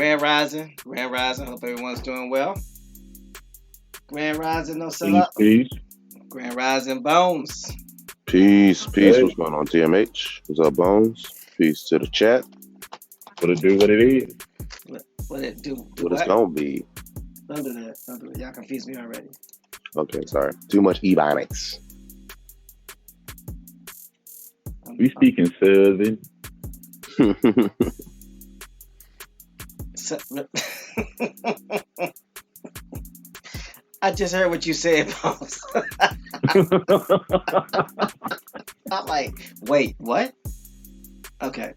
Grand Rising. Grand Rising. Hope everyone's doing well. Grand Rising, no sell Peace, up. peace. Grand Rising Bones. Peace. Hey. What's going on, TMH? What's up, Bones? Peace to the chat. What it do, what it is. What it do? What it's gonna be. Don't do that. Don't do it. Y'all confused me already. Okay, sorry. Too much ebonics. We speaking Southern. I just heard what you said, Bones. I'm like, wait, what? Okay.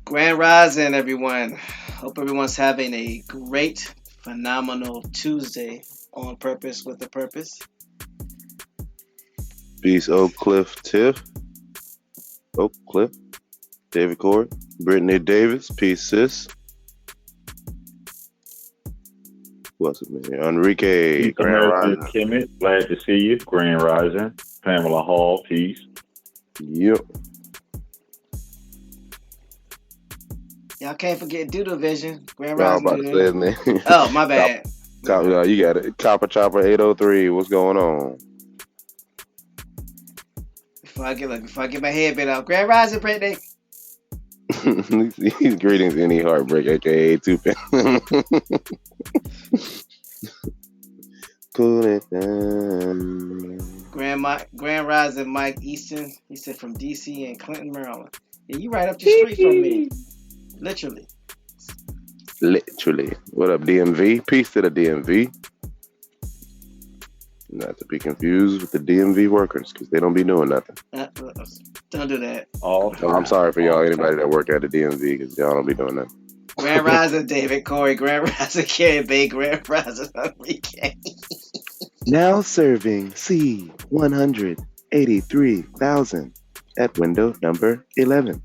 Grand Rising, everyone. Hope everyone's having a great, phenomenal Tuesday on purpose with a purpose. Peace, Oak Cliff Tiff. Oak Cliff. David Corey. Brittany Davis. Peace, sis. Who else is in here? Enrique. Peace, Grand American Rising. Kemet. Glad to see you. Grand Rising. Pamela Hall. Peace. Yep. Y'all can't forget Doodle Vision. Grand I was Rising. about to say his name. Oh, my bad. You got it. Copper Chopper 803. What's going on? Before I get my head bit off. Grand Rising, Brittany. He's greetings any heartbreak, aka Two-Pin. Cool it down. Grand Rising Mike Easton. He said from DC and Clinton, Maryland. Yeah, you right up the street from me. Literally. What up, DMV? Peace to the DMV. Not to be confused with the DMV workers, because they don't be doing nothing. Don't do that. Oh, I'm sorry for y'all, anybody that work at the DMV, because y'all don't be doing that. Grand Rising David Corey. Grand Rising Carrie Bay. Grand Rising Enrique. Now serving C183,000 at window number 11.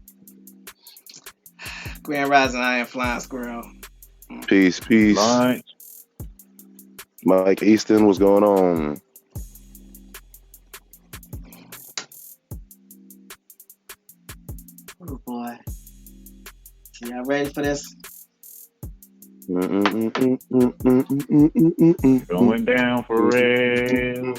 Grand Rising, I am Flying Squirrel. Peace. Right. Mike Easton, what's going on? Oh boy. So y'all ready for this? Going down for real.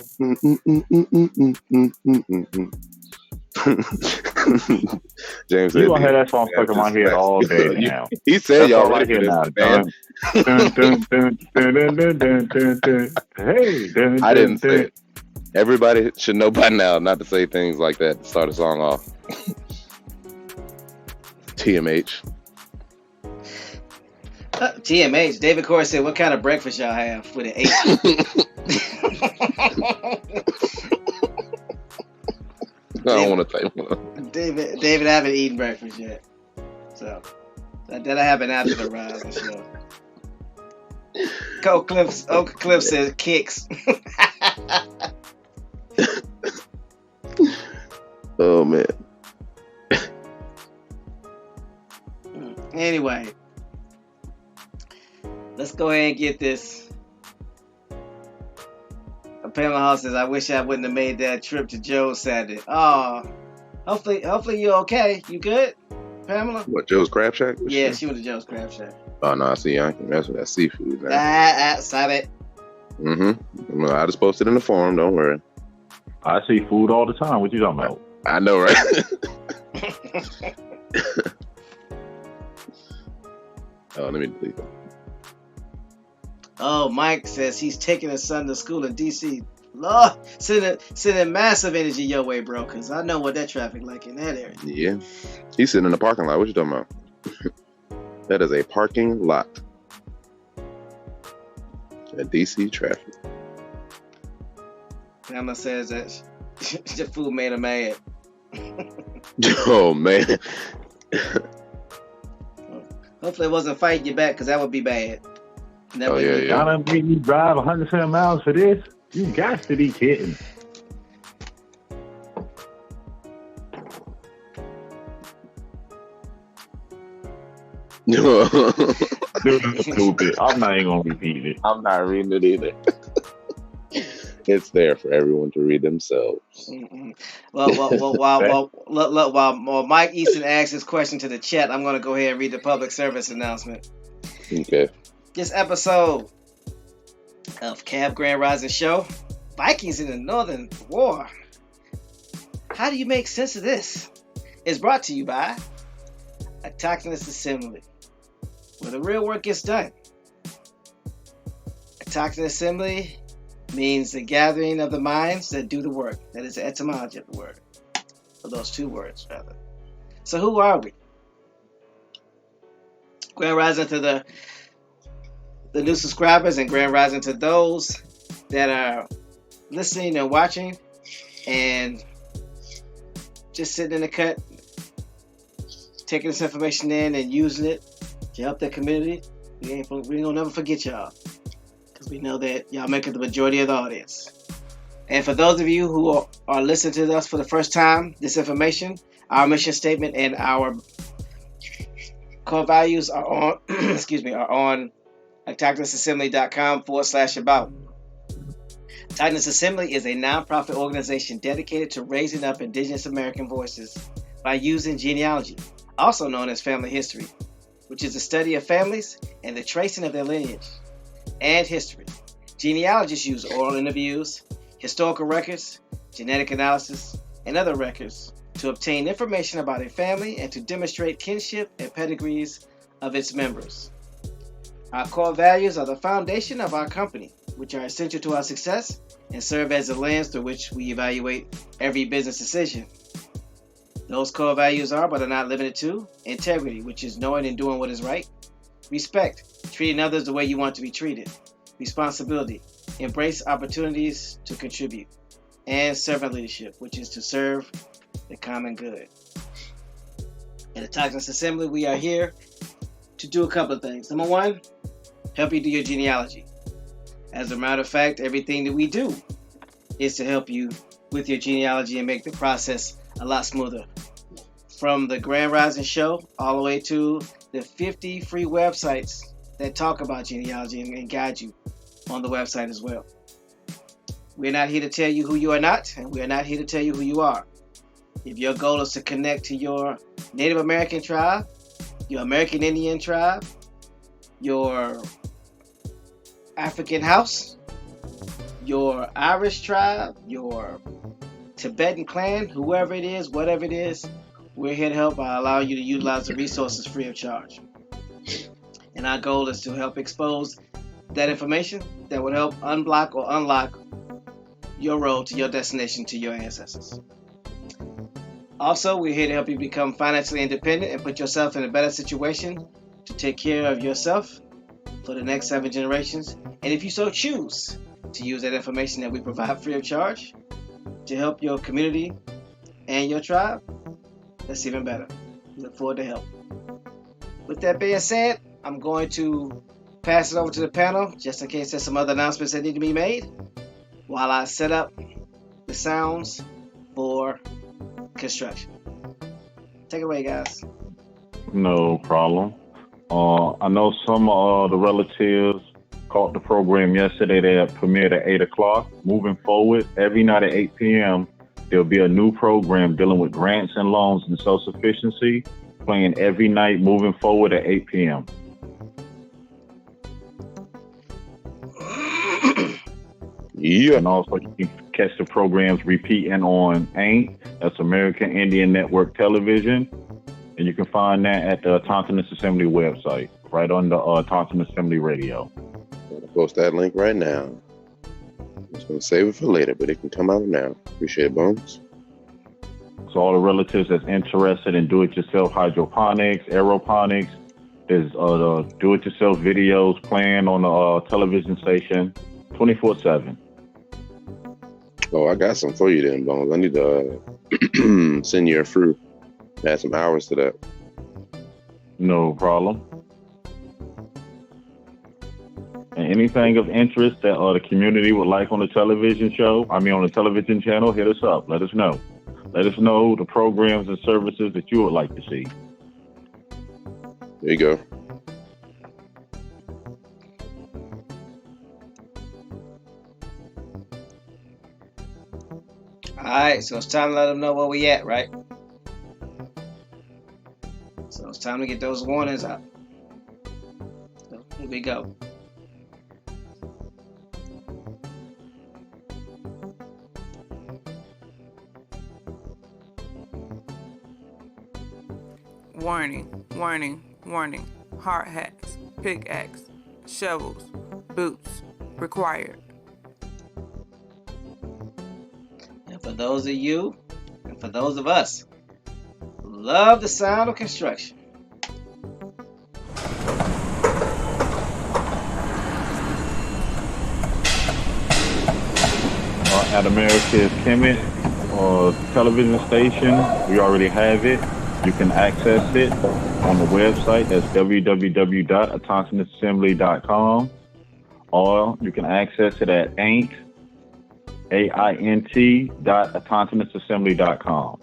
James You said, gonna have that song stuck in my head all day now. He said That's y'all all I ready hear for now. this, man. Hey, I didn't say it. Everybody should know by now not to say things like that to start a song off. TMH. TMH. David Corey said, what kind of breakfast y'all have with an H? I don't want to take one. David, I haven't eaten breakfast yet. So, that'll happen after the Rising show. Oak Cliff says, kicks. Oh, man. Anyway, let's go ahead and get this. Pamela Hall says, I wish I wouldn't have made that trip to Joe's Saturday. Oh, hopefully you're okay. You good, Pamela? What, Joe's Crab Shack? Yeah, she went to Joe's Crab Shack. Oh, no, I see. I can mess with that seafood now. Stop it. Mm-hmm. I just posted in the forum. Don't worry. I see food all the time. What you talking about? I know, right? Oh, let me delete that. Oh, Mike says he's taking his son to school in D.C. Lord, sending massive energy your way, bro, because I know what that traffic like in that area. Yeah. He's sitting in the parking lot. What you talking about? That is a parking lot. At D.C. traffic. Pamela says that the food made her mad. Oh, man. Hopefully it wasn't fighting you back, because that would be bad. Oh, yeah. Y'all done made me drive 107 miles for this? You got to be kidding. Stupid. I'm not even gonna repeat it. I'm not reading it either. It's there for everyone to read themselves. Mm-mm. While Mike Easton asks his question to the chat, I'm going to go ahead and read the public service announcement. Okay. This episode of Cav Grand Rising Show, Vikings in the Northern War. How do you make sense of this? Is brought to you by Autochthonous Assembly, where the real work gets done. Autochthonous Assembly means the gathering of the minds that do the work. That is the etymology of the word. Of those two words, rather. So who are we? Grand Rising to the new subscribers, and Grand Rising to those that are listening and watching and just sitting in the cut, taking this information in and using it to help the community. We ain't gonna never forget y'all, because we know that y'all make up the majority of the audience. And for those of you who are listening to us for the first time, this information, our mission statement and our core values are on are on autochthonousassembly.com/about. Autochthonous Assembly is a nonprofit organization dedicated to raising up indigenous American voices by using genealogy, also known as family history, which is the study of families and the tracing of their lineage and history. Genealogists use oral interviews, historical records, genetic analysis, and other records to obtain information about a family and to demonstrate kinship and pedigrees of its members. Our core values are the foundation of our company, which are essential to our success and serve as the lens through which we evaluate every business decision. Those core values are, but are not limited to, integrity, which is knowing and doing what is right; respect, treating others the way you want to be treated; responsibility, embrace opportunities to contribute; and servant leadership, which is to serve the common good. At the Autochthonous Assembly, we are here to do a couple of things. Number one, help you do your genealogy. As a matter of fact, everything that we do is to help you with your genealogy and make the process a lot smoother. From the Grand Rising Show all the way to the 50 free websites that talk about genealogy and guide you on the website as well. We're not here to tell you who you are not, and we're not here to tell you who you are. If your goal is to connect to your Native American tribe, your American Indian tribe, your African house, your Irish tribe, your Tibetan clan, whoever it is, whatever it is, we're here to help by allowing you to utilize the resources free of charge. And our goal is to help expose that information that would help unblock or unlock your road to your destination, to your ancestors. Also, we're here to help you become financially independent and put yourself in a better situation to take care of yourself for the next 7 generations. And if you so choose to use that information that we provide free of charge to help your community and your tribe, that's even better. We look forward to help. With that being said, I'm going to pass it over to the panel just in case there's some other announcements that need to be made while I set up the sounds for construction. Take it away, guys. No problem. I know some of the relatives caught the program yesterday that premiered at 8 o'clock. Moving forward, every night at 8 p.m., there'll be a new program dealing with grants and loans and self-sufficiency, playing every night moving forward at 8 p.m. Yeah. And also, you can catch the programs repeating on AINT, that's American Indian Network Television, and you can find that at the Autochthonous Assembly website, right on the Autochthonous Assembly Radio. I'm going to post that link right now. I'm just going to save it for later, but it can come out now. Appreciate it, Bones. So all the relatives that's interested in do-it-yourself hydroponics, aeroponics, there's do-it-yourself videos playing on the television station 24/7. Oh, I got some for you then, Bones. I need to send you a fruit. Add some hours to that. No problem. And anything of interest that the community would like on the television on the television channel, hit us up. Let us know. Let us know the programs and services that you would like to see. There you go. right, so it's time to let them know where we at, right? So it's time to get those warnings out. So here we go. Warning, warning, warning. Hard hats, pickaxe, shovels, boots required. And for those of you, and for those of us, who love the sound of construction, At America's Chemist television station, we already have it. You can access it on the website. That's www.autonomousassembly.com, or you can access it at AINT.autonomousassembly.com.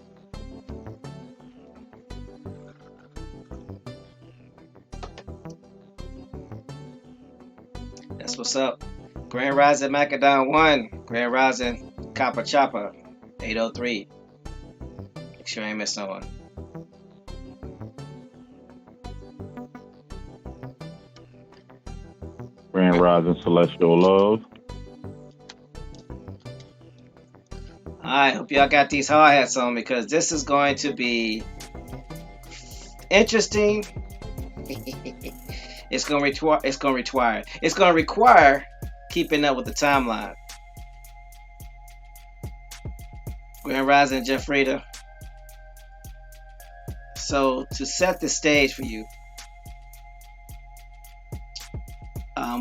that's what's up. Grand Rising Macadon 1, Grand Rising Copper Chopper 803. Make sure I ain't missing no one. Grand Rising Celestial Love. Alright, hope y'all got these hard hats on because this is going to be interesting. It's gonna require keeping up with the timeline. Grand Rising Jeffrita. So to set the stage for you,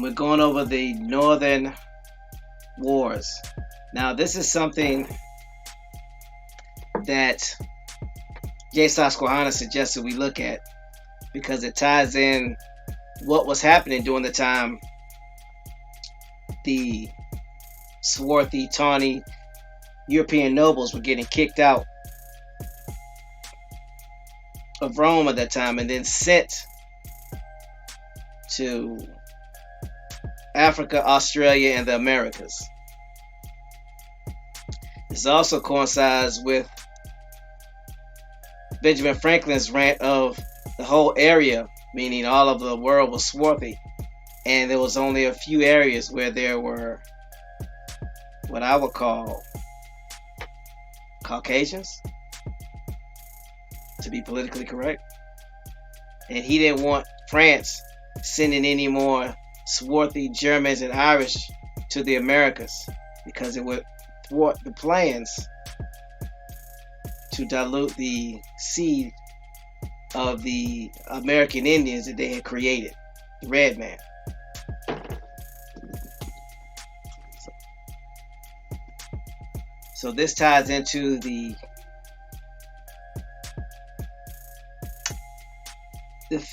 we're going over the Northern Wars. Now this is something that J. Susquehanna suggested we look at because it ties in what was happening during the time the swarthy, tawny European nobles were getting kicked out of Rome at that time and then sent to Africa, Australia, and the Americas. This also coincides with Benjamin Franklin's rant of the whole area, meaning all of the world was swarthy, and there was only a few areas where there were what I would call Caucasians, to be politically correct. And he didn't want France sending any more swarthy Germans and Irish to the Americas because it would thwart the plans to dilute the seed of the American Indians that they had created, the Red Man. So this ties into the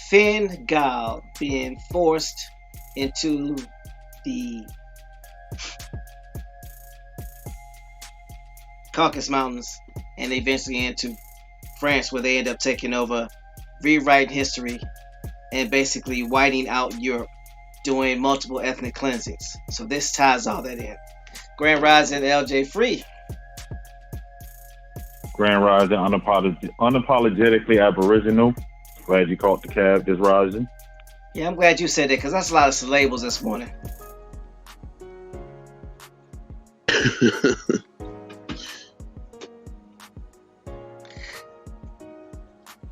Finn Gael being forced into the Caucasus Mountains and eventually into France, where they end up taking over, rewriting history, and basically whiting out Europe, doing multiple ethnic cleansings. So this ties all that in. Grand Rising LJ Free. Grand Rising unapologetically Aboriginal. Glad you caught the cab this rising. Yeah, I'm glad you said that because that's a lot of syllables this morning.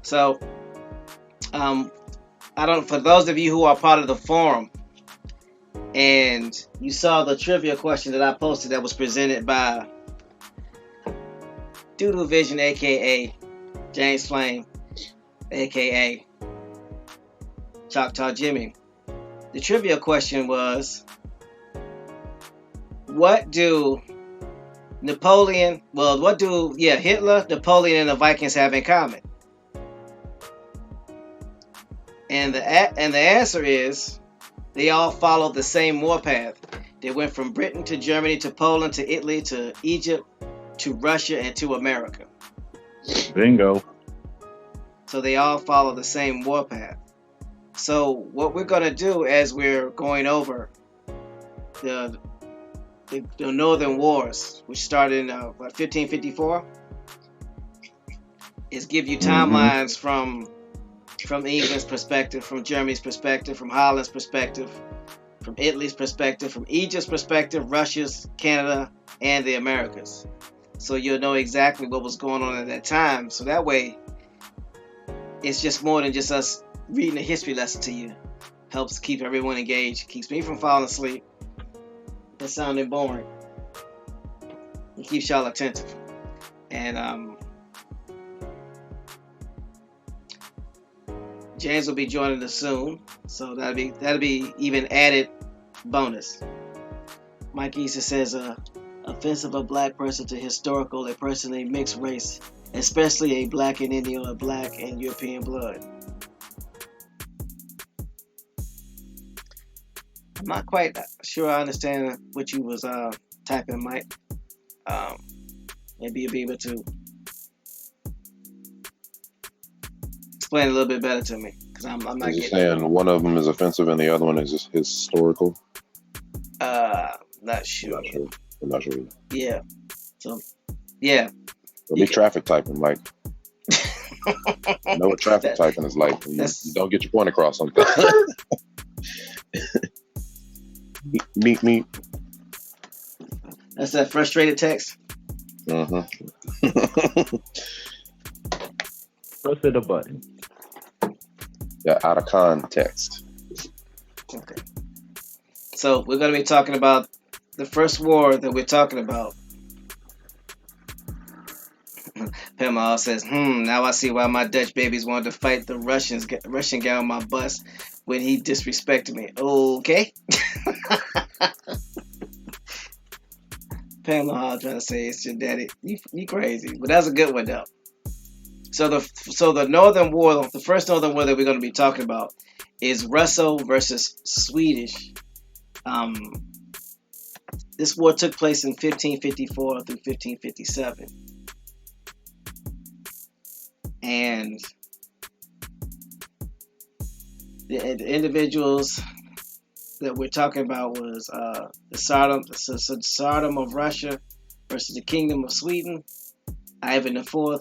So, for those of you who are part of the forum and you saw the trivia question that I posted that was presented by Doodle Vision, aka James Flame, aka Choctaw Jimmy. The trivia question was, what do Hitler, Napoleon, and the Vikings have in common? And the answer is, they all followed the same warpath. They went from Britain to Germany to Poland to Italy to Egypt to Russia and to America. Bingo. So they all follow the same warpath. So what we're going to do as we're going over the the Northern Wars, which started in 1554, is give you timelines from England's perspective, from Germany's perspective, from Holland's perspective, from Italy's perspective, from Egypt's perspective, Russia's, Canada, and the Americas. So you'll know exactly what was going on at that time. So that way, it's just more than just us reading a history lesson to you. Helps keep everyone engaged. Keeps me from falling asleep and sounding boring. It keeps y'all attentive. And James will be joining us soon, so that'll be even added bonus. Mike Easter says, offensive a black person to historical, a person a mixed race, especially a black and Indian or black and European blood. I'm not quite sure I understand what you was typing, Mike. Maybe you'll be able to explain a little bit better to me, because I'm not Is he getting saying one of them is offensive and the other one is just historical? not sure. I'm not sure. Yeah. So, yeah. Don't be traffic typing, Mike. I know what traffic typing is like. You don't get your point across sometimes. Meet. That's that frustrated text. Press the button. Yeah, out of context. Okay. So we're going to be talking about the first war that we're talking about. Pema says, now I see why my Dutch babies wanted to fight the Russian guy on my bus when he disrespected me. Okay. Pamela trying to say it's your daddy. You crazy. But that's a good one though. So the Northern War, the first Northern War that we're going to be talking about is Russo versus Swedish. This war took place in 1554 through 1557. And the individuals that we're talking about was the Tsardom of Russia versus the Kingdom of Sweden, Ivan IV,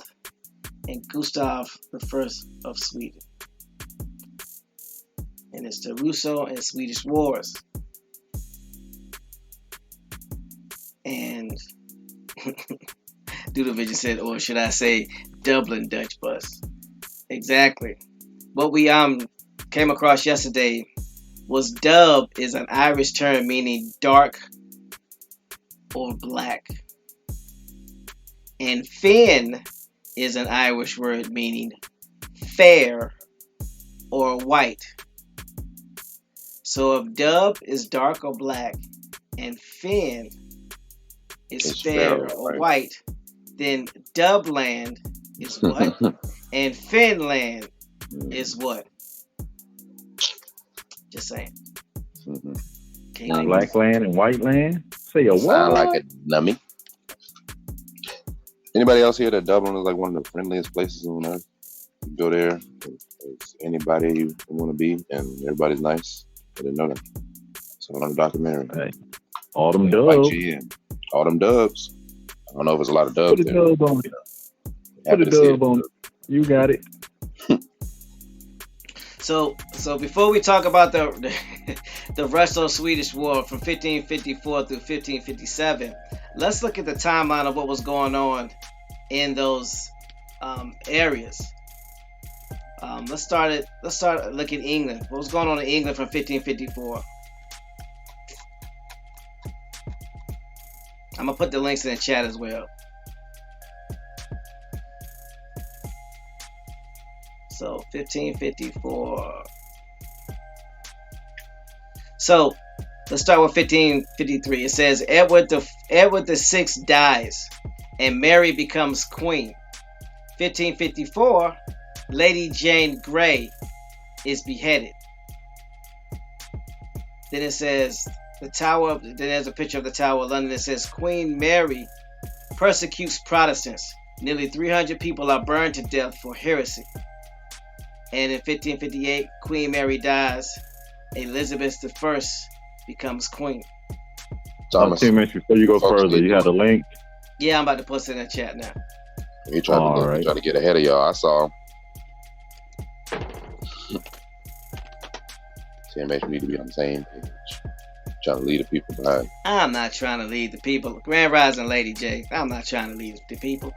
and Gustav I of Sweden. And it's the Russo and Swedish Wars. And Doodle Vision said, or should I say, Dublin Dutch bus. Exactly. What we came across yesterday was dub is an Irish term meaning dark or black. And Finn is an Irish word meaning fair or white. So if dub is dark or black and Finn is fair or white, then Dubland is what? And Finland is what? Just saying. Black land and white land? Say a what? Sound like a nummy. Anybody else here that Dublin is like one of the friendliest places on earth? You go there, it's anybody you want to be, and everybody's nice. I didn't know that. So on the documentary. Hey, all them dubs. All them dubs. I don't know if it's a lot of dubs. Put a dub on it. Put a dub on it. You got it. So before we talk about the Russo-Swedish War from 1554 through 1557, let's look at the timeline of what was going on in those areas. Let's start looking at England. What was going on in England from 1554? I'm gonna put the links in the chat as well. So 1554. So let's start with 1553. It says Edward VI dies and Mary becomes queen. 1554, Lady Jane Grey is beheaded. Then it says then there's a picture of the Tower of London that says Queen Mary persecutes Protestants. Nearly 300 people are burned to death for heresy. And in 1558, Queen Mary dies. Elizabeth I becomes queen. Thomas, teammates, before you go folks further, need you to- had a link. Yeah, I'm about to post it in the chat now. he tried All to right. try to get ahead of y'all. I saw. TMH need to be on the same page. Trying to lead the people behind. I'm not trying to lead the people. Grand Rising Lady J. I'm not trying to lead the people.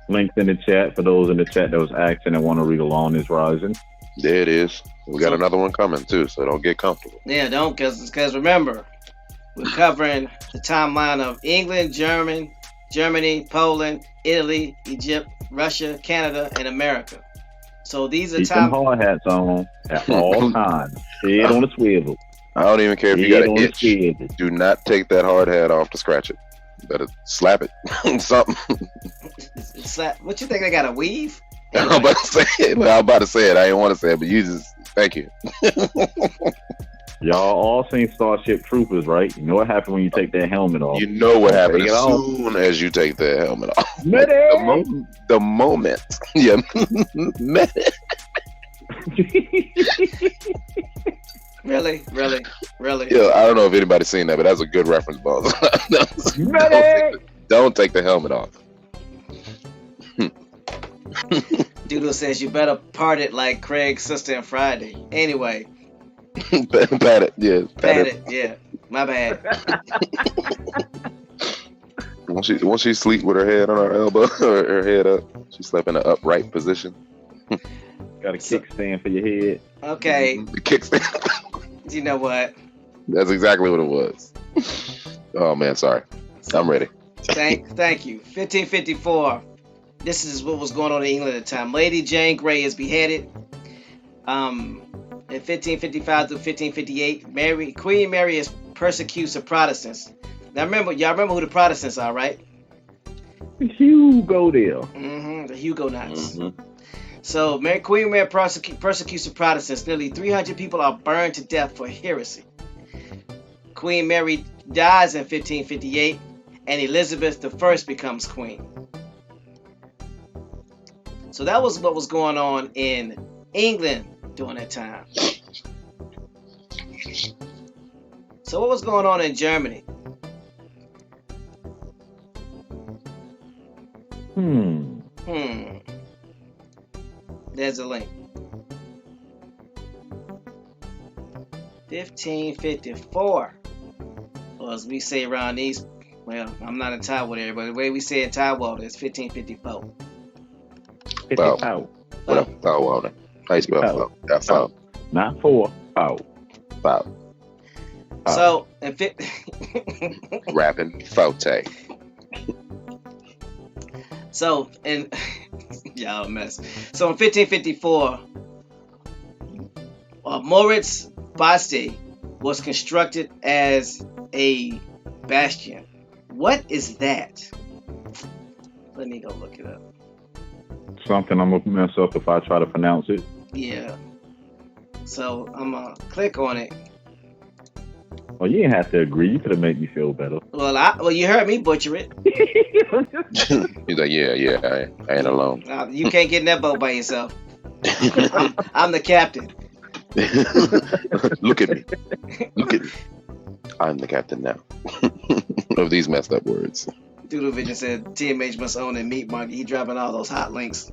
Links in the chat for those in the chat that was asking and want to read along is rising. There it is. We got So- another one coming too, so don't get comfortable. Yeah, don't, because remember, we're covering the timeline of England, Germany, Poland, Italy, Egypt, Russia, Canada, and America. So these are Keep them time. hard hats on at all times. Head on the swivel. I don't even care if you Head got on an the itch. swivel. Do not take that hard hat off to scratch it. You better slap it. Something. What you think they got a weave? I'm about to say it. I'm about to say it. I didn't want to say it, but you just thank you. Y'all all seen Starship Troopers, right? You know what happened when you take that helmet off. You know what happened Take as it off. soon as you take that helmet off. Medic! The moment. Yeah. Medic. Really? Yeah, I don't know if anybody's seen that, but that's a good reference, boss. Medic! Don't take the helmet off. Doodle says you better part it like Craig's sister and Friday. Anyway, Pat it, yeah. pat it. Yeah, my bad. Once she sleep with her head on her elbow or her head up, she slept in an upright position. Got a kickstand for your head. Okay, The kickstand. you know what? That's exactly what it was. Oh man, sorry. I'm ready. Thank you. 1554. This is what was going on in England at the time. Lady Jane Grey is beheaded. In 1555 to 1558, Queen Mary is persecutes the Protestants. Now y'all remember who the Protestants are, right? Hugo there. The Huguenots. Mm-hmm. So Queen Mary persecutes the Protestants. Nearly 300 people are burned to death for heresy. Queen Mary dies in 1558, and Elizabeth I becomes queen. So that was what was going on in England during that time. So what was going on in Germany? There's a link. 1554. Or as we say around these, well, I'm not in Taiwan area, but the way we say in Taiwan is 1554. Foul. What up? Foul water. How you spell foul? Yeah, foul. Not four. Foul. Foul. So, Rapping. Faute. So, in y'all a mess. So in 1554, Moritz Basti was constructed as a bastion. What is that? Let me go look it up. Something I'm gonna mess up if I try to pronounce it. Yeah. So I'm gonna click on it. Well, you didn't have to agree. You could have made me feel better. Well, you heard me butcher it. He's like, yeah, I ain't alone. You can't get in that boat by yourself. I'm the captain. Look at me. Look at me. I'm the captain now. Of these messed up words. Doodle Vision said TMH must own a meat market. He dropping all those hot links.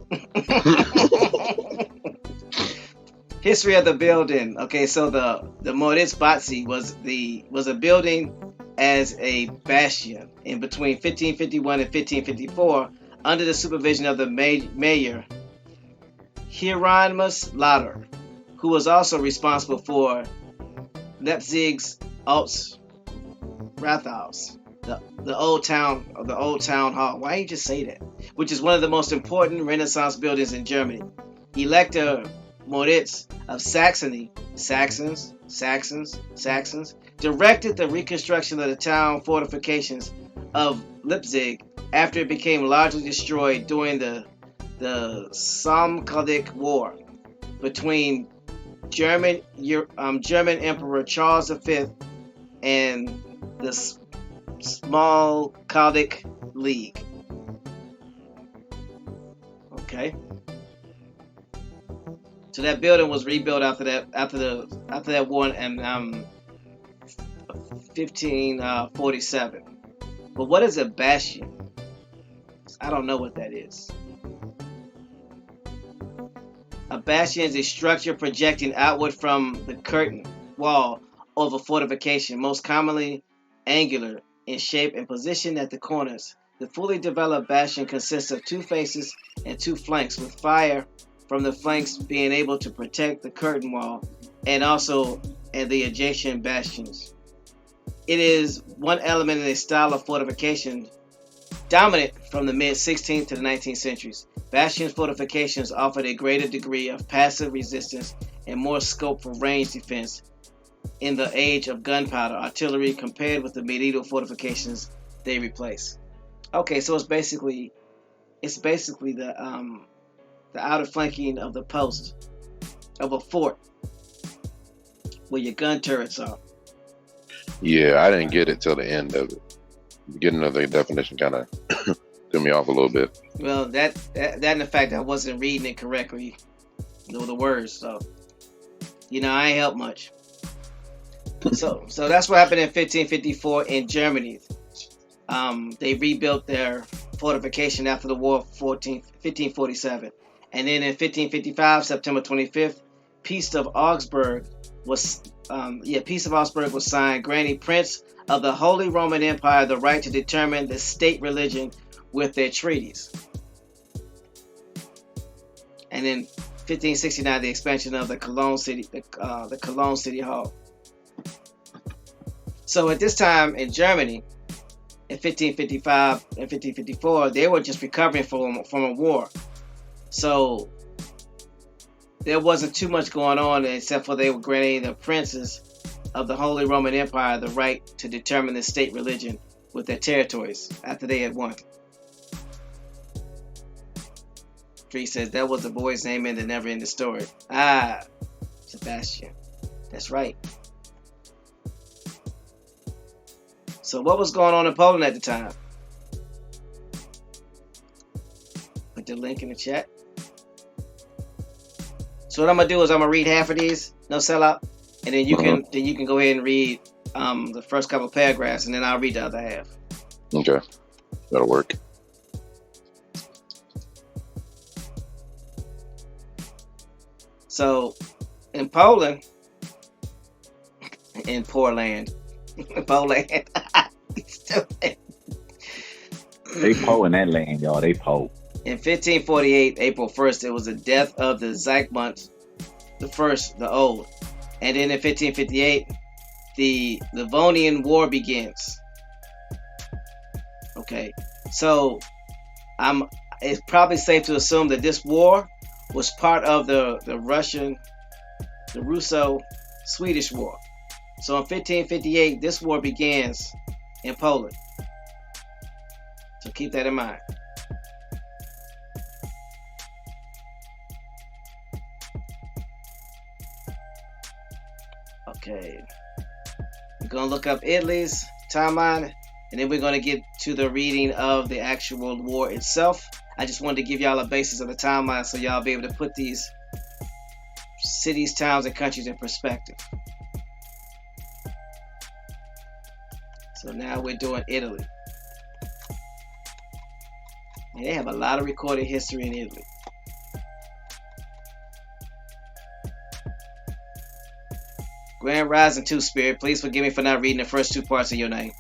History of the building. Okay, so the Moritz Basti was a building as a bastion in between 1551 and 1554 under the supervision of the mayor Hieronymus Lauder, who was also responsible for Leipzig's Alts Rathaus, the old town hall. Why you just say that? Which is one of the most important Renaissance buildings in Germany. Elector Moritz of Saxony, Saxons, directed the reconstruction of the town fortifications of Leipzig after it became largely destroyed during the Samkaldic War between German Emperor Charles V and the Small Chaldic League. Okay. So that building was rebuilt after that war, and 1547. But what is a bastion? I don't know what that is. A bastion is a structure projecting outward from the curtain wall of a fortification, most commonly angular in shape and position at the corners. The fully developed bastion consists of two faces and two flanks, with fire from the flanks being able to protect the curtain wall and the adjacent bastions. It is one element in a style of fortification dominant from the mid-16th to the 19th centuries. Bastion fortifications offered a greater degree of passive resistance and more scope for range defense in the age of gunpowder artillery compared with the medieval fortifications they replace. Okay, so it's basically the outer flanking of the post of a fort where your gun turrets are. Yeah, I didn't get it till the end of it. The beginning of the definition kind of threw me off a little bit. Well, that and the fact that I wasn't reading it correctly, the words. So, I ain't helped much. So that's what happened in 1554 in Germany. They rebuilt their fortification after the War of 1547, and then in 1555, September 25th, Peace of Augsburg was signed, granting Prince of the Holy Roman Empire the right to determine the state religion with their treaties. And then 1569, the expansion of the Cologne City Hall. So at this time in Germany, in 1555 and 1554, they were just recovering from a war. So there wasn't too much going on except for they were granting the princes of the Holy Roman Empire the right to determine the state religion with their territories after they had won. Free says that was the boy's name in the never-ending story. Sebastian. That's right. So what was going on in Poland at the time? Put the link in the chat. So what I'm gonna do is I'm gonna read half of these, no sellout, and then you can go ahead and read the first couple paragraphs, and then I'll read the other half. Okay, that'll work. So in Poland, in Poland. They po in that land, y'all. They po. In 1548, April 1st, it was the death of the Zygmunt the First, the Old. And then in 1558, the Livonian War begins. Okay, so it's probably safe to assume that this war was part of the Russo-Swedish War. So in 1558, this war begins in Poland. So keep that in mind. Okay. We're going to look up Italy's timeline, and then we're going to get to the reading of the actual war itself. I just wanted to give y'all a basis of the timeline so y'all be able to put these cities, towns, and countries in perspective. So now we're doing Italy. And they have a lot of recorded history in Italy. Grand Rising 2 Spirit, please forgive me for not reading the first two parts of your name.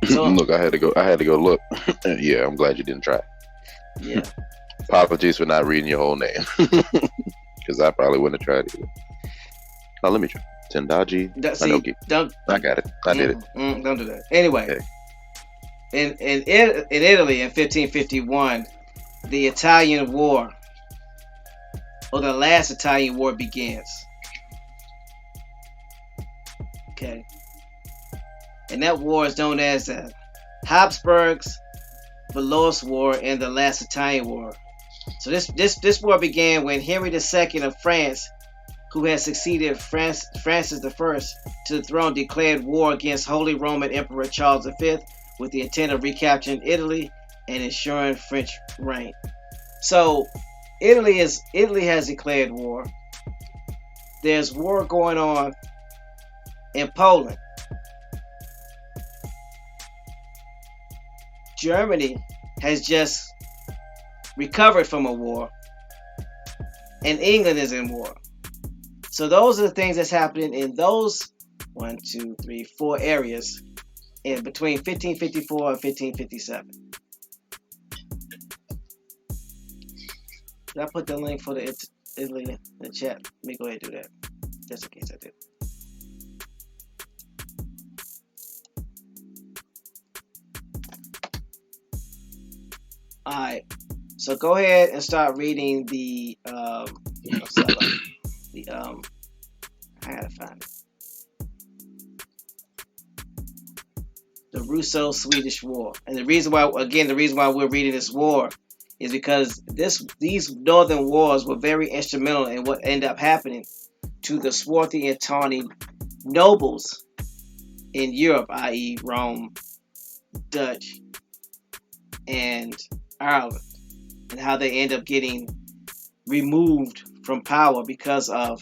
So, look, I had to go look. Yeah, I'm glad you didn't try. Yeah. Apologies for not reading your whole name, because I probably wouldn't have tried either. Now let me try. Tendaji. I got it. I did it. Don't do that. Anyway, okay. In Italy in 1551, the Italian War, or the last Italian War, begins. Okay, and that war is known as the Habsburgs, Valois War, and the last Italian War. So this war began when Henry II of France, who had succeeded Francis I to the throne, declared war against Holy Roman Emperor Charles V with the intent of recapturing Italy and ensuring French reign. So Italy has declared war. There's war going on in Poland. Germany has just recovered from a war, and England is in war. So those are the things that's happening in those 4 areas in between 1554 and 1557. Did I put the link for the Italy in the chat? Let me go ahead and do that, just in case I did. All right, so go ahead and start reading the I gotta find it. The Russo-Swedish War, and the reason why we're reading this war is because these northern wars were very instrumental in what ended up happening to the swarthy and tawny nobles in Europe, i.e., Rome, Dutch, and Ireland, and how they end up getting removed from power because of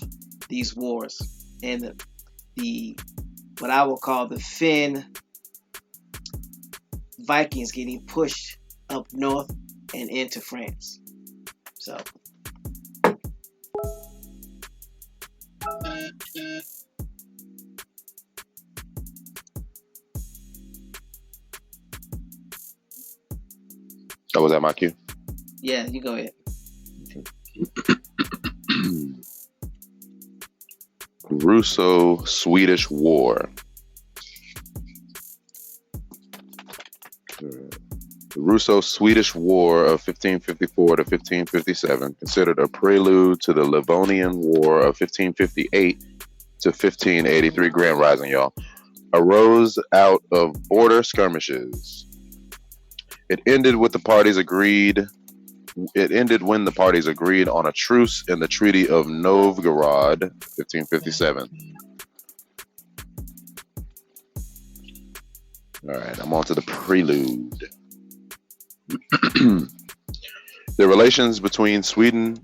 these wars and the what I will call the Finn Vikings getting pushed up north and into France. So Oh, was that my cue? yeah, you go ahead. Russo-Swedish War. The Russo-Swedish War of 1554 to 1557, considered a prelude to the Livonian War of 1558 to 1583, Grand Rising, y'all, arose out of border skirmishes. It ended when the parties agreed on a truce in the Treaty of Novgorod, 1557. All right, I'm on to the prelude. The relations between Sweden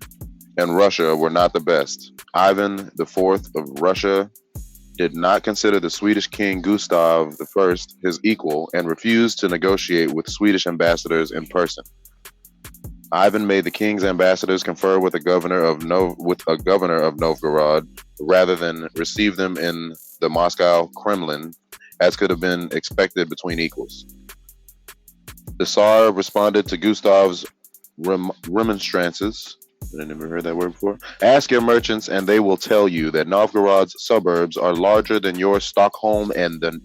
and Russia were not the best. Ivan IV of Russia did not consider the Swedish King Gustav I his equal and refused to negotiate with Swedish ambassadors in person. Ivan made the king's ambassadors confer with a governor of Novgorod rather than receive them in the Moscow Kremlin, as could have been expected between equals. The Tsar responded to Gustav's remonstrances. I never heard that word before. Ask your merchants, and they will tell you that Novgorod's suburbs are larger than your Stockholm, and that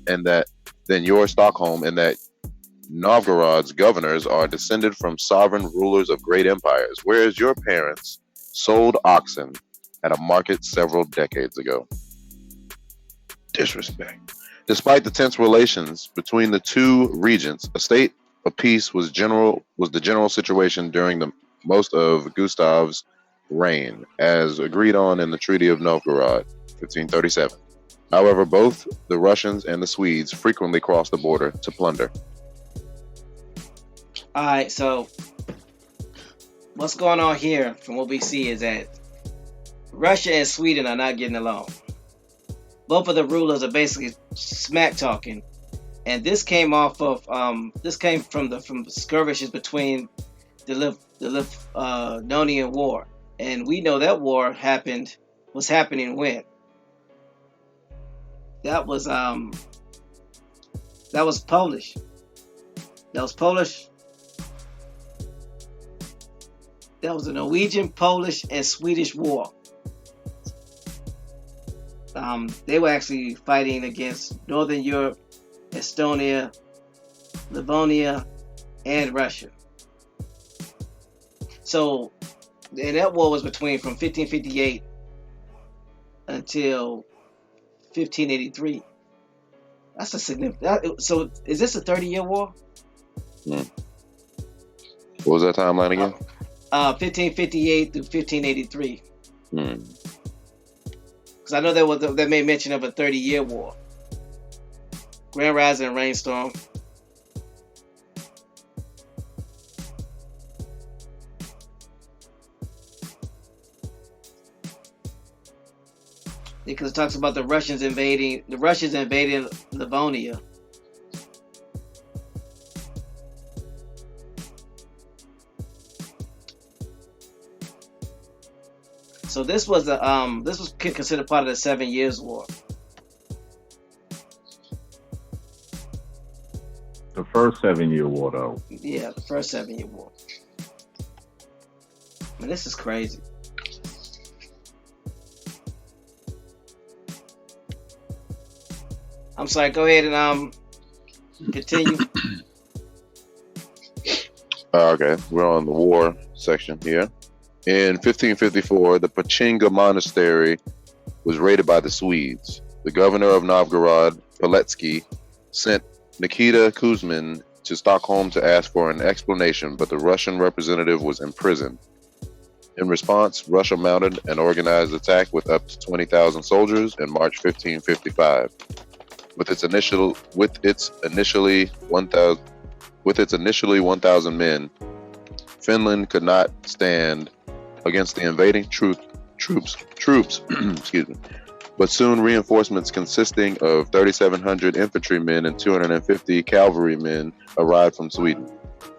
Novgorod's governors are descended from sovereign rulers of great empires, whereas your parents sold oxen at a market several decades ago. Disrespect. Despite the tense relations between the two regents, a state of peace was the general situation during the most of Gustav's reign, as agreed on in the Treaty of Novgorod, 1537. However, both the Russians and the Swedes frequently crossed the border to plunder. All right, so what's going on here from what we see is that Russia and Sweden are not getting along. Both of the rulers are basically smack talking, and this came from the skirmishes between the Livonian War, and we know that war was happening when that was Polish. That was Polish. That was the Norwegian, Polish, and Swedish War. They were actually fighting against Northern Europe, Estonia, Livonia, and Russia. So, and that war was from 1558 until 1583. That's a significant. So, is this a 30-year war? What was that timeline again? 1558 through 1583. Because I know they made mention of a 30-year war. Grand Rising and Rainstorm. because it talks about the Russians invading Livonia. So this was considered part of the 7 Years' War. The first 7-year war, though. Yeah, the first 7-year war. Man, this is crazy. I'm sorry. Go ahead and continue. Okay, we're on the war section here. In 1554, the Pechenga Monastery was raided by the Swedes. The governor of Novgorod Paletsky sent Nikita Kuzmin to Stockholm to ask for an explanation, but the Russian representative was imprisoned. In response, Russia mounted an organized attack with up to 20,000 soldiers in March 1555. With its initially 1,000 men, Finland could not stand against the invading troops, excuse me. But soon reinforcements consisting of 3,700 infantrymen and 250 cavalrymen arrived from Sweden.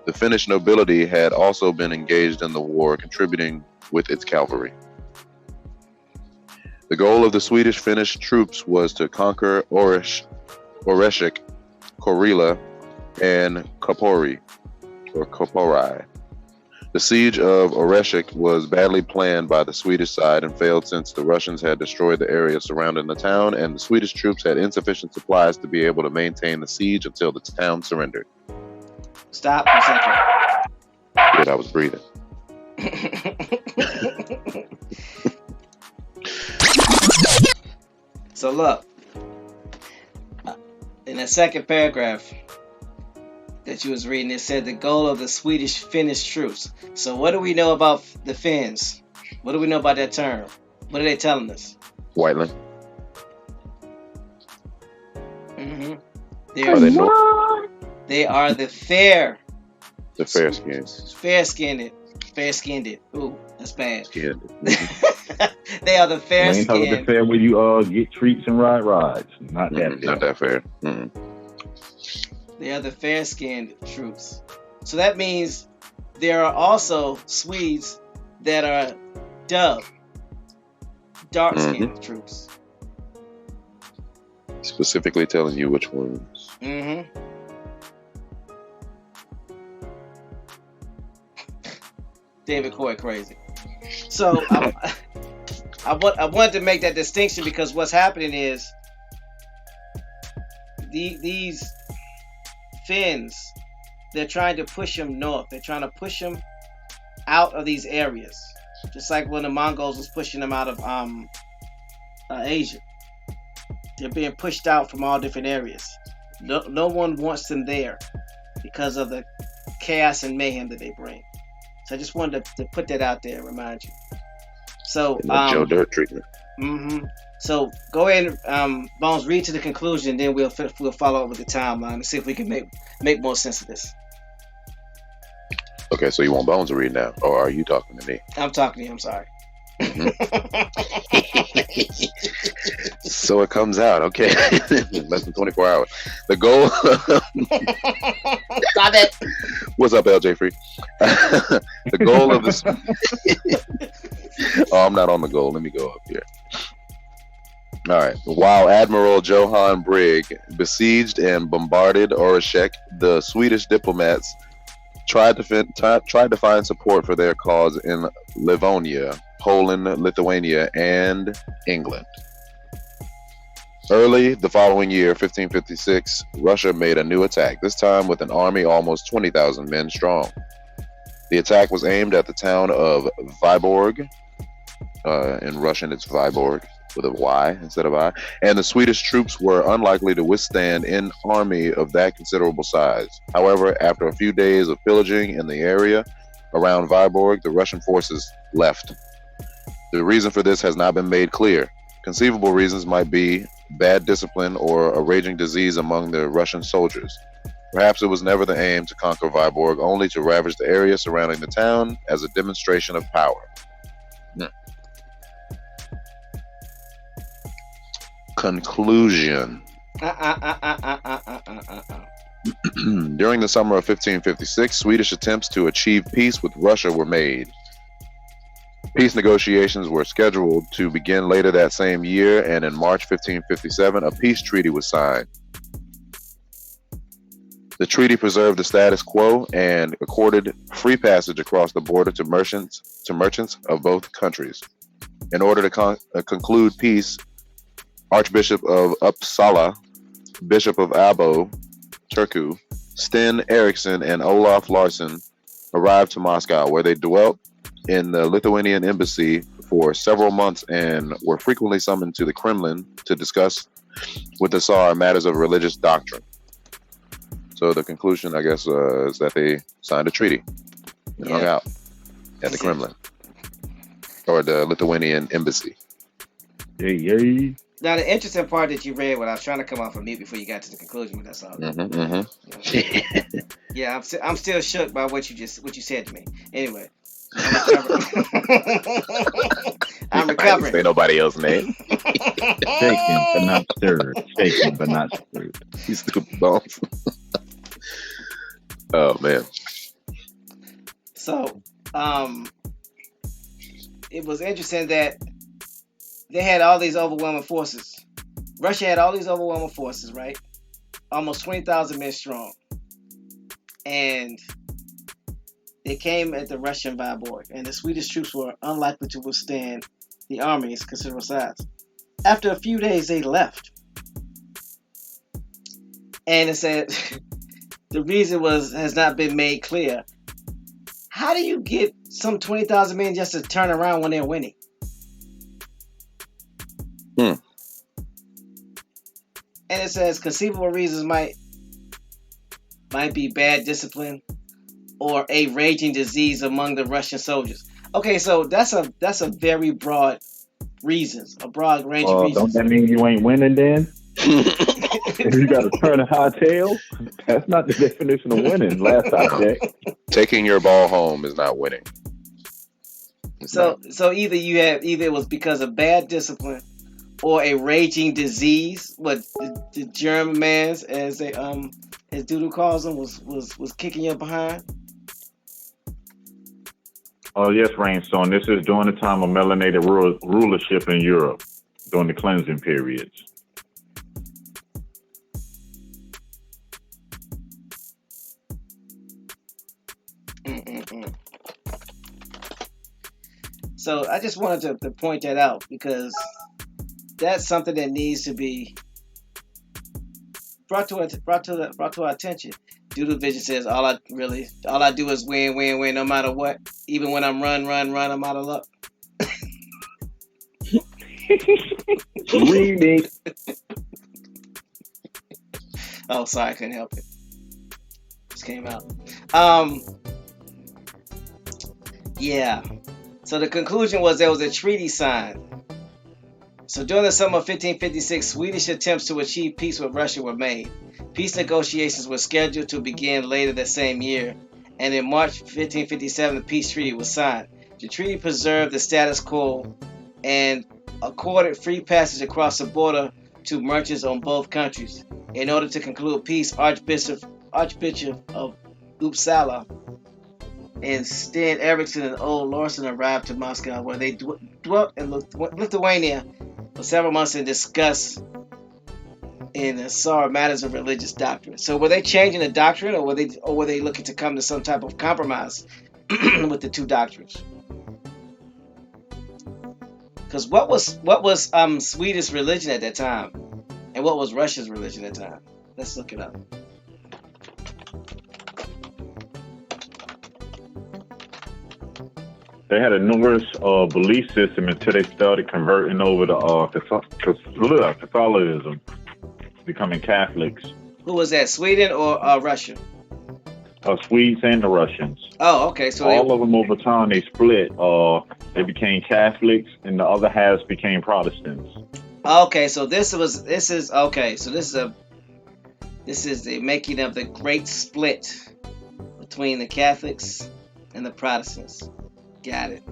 The Finnish nobility had also been engaged in the war, contributing with its cavalry. The goal of the Swedish-Finnish troops was to conquer Oreshik, Korila, and Kopori. The siege of Oreshik was badly planned by the Swedish side and failed since the Russians had destroyed the area surrounding the town, and the Swedish troops had insufficient supplies to be able to maintain the siege until the town surrendered. Stop for a second. Good, I was breathing. So look, in the second paragraph that you was reading, it said the goal of the Swedish-Finnish truce. So what do we know about the Finns? What do we know about that term? What are they telling us? Whiteland. Mm-hmm. Are they North? They are the fair. The fair-skinned. Fair-skinned. Ooh, that's bad. Skinned. They are the fair-skinned. Ain't the fair where you get treats and ride rides. Not that. Not that fair. Mm-hmm. They are the fair-skinned troops. So that means there are also Swedes that are dubbed dark-skinned troops. Specifically telling you which ones. Mm-hmm. David Coy crazy. So I wanted to make that distinction because what's happening is these Finns, they're trying to push them north. They're trying to push them out of these areas, just like when the Mongols was pushing them out of Asia. They're being pushed out from all different areas. No one wants them there because of the chaos and mayhem that they bring. So I just wanted to put that out there and remind you. So Joe Dirt treatment. Mm-hmm. So go ahead and Bones, read to the conclusion, then we'll follow up with the timeline and see if we can make more sense of this. Okay, so you want Bones to read now, or are you talking to me? I'm talking to you. I'm sorry. Mm-hmm. So it comes out, okay. Less than 24 hours. The goal. Stop it. What's up, LJ Free? The goal of this. Oh, I'm not on the goal. Let me go up here. All right. While Admiral Johan Brigg besieged and bombarded Oreshek, the Swedish diplomats tried to find support for their cause in Livonia, Poland, Lithuania, and England. Early the following year, 1556, Russia made a new attack, this time with an army almost 20,000 men strong. The attack was aimed at the town of Vyborg. In Russian, it's Vyborg with a Y instead of I. And the Swedish troops were unlikely to withstand an army of that considerable size. However, after a few days of pillaging in the area around Vyborg, the Russian forces left. The reason for this has not been made clear. Conceivable reasons might be bad discipline or a raging disease among the Russian soldiers. Perhaps it was never the aim to conquer Vyborg, only to ravage the area surrounding the town as a demonstration of power. Conclusion. During the summer of 1556, Swedish attempts to achieve peace with Russia were made. Peace negotiations were scheduled to begin later that same year, and in March 1557, a peace treaty was signed. The treaty preserved the status quo and accorded free passage across the border to merchants of both countries. In order to conclude peace, Archbishop of Uppsala, Bishop of Abo, Turku, Sten Eriksson, and Olaf Larsson arrived to Moscow, where they dwelt in the Lithuanian embassy for several months and were frequently summoned to the Kremlin to discuss with the Tsar matters of religious doctrine. So the conclusion, I guess, is that they signed a treaty and hung out at the Kremlin or the Lithuanian embassy. Yay. Now, the interesting part that you read when I was trying to come off of mute before you got to the conclusion, but that's all. Yeah, I'm still shook by what you said to me. Anyway, I'm recovering. Say nobody else's name. Shaken but not stirred. Shaken but not stirred. You stupid bones. Oh man. So, it was interesting that they had all these overwhelming forces. Russia had all these overwhelming forces, right? Almost 20,000 men strong. And they came at the Russian Viborg, and the Swedish troops were unlikely to withstand the army's considerable size. After a few days, they left. And it said the reason has not been made clear. How do you get some 20,000 men just to turn around when they're winning? And it says conceivable reasons might be bad discipline or a raging disease among the Russian soldiers. Okay, so that's a very broad reasons, a broad range of reasons. Don't that mean you ain't winning then? If you got to turn a high tail, that's not the definition of winning. Last I checked, taking your ball home is not winning. So either it was because of bad discipline or a raging disease. What the German man's, as Dudu calls them, was kicking you behind. Oh yes, Rainstorm. This is during the time of melanated rulership in Europe, during the cleansing periods. So I just wanted to point that out because that's something that needs to be brought to our attention. Doodle Vision says all I do is win no matter what. Even when I'm run, I'm out of luck. Read it. Oh, sorry, I couldn't help it. Just came out. Yeah. So the conclusion was there was a treaty signed. So during the summer of 1556, Swedish attempts to achieve peace with Russia were made. Peace negotiations were scheduled to begin later that same year, and in March 1557, the peace treaty was signed. The treaty preserved the status quo and accorded free passage across the border to merchants on both countries. In order to conclude peace, Archbishop of Uppsala and Sten Eriksson and Old Larsson arrived to Moscow, where they dwelt in Lithuania for several months and discussed and saw matters of religious doctrine. So were they changing the doctrine, or were they looking to come to some type of compromise with the two doctrines? Because what was Swedish religion at that time, and what was Russia's religion at that time? Let's look it up. They had a numerous belief system until they started converting over to Catholicism, becoming Catholics. Who was that, Sweden or Russia? Swedes and the Russians. Oh, okay. So all of them over time they split. They became Catholics, and the other halves became Protestants. Okay, so this is the making of the great split between the Catholics and the Protestants. Got it.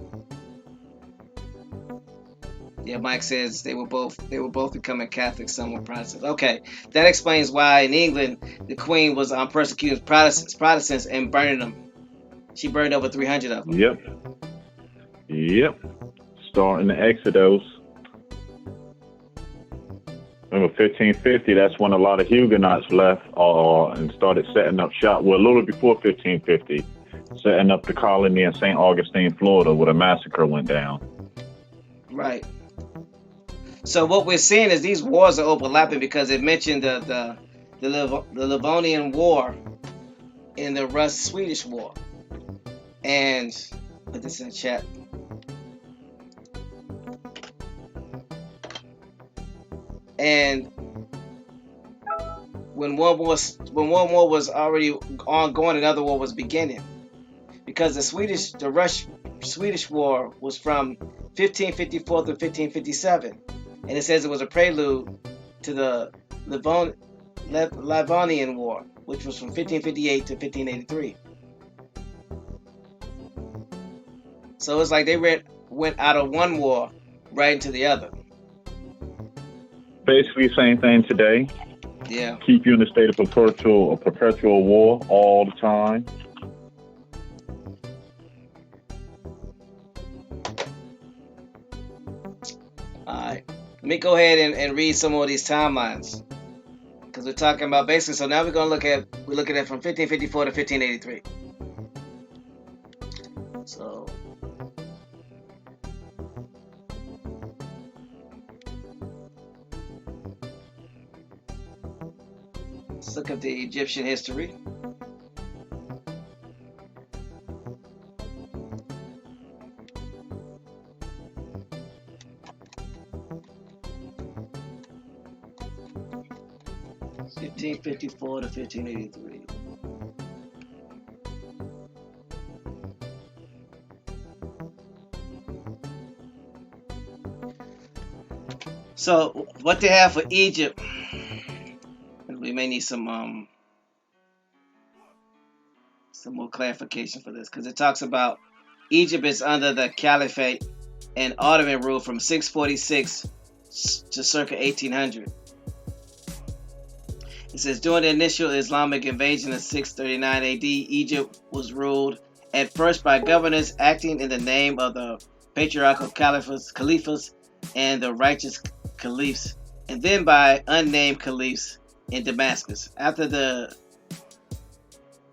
Yeah, Mike says they were both becoming Catholics. Some were Protestants. Okay, that explains why in England the Queen was persecuting Protestants and burning them. She burned over 300 of them. Yep. Starting the Exodus. Remember 1550, that's when a lot of Huguenots left and started setting up shop. Well, a little before 1550, setting up the colony in St. Augustine, Florida, where the massacre went down. Right. So what we're seeing is these wars are overlapping because it mentioned the Livonian War and the Russo-Swedish War. And put this in the chat. And when one war was already ongoing, another war was beginning, because the Swedish War was from 1554 to 1557, and it says it was a prelude to the Livonian War, which was from 1558 to 1583. So it's like they went out of one war right into the other. Basically, same thing today. Yeah. Keep you in a state of perpetual war all the time. All right. Let me go ahead and read some more of these timelines, because we're talking about basically. So now we're looking at it from 1554 to 1583. So. Let's look at the Egyptian history. (1554 to 1583). So what they have for Egypt, we may need some more clarification for this, because it talks about Egypt is under the Caliphate and Ottoman rule from 646 to circa 1800. It says during the initial Islamic invasion of 639 AD, Egypt was ruled at first by governors acting in the name of the patriarchal caliphs and the righteous caliphs, and then by unnamed caliphs in Damascus. After the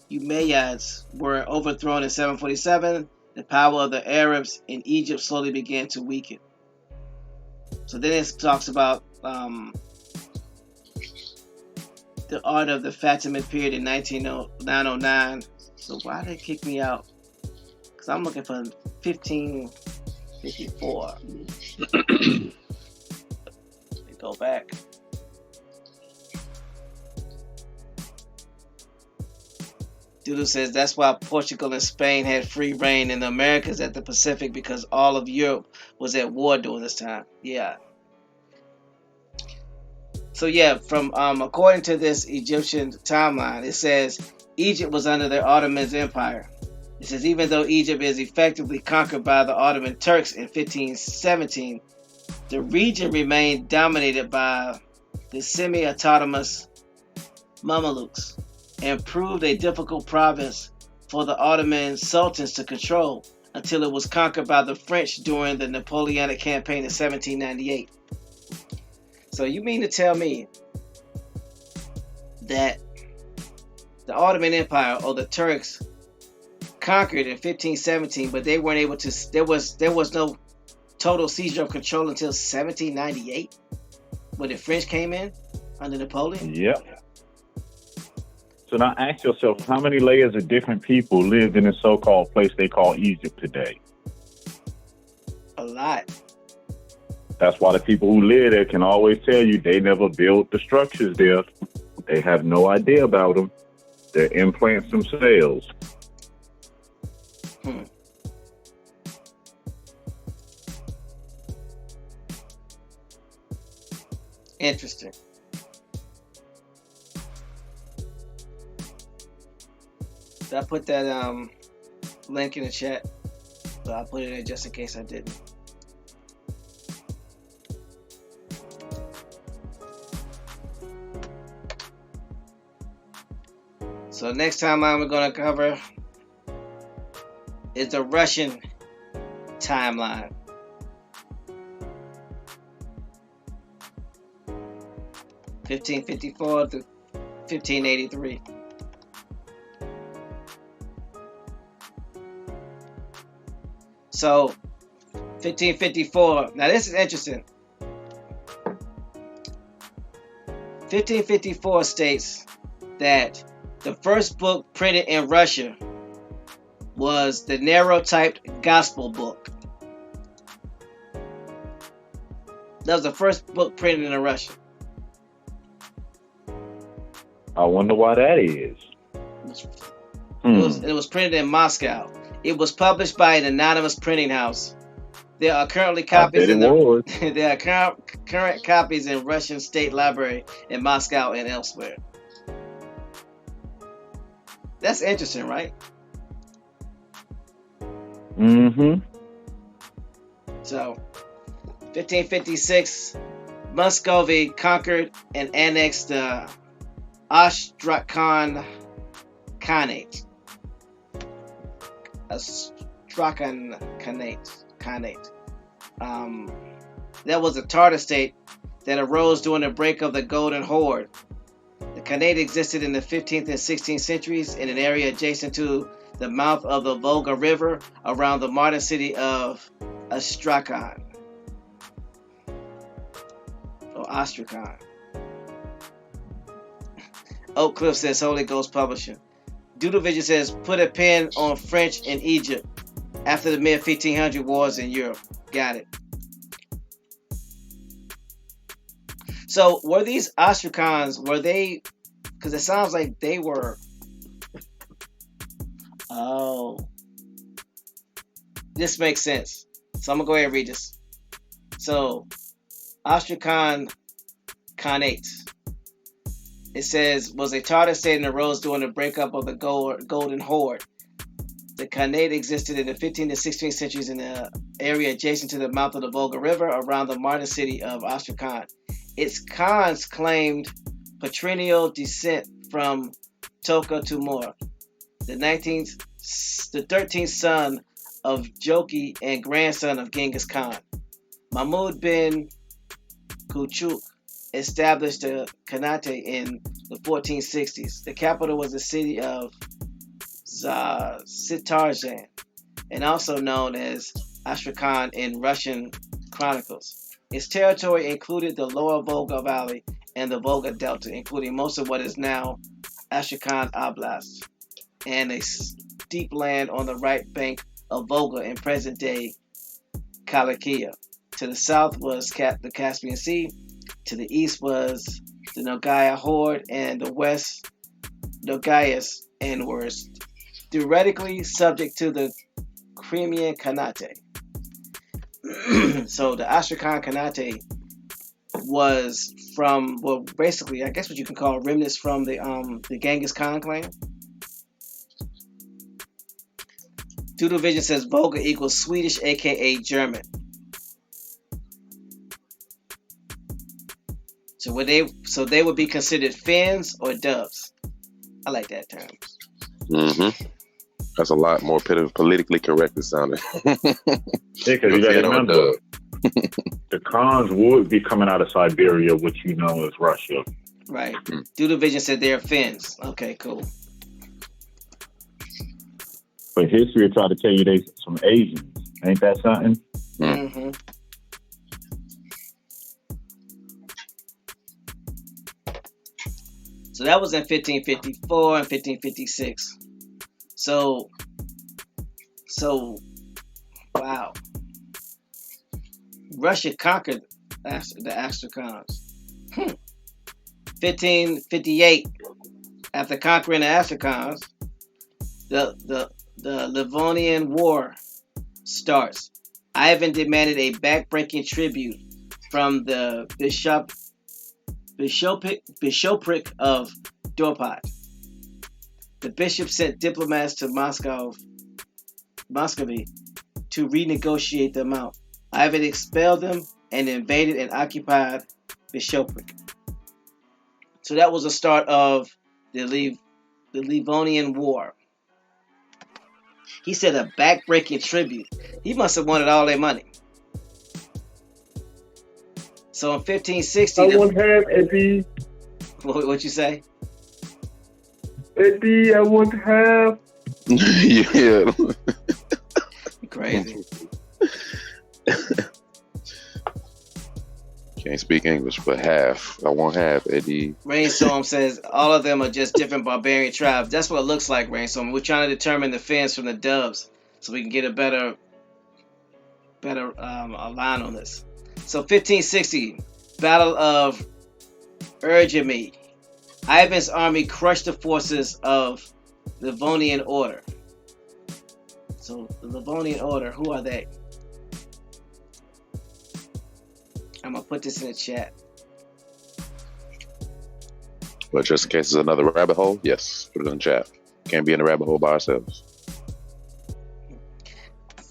Umayyads were overthrown in 747, the power of the Arabs in Egypt slowly began to weaken. So then it talks about the art of the Fatimid period in 909. So why did they kick me out? Because I'm looking for 1554. Let me go back. Doodle says that's why Portugal and Spain had free reign in the Americas at the Pacific, because all of Europe was at war during this time. Yeah. So yeah, from according to this Egyptian timeline, it says Egypt was under the Ottoman Empire. It says even though Egypt is effectively conquered by the Ottoman Turks in 1517, the region remained dominated by the semi-autonomous Mamelukes, and proved a difficult province for the Ottoman sultans to control until it was conquered by the French during the Napoleonic campaign in 1798. So you mean to tell me that the Ottoman Empire or the Turks conquered in 1517, but they weren't able to, there was no total seizure of control until 1798 when the French came in under Napoleon? Yep. So now ask yourself, how many layers of different people lived in this so-called place they call Egypt today? A lot. That's why the people who live there can always tell you they never built the structures there. They have no idea about them. They're implants themselves. Interesting. So I put that link in the chat, but I put it in just in case I didn't. So next timeline we're going to cover is the Russian timeline. (1554 to 1583). So 1554. Now this is interesting. 1554 states that the first book printed in Russia was the narrow-typed Gospel book. That was the first book printed in Russia. I wonder why that is. It was printed in Moscow. It was published by an anonymous printing house. There are currently copies in there are current copies in Russian State Library in Moscow and elsewhere. That's interesting, right? Mm-hmm. So, 1556, Muscovy conquered and annexed the Astrakhan Khanate. Astrakhan Khanate. That was a Tartar state that arose during the break of the Golden Horde. The Khanate existed in the 15th and 16th centuries in an area adjacent to the mouth of the Volga River around the modern city of Astrakhan. Or Astrakhan. Oak Cliff says Holy Ghost Publishing. Doodlevision says put a pin on French in Egypt after the mid-1500 wars in Europe. Got it. So were these Astrakhans, were they, because it sounds like they were, oh, this makes sense. So I'm going to go ahead and read this. So Astrakhan Khanate, it says, was a Tartar state and arose during the breakup of the Golden Horde. The Khanate existed in the 15th and 16th centuries in the area adjacent to the mouth of the Volga River around the modern city of Astrakhan. Its Khans claimed patrilineal descent from Toka Timur, the 13th son of Joki and grandson of Genghis Khan. Mahmud bin Kuchuk established the Khanate in the 1460s. The capital was the city of Sitarjan, and also known as Astrakhan in Russian chronicles. Its territory included the lower Volga Valley and the Volga Delta, including most of what is now Astrakhan Oblast, and a steep land on the right bank of Volga in present-day Kalachia. To the south was the Caspian Sea. To the east was the Nogaya Horde, and the west Nogayas, and were theoretically subject to the Crimean Khanate. So the Astrakhan Khanate was from, well, basically, I guess what you can call remnants from the Genghis Khan clan. Doodlevision says Volga equals Swedish, aka German. So they would be considered Finns or Dubs. I like that term. Mm-hmm. That's a lot more politically correct it sounded. Yeah, because you got to remember, the Khans would be coming out of Siberia, which you know is Russia. Right. Doodlevision said they're Finns. Okay, cool. But history will try to tell you they some Asians. Ain't that something? Mm-hmm. So that was in 1554 and 1556. So wow. Russia conquered the Astrakhans. 1558, after conquering the Astrakhans, the Livonian War starts. Ivan demanded a backbreaking tribute from the bishopric of Dorpat. The bishop sent diplomats to Muscovy to renegotiate the amount. Ivan expelled them and invaded and occupied bishopric. So that was the start of the the Livonian War. He said a backbreaking tribute. He must have wanted all their money. So in 1560, I want half, Eddie. what you say? Eddie, I want half. Yeah. Crazy. Can't speak English, but half. I want half, Eddie. Rainstorm says all of them are just different barbarian tribes. That's what it looks like, Rainstorm. We're trying to determine the Finns from the Dubs so we can get a better line on this. So 1560, Battle of Urgemy. Ivan's army crushed the forces of the Livonian Order. So the Livonian Order, who are they? I'm going to put this in the chat. But just in case it's another rabbit hole, yes, put it in the chat. Can't be in the rabbit hole by ourselves.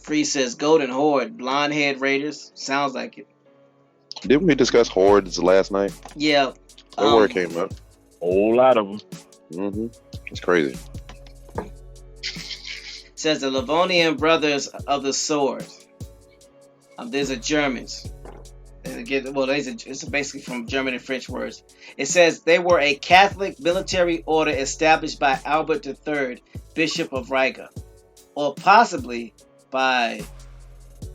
Free says Golden Horde, blonde head raiders. Sounds like it. Didn't we discuss hordes last night? Yeah. That word came up. Whole lot of them. Mm-hmm. It's crazy. Says the Livonian Brothers of the Sword. These are Germans. It's basically from German and French words. It says they were a Catholic military order established by Albert III, Bishop of Riga, or possibly by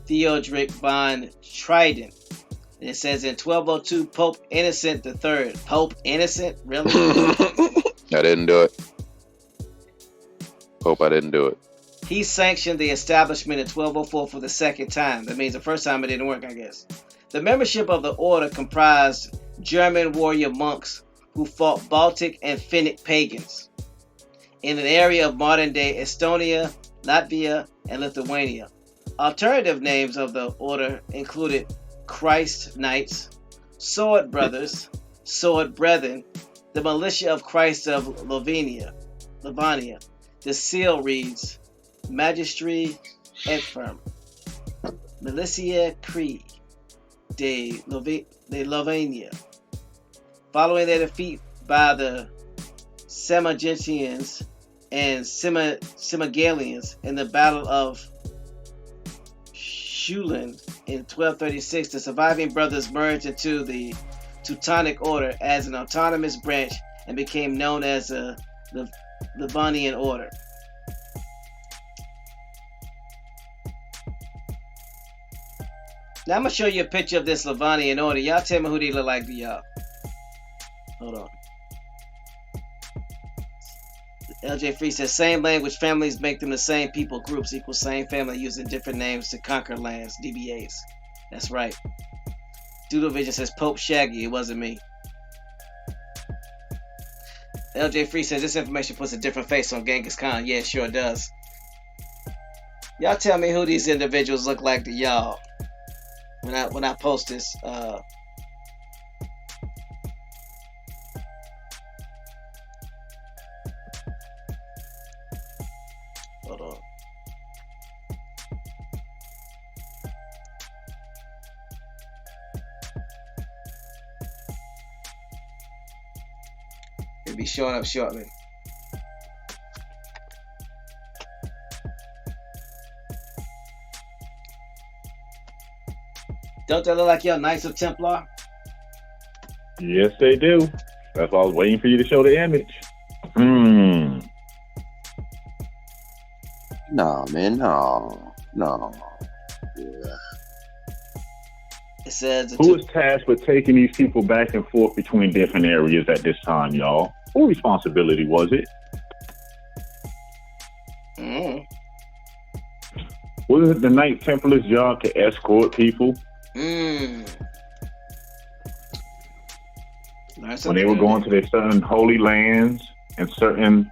Theodoric von Trident. And it says in 1202, Pope Innocent III. Pope Innocent? Really? I didn't do it. Hope I didn't do it. He sanctioned the establishment in 1204 for the second time. That means the first time it didn't work, I guess. The membership of the order comprised German warrior monks who fought Baltic and Finnic pagans in an area of modern-day Estonia, Latvia, and Lithuania. Alternative names of the order included Christ Knights, Sword Brothers, Sword Brethren, the Militia of Christ of Livania, the Seal Reeds, Magistri Infirm, Militia Cree de Livania. Following their defeat by the Semagentians and Semigalians in the Battle of Schulin in 1236, the surviving brothers merged into the Teutonic Order as an autonomous branch and became known as the Livonian Order. Now I'm going to show you a picture of this Livonian Order. Y'all tell me who they look like to y'all. Hold on. LJ Free says, same language families make them the same people groups equals same family using different names to conquer lands, DBAs. That's right. Doodle Vision says, Pope Shaggy, it wasn't me. LJ Free says, this information puts a different face on Genghis Khan. Yeah, it sure does. Y'all tell me who these individuals look like to y'all. When I post this, hold on. It'll be showing up shortly. Don't they look like your Knights of Templar? Yes, they do. That's why I was waiting for you to show the image. No, man, no. Yeah. It says Who was tasked with taking these people back and forth between different areas at this time, y'all? Whose responsibility was it? Was it the Knight Templar's job to escort people? When they were going to their certain holy lands and certain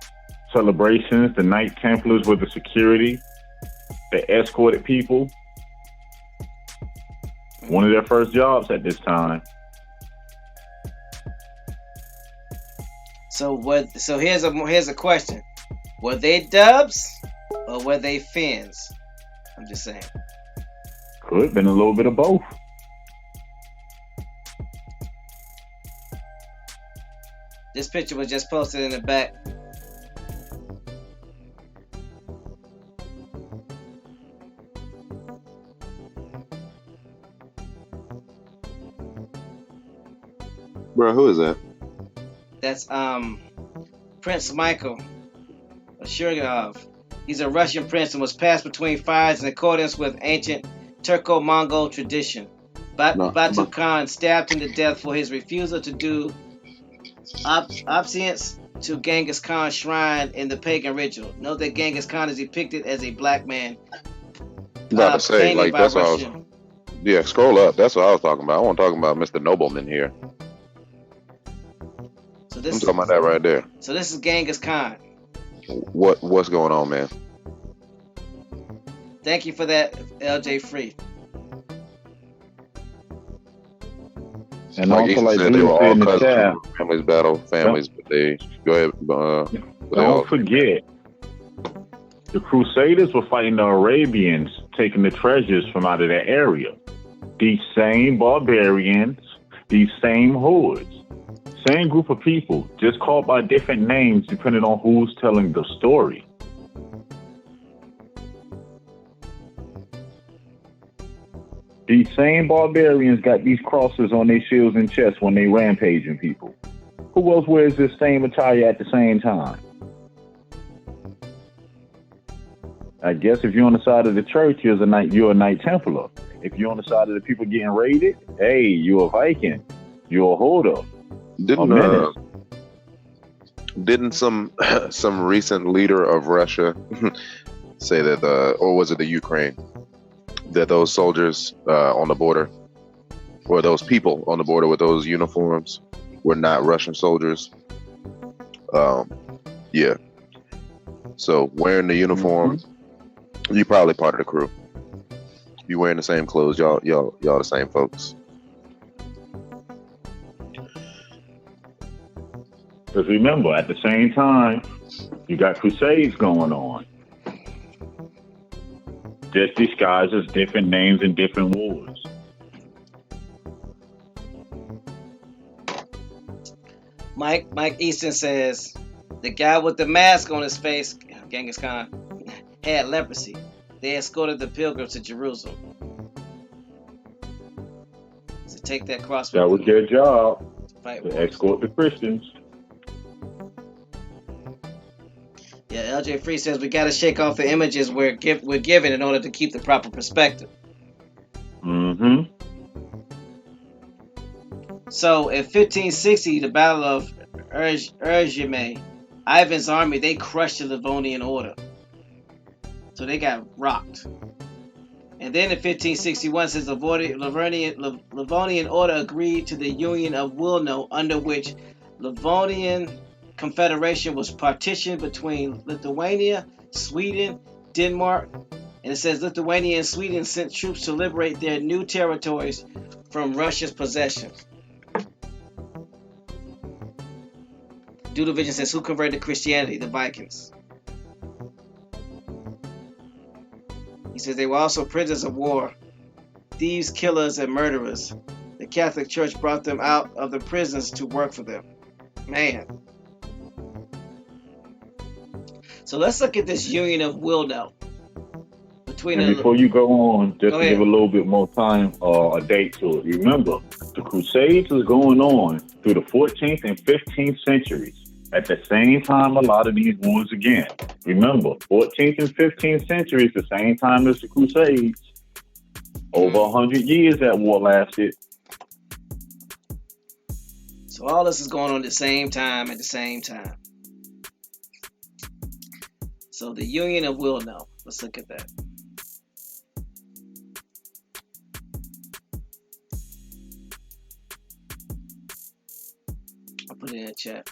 celebrations, the Knight Templars were the security that escorted people. One of their first jobs at this time. So here's a question. Were they Dubs or were they Finns? I'm just saying. Could have been a little bit of both. This picture was just posted in the back. Bro, who is that? That's Prince Michael Shirgov. He's a Russian prince and was passed between fires in accordance with ancient Turco-Mongol tradition. No, Batu Khan stabbed him to death for his refusal to do obeisance to Genghis Khan's shrine in the pagan ritual. Note that Genghis Khan is depicted as a black man. about to say, painted like, by that's what I was. Russian. Yeah, scroll up. That's what I was talking about. I want to talk about Mr. Nobleman here. So I'm this talking about that right there. So this is Genghis Khan. What's going on, man? Thank you for that, LJ Free. And Like also, Ethan like said, they Blue were said all in the cousins. chat, Families battle families, but they go ahead. But they all- don't forget, the Crusaders were fighting the Arabians, taking the treasures from out of that area. These same barbarians, these same hordes, same group of people, just called by different names depending on who's telling the story. These same barbarians got these crosses on their shields and chests when they rampaging people. Who else wears this same attire at the same time? I guess if you're on the side of the church, you're a Knight Templar. If you're on the side of the people getting raided, hey, you're a Viking. You're a holder. Didn't some recent leader of Russia say that, or was it the Ukraine, that those soldiers on the border, or those people on the border with those uniforms, were not Russian soldiers? Yeah. So wearing the uniform, you probably part of the crew. You wearing the same clothes, y'all the same folks. Because remember, at the same time, you got crusades going on. Just disguised as different names and different wars. Mike Easton says the guy with the mask on his face, Genghis Khan, had leprosy. They escorted the pilgrims to Jerusalem. So take that cross. That was their job, to escort the Christians. Yeah, LJ Free says we got to shake off the images we're given in order to keep the proper perspective. Mm-hmm. So in 1560, the Battle of Erzhimay, Ivan's army, they crushed the Livonian order. So they got rocked. And then in 1561, says the Livonian order agreed to the Union of Wilno, under which Livonian Confederation was partitioned between Lithuania, Sweden, Denmark, and it says Lithuania and Sweden sent troops to liberate their new territories from Russia's possessions. Dudovision says, who converted to Christianity? The Vikings. He says they were also prisoners of war, thieves, killers, and murderers. The Catholic Church brought them out of the prisons to work for them. Man. So let's look at this Union of Wilno. And before you go on, just to give a little bit more time, a date to it. Remember, the Crusades was going on through the 14th and 15th centuries. At the same time, a lot of these wars again. Remember, 14th and 15th centuries, the same time as the Crusades. Over 100 years that war lasted. So all this is going on at the same time, So the Union of Wilno. Let's look at that. I'll put it in the chat.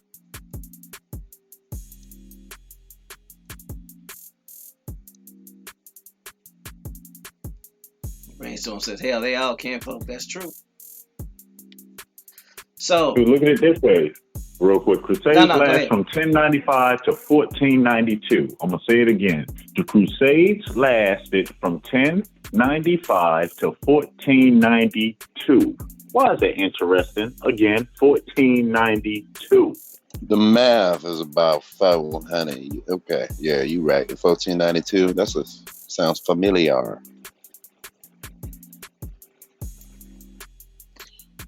Brainstorm says, hell, they all kinfolk. That's true. So look at it this way, real quick. Crusades last from 1095 to 1492. I'm going to say it again. The Crusades lasted from 1095 to 1492. Why is that interesting? Again, 1492. The math is about 500. Okay, yeah, you right. 1492. Sounds familiar.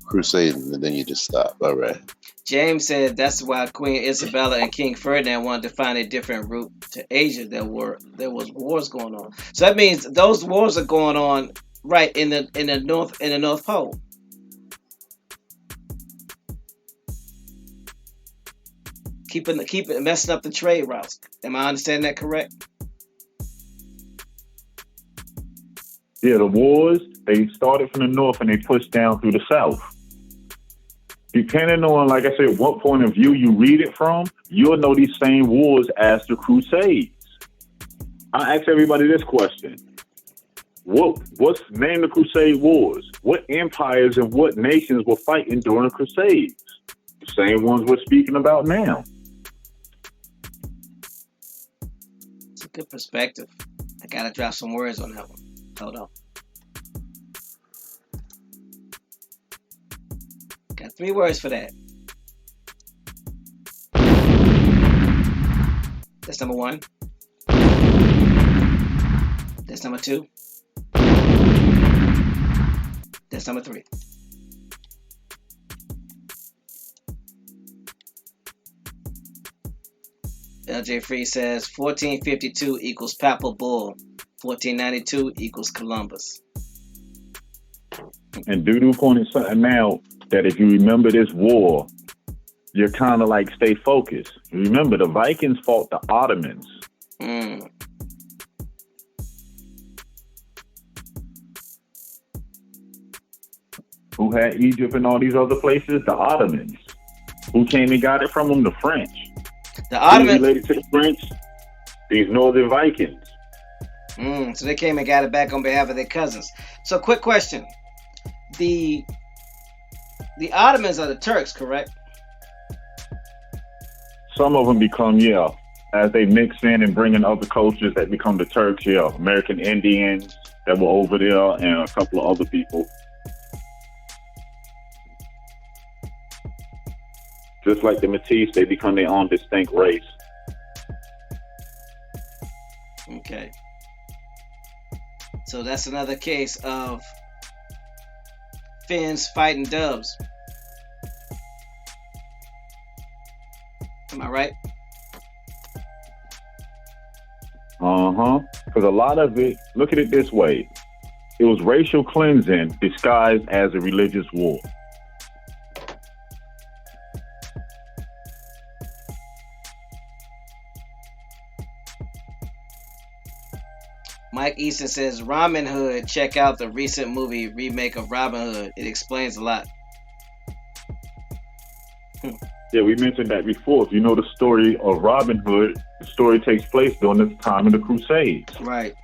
crusading, and then you just stop. All right. James said that's why Queen Isabella and King Ferdinand wanted to find a different route to Asia. There was wars going on. So that means those wars are going on right in the North Pole. Keeping messing up the trade routes. Am I understanding that correct? Yeah, the wars, they started from the north and they pushed down through the south. Depending on, like I said, what point of view you read it from, you'll know these same wars as the Crusades. I ask everybody this question. What's name the Crusade Wars? What empires and what nations were fighting during the Crusades? The same ones we're speaking about now. It's a good perspective. I gotta drop some words on that one. Hold on. Got 3 words for that. That's number 1. That's number 2. That's number 3. LJ Free says 1452 equals Papal Bull. 1492 equals Columbus. And Dudu pointed something out that if you remember this war, you're kind of like stay focused. Remember, the Vikings fought the Ottomans. Who had Egypt and all these other places? The Ottomans. Who came and got it from them? The French. The Ottomans related to the French? These Northern Vikings. So they came and got it back on behalf of their cousins. So, quick question: the Ottomans are the Turks, correct? Some of them become, as they mix in and bring in other cultures, that become the Turks. American Indians that were over there, and a couple of other people. Just like the Matisse, they become their own distinct race. Okay. So that's another case of Finns fighting Dubs. Am I right? Because a lot of it, look at it this way. It was racial cleansing disguised as a religious war. Mike Easton says, Robin Hood, check out the recent movie remake of Robin Hood. It explains a lot. Yeah, we mentioned that before. If you know the story of Robin Hood, the story takes place during the time of the Crusades. Right.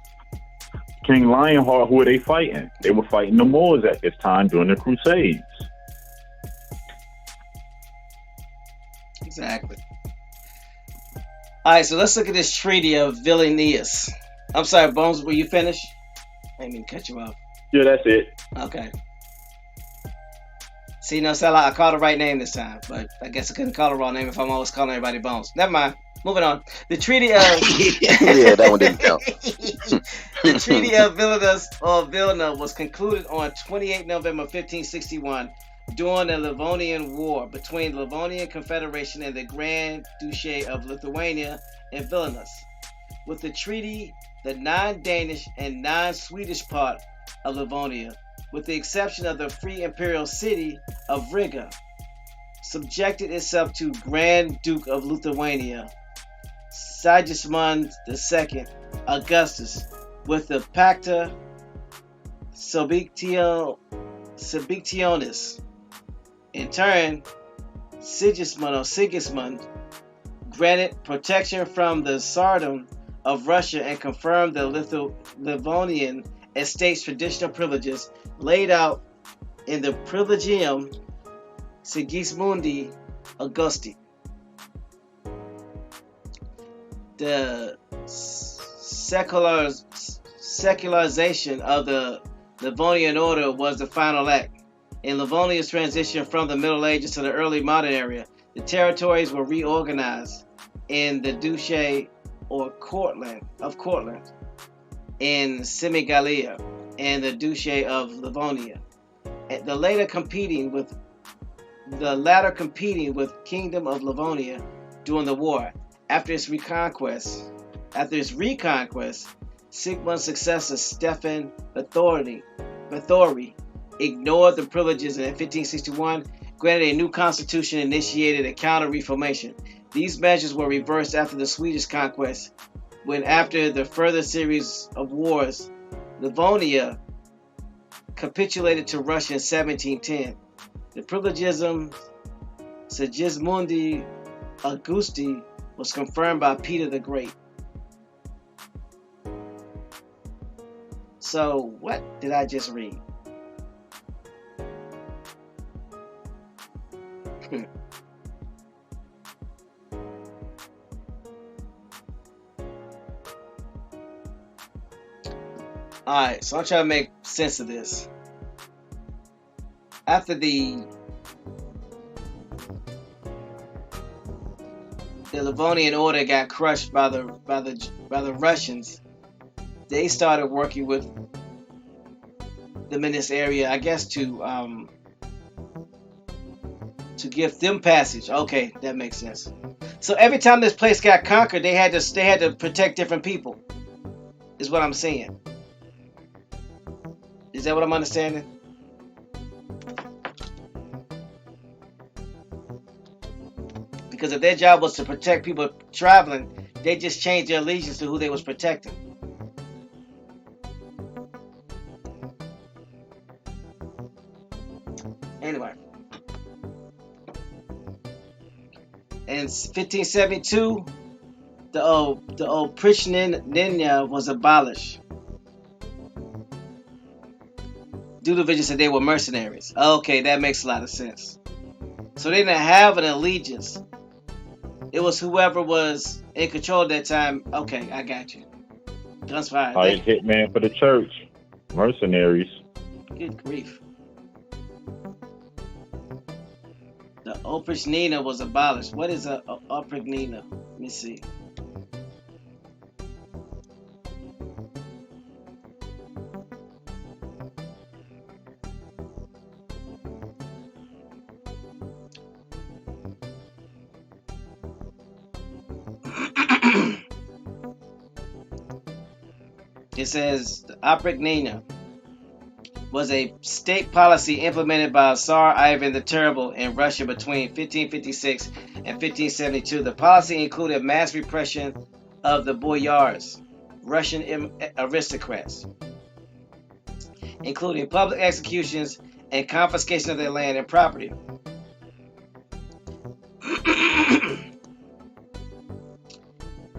King Lionheart, who were they fighting? They were fighting the Moors at this time during the Crusades. Exactly. All right, so let's look at this Treaty of Vilnius. I'm sorry, Bones, were you finished? I didn't mean to cut you off. Yeah, that's it. Okay. See, no, I called the right name this time, but I guess I couldn't call the wrong name if I'm always calling everybody Bones. Never mind. Moving on. The Treaty of... Yeah, that one didn't count. The Treaty of Vilnius, or Vilna, was concluded on 28 November 1561 during the Livonian War between the Livonian Confederation and the Grand Duchy of Lithuania and Vilnius. With the treaty, the non-Danish and non-Swedish part of Livonia, with the exception of the free imperial city of Riga, subjected itself to Grand Duke of Lithuania, Sigismund II Augustus, with the Pacta Subbictionis. In turn, Sigismund granted protection from the Tsardom of Russia and confirmed the Livonian estate's traditional privileges laid out in the Privilegium Sigismundi Augusti. The secularization of the Livonian order was the final act. In Livonia's transition from the Middle Ages to the early modern era, the territories were reorganized in the Duchy or Courtland in Semigalia and the Duchy of Livonia. the latter competing with Kingdom of Livonia during the war. After its reconquest, Sigmund's successor Stefan Báthory ignored the privileges and in 1561 granted a new constitution and initiated a counter-reformation. These measures were reversed after the Swedish conquest, when after the further series of wars, Livonia capitulated to Russia in 1710. The privilegism Sigismundi Augusti was confirmed by Peter the Great. So, what did I just read? Alright, so I'm trying to make sense of this. After the Livonian order got crushed by the Russians, they started working with them in this area, I guess, to give them passage. Okay, that makes sense. So every time this place got conquered, they had to protect different people. Is what I'm saying. Is that what I'm understanding? Because if their job was to protect people traveling, they just changed their allegiance to who they was protecting. Anyway. In 1572, the Pechenga was abolished. Dudovic said they were mercenaries. Okay, that makes a lot of sense. So they didn't have an allegiance. It was whoever was in control at that time. Okay, I got you. Guns fired. Hired hitman for the church. Mercenaries. Good grief. The Oprichnina was abolished. What is a Oprichnina? Let me see. It says the Oprichnina was a state policy implemented by Tsar Ivan the Terrible in Russia between 1556 and 1572. The policy included mass repression of the boyars, Russian aristocrats, including public executions and confiscation of their land and property.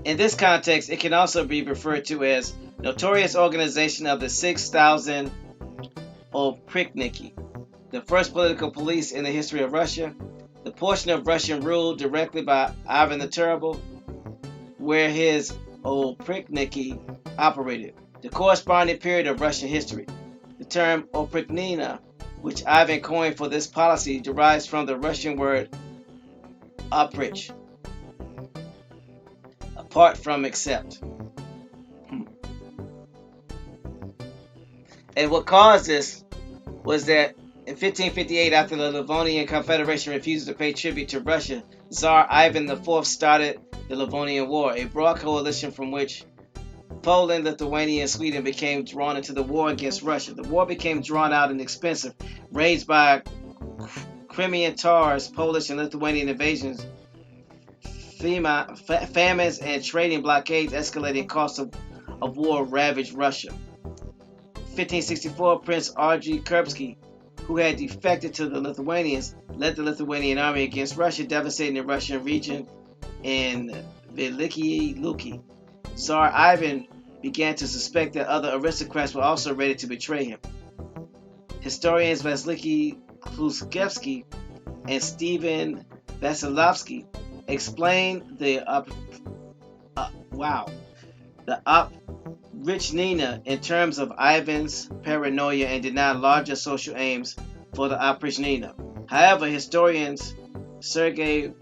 In this context, it can also be referred to as notorious organization of the 6,000 Oprichniki, the first political police in the history of Russia, the portion of Russian ruled directly by Ivan the Terrible, where his Oprichniki operated, the corresponding period of Russian history. The term Oprichnina, which Ivan coined for this policy, derives from the Russian word oprich, apart from except. And what caused this was that in 1558, after the Livonian Confederation refused to pay tribute to Russia, Tsar Ivan IV started the Livonian War, a broad coalition from which Poland, Lithuania, and Sweden became drawn into the war against Russia. The war became drawn out and expensive, raged by Crimean Tatars, Polish and Lithuanian invasions, famines, and trading blockades. Escalating costs of war ravaged Russia. 1564, Prince Andrei Kurbsky, who had defected to the Lithuanians, led the Lithuanian army against Russia, devastating the Russian region in Veliky Luki. Tsar Ivan began to suspect that other aristocrats were also ready to betray him. Historians Vasily Kluskevsky and Stephen Vasilovsky explain the Oprichnina in terms of Ivan's paranoia and denied larger social aims for the Oprichnina. However, historians Sergei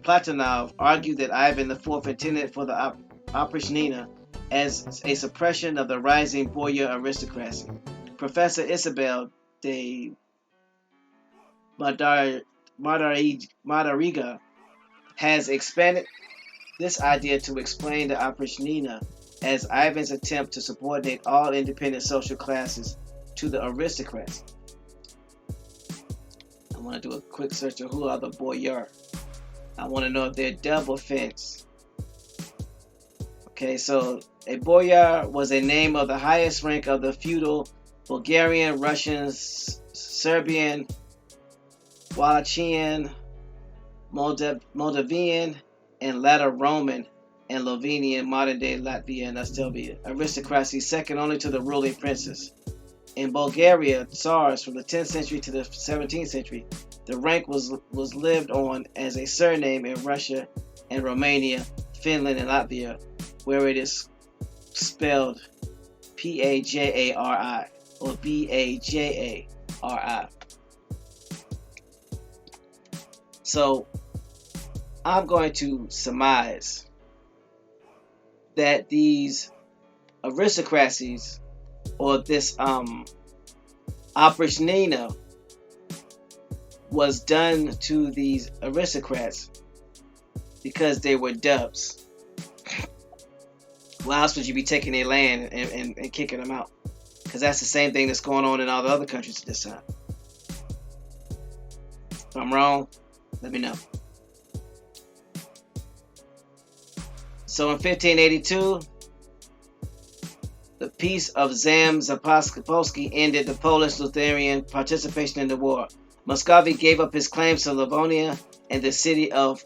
Platonov argued that Ivan IV intended for the Oprichnina as a suppression of the rising boyar aristocracy. Professor Isabel de Madariga has expanded this idea to explain the Oprichnina as Ivan's attempt to subordinate all independent social classes to the aristocrats. I want to do a quick search of who are the boyar. I want to know if they're double fence. Okay, so a boyar was a name of the highest rank of the feudal Bulgarian, Russian, Serbian, Wallachian, Moldavian, and later Roman and Livonian, modern-day Latvia and Estonia aristocracy, second only to the ruling princes. In Bulgaria, Tsars from the 10th century to the 17th century, the rank was lived on as a surname in Russia and Romania, Finland, and Latvia, where it is spelled Pajari or Bajari. So I'm going to surmise that these aristocracies, or this Oprichnina, was done to these aristocrats because they were dubs. Why else would you be taking their land and kicking them out? Because that's the same thing that's going on in all the other countries at this time. If I'm wrong, let me know. So in 1582, the Peace of Zamość-Zaporozhye ended the Polish-Lithuanian participation in the war. Muscovy gave up his claims to Livonia and the city of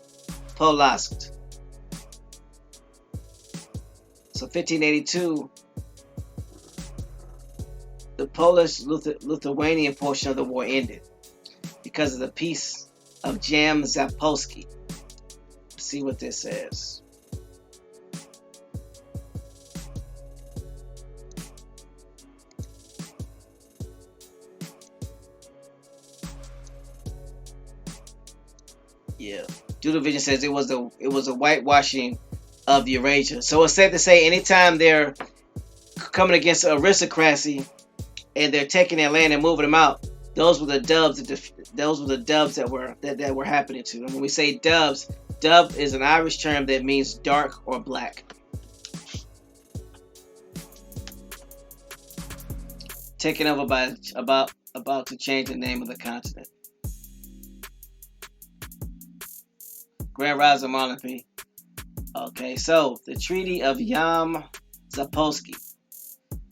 Polotsk. So 1582, the Polish-Lithuanian portion of the war ended because of the Peace of Zamość-Zaporozhye. Let's see what this says. Yeah, Dudovision says it was a whitewashing of Eurasia. So it's safe to say anytime they're coming against aristocracy and they're taking their land and moving them out, those were the dubs that were happening to. And when we say dubs, dub is an Irish term that means dark or black. Taken over by about to change the name of the continent. Grand Rise of Marlon P. Okay, so the Treaty of Yam-Zapolsky.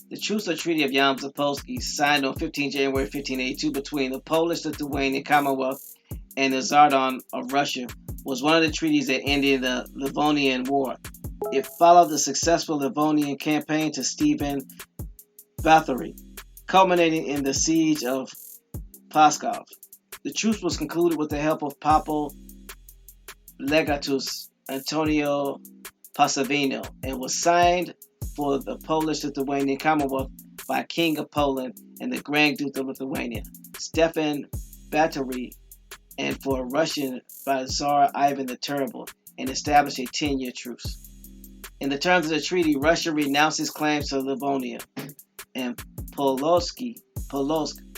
The Truce or Treaty of Yam-Zapolsky, signed on 15 January 1582 between the Polish-Lithuanian Commonwealth and the Tsardom of Russia, was one of the treaties that ended the Livonian War. It followed the successful Livonian campaign to Stephen Bathory, culminating in the siege of Pskov. The truce was concluded with the help of Papal Legatus Antonio Passavino and was signed for the Polish-Lithuanian Commonwealth by King of Poland and the Grand Duke of Lithuania, Stefan Batory, and for Russian by Tsar Ivan the Terrible, and established a 10-year truce. In the terms of the treaty, Russia renounced its claims to Livonia and Polotsk,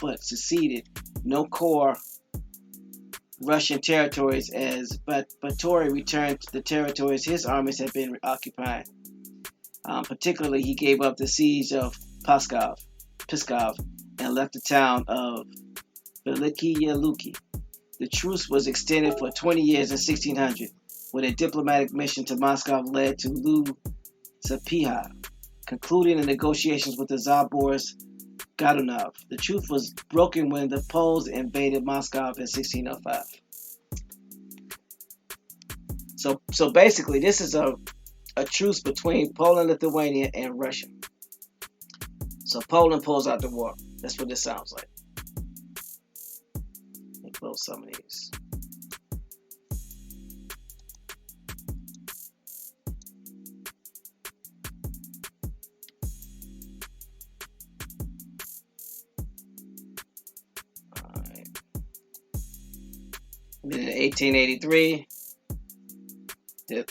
but seceded no core Russian territories as Batory returned to the territories his armies had been occupying. Particularly, he gave up the siege of Pskov, and left the town of Velikiya Luki. The truce was extended for 20 years in 1600, when a diplomatic mission to Moscow led to Lu-Zapiha, concluding the negotiations with the Tsar Boris Godunov. The truce was broken when the Poles invaded Moscow in 1605. So basically, this is a truce between Poland, Lithuania, and Russia. So Poland pulls out the war. That's what this sounds like. Let me close some of these. And then in 1883, the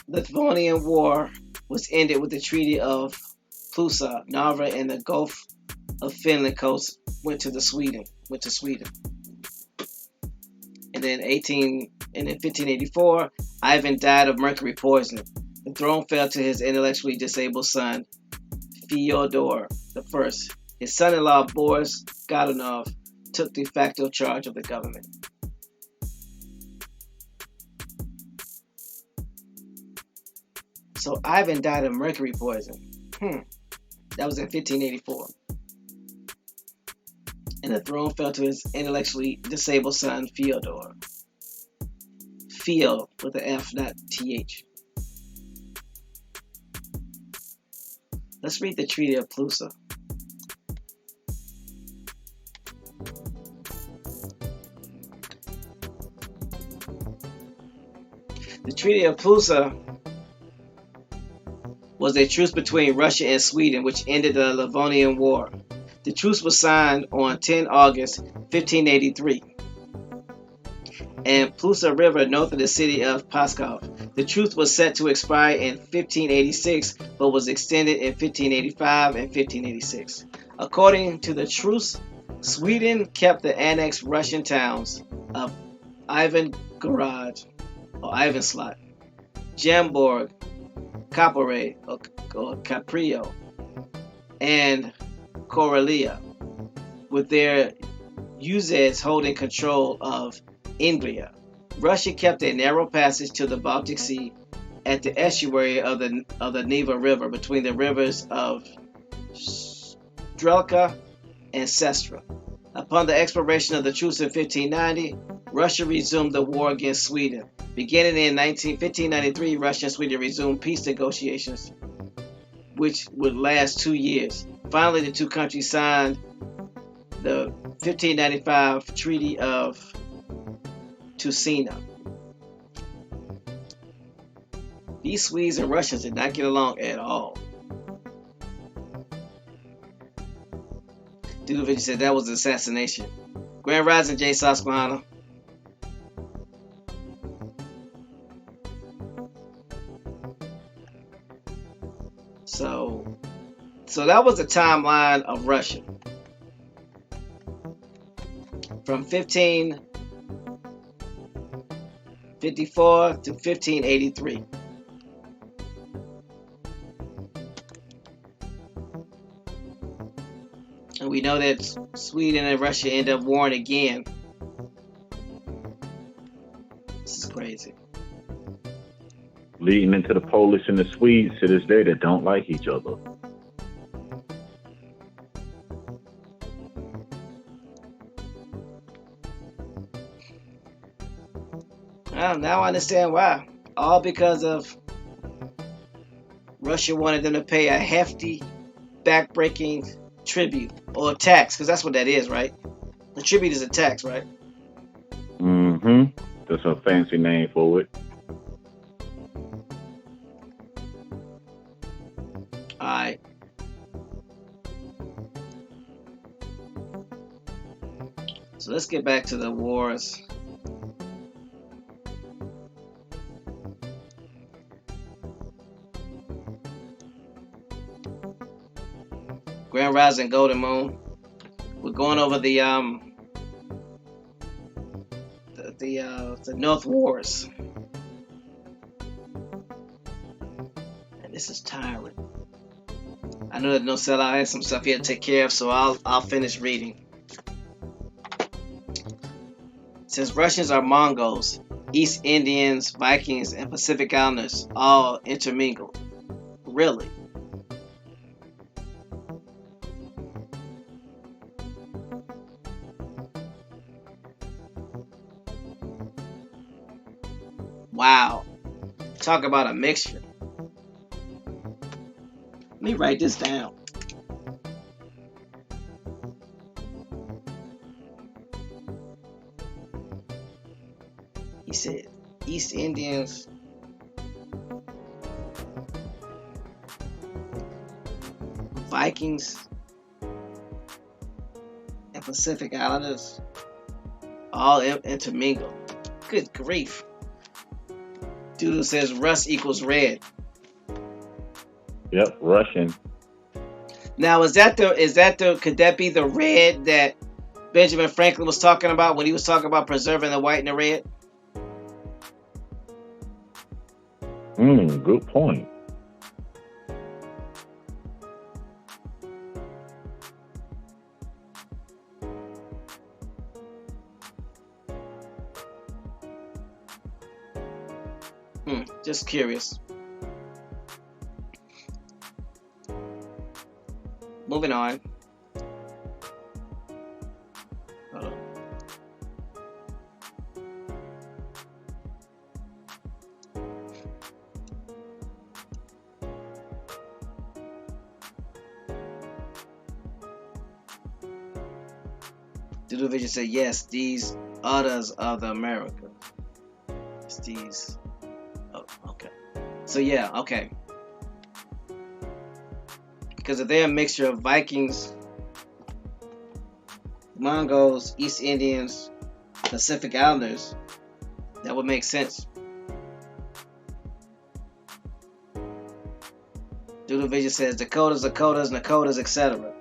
Livonian War was ended with the Treaty of Plusa, Narva, and the Gulf of Finland coast went to Sweden. And then 1584, Ivan died of mercury poisoning. The throne fell to his intellectually disabled son, Fyodor I. His son-in-law, Boris Godunov, took de facto charge of the government. So Ivan died of mercury poison. That was in 1584. And the throne fell to his intellectually disabled son, Fyodor. Feel with an F, not TH. Let's read the Treaty of Plusa. The Treaty of Plusa was a truce between Russia and Sweden, which ended the Livonian War. The truce was signed on 10 August 1583 and Plusa River north of the city of Pskov. The truce was set to expire in 1586, but was extended in 1585 and 1586. According to the truce, Sweden kept the annexed Russian towns of Ivangorod or Ivanslot, Jamborg, Capore or Caprio, and Coralia, with their Uzeds holding control of Ingria. Russia kept a narrow passage to the Baltic Sea at the estuary of the Neva River between the rivers of Strelka and Sestra. Upon the expiration of the truce in 1590, Russia resumed the war against Sweden. Beginning in 1593, Russia and Sweden resumed peace negotiations, which would last 2 years. Finally, the two countries signed the 1595 Treaty of Tusina. These Swedes and Russians did not get along at all. Dudovich said that was an assassination. Grand Rising, J. Susquehanna. So that was the timeline of Russia. From 1554 to 1583. And we know that Sweden and Russia end up warring again. This is crazy. Leading into the Polish and the Swedes to this day that don't like each other. Now I understand why. All because of Russia wanted them to pay a hefty, backbreaking tribute or tax, because that's what that is, right? The tribute is a tax, right? Mm-hmm. That's a fancy name for it. All right. So let's get back to the wars. Grand Rising, Golden Moon. We're going over the North Wars, and this is tiring. I know that Nocella has some stuff he had to take care of, so I'll finish reading. It says Russians are Mongols, East Indians, Vikings, and Pacific Islanders all intermingled. Really? Wow. Talk about a mixture. Let me write this down. He said East Indians, Vikings, and Pacific Islanders all intermingled. Good grief. Doodle says Rus equals red. Yep, Russian. Now, is that the could that be the red that Benjamin Franklin was talking about when he was talking about preserving the white and the red? Good point. Just curious. Moving on. Hold on. Doodle Vision said, yes, these others of the America. It's these. Oh, okay. So yeah, okay. Because if they're a mixture of Vikings, Mongols, East Indians, Pacific Islanders, that would make sense. Doodle Vision says Dakotas, Nakotas, etc.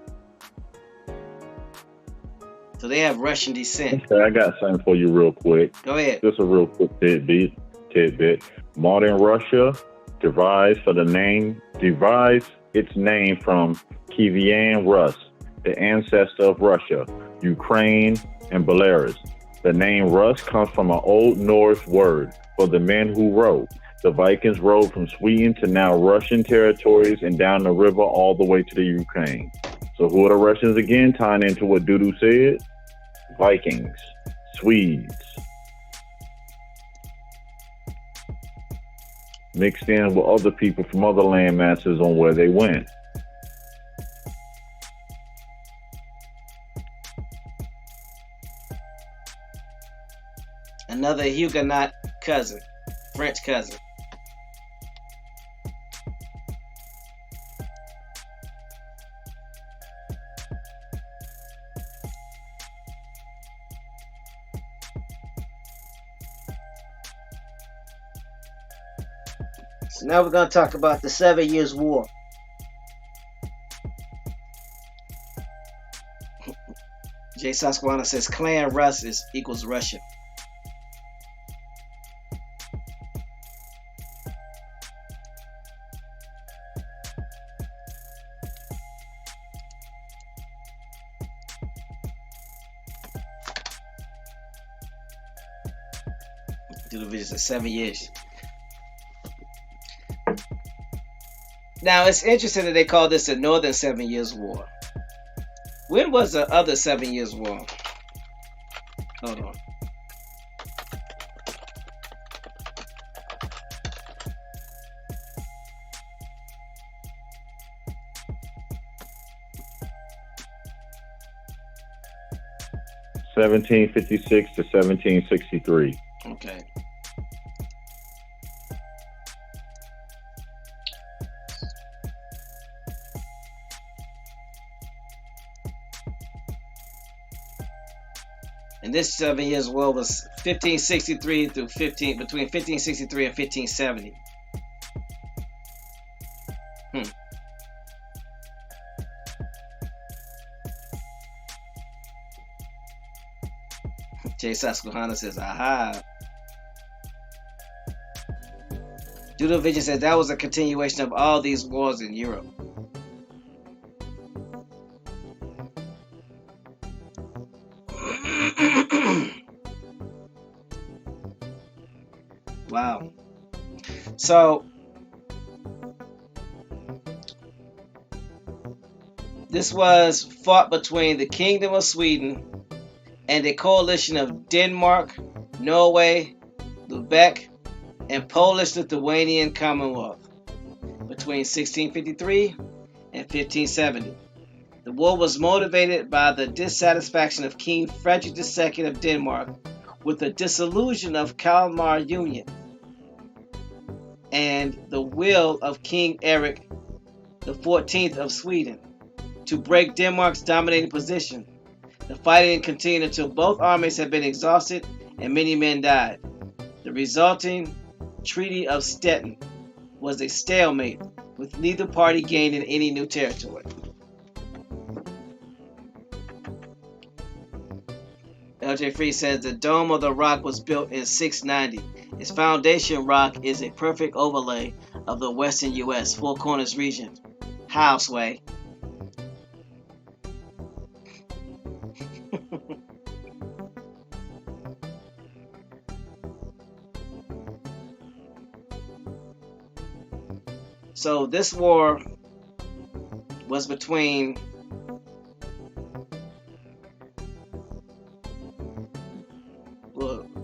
So they have Russian descent. Okay, I got something for you real quick. Go ahead. Just a real quick tidbit. Modern Russia derives its name from Kievan Rus, the ancestor of Russia, Ukraine, and Belarus. The name Rus comes from an Old Norse word for the men who rowed. The Vikings rode from Sweden to now Russian territories and down the river all the way to the Ukraine. So who are the Russians again, tying into what Dudu said? Vikings, Swedes. Mixed in with other people from other land masses on where they went. Another Huguenot cousin, French cousin. So now we're going to talk about the 7 Years' War. Jay Susquehanna says Clan Rus equals Russia. Doodle Vision says 7 years. Now, it's interesting that they call this the Northern 7 Years' War. When was the other 7 Years' War? Hold on. (1756 to 1763). Okay. And this 7 Years' War was 1563 through between 1563 and 1570. Jay Susquehanna says, aha. Doodle Vision says that was a continuation of all these wars in Europe. Wow. So this was fought between the Kingdom of Sweden and a coalition of Denmark, Norway, Lubeck, and Polish-Lithuanian Commonwealth between 1653 and 1570. The war was motivated by the dissatisfaction of King Frederick II of Denmark with the dissolution of Kalmar Union and the will of King Eric XIV of Sweden to break Denmark's dominating position. The fighting continued until both armies had been exhausted and many men died. The resulting Treaty of Stettin was a stalemate, with neither party gaining any new territory. LJ Free says the Dome of the Rock was built in 690. Its foundation rock is a perfect overlay of the western U.S. Four Corners region. How, Sway? So this war was between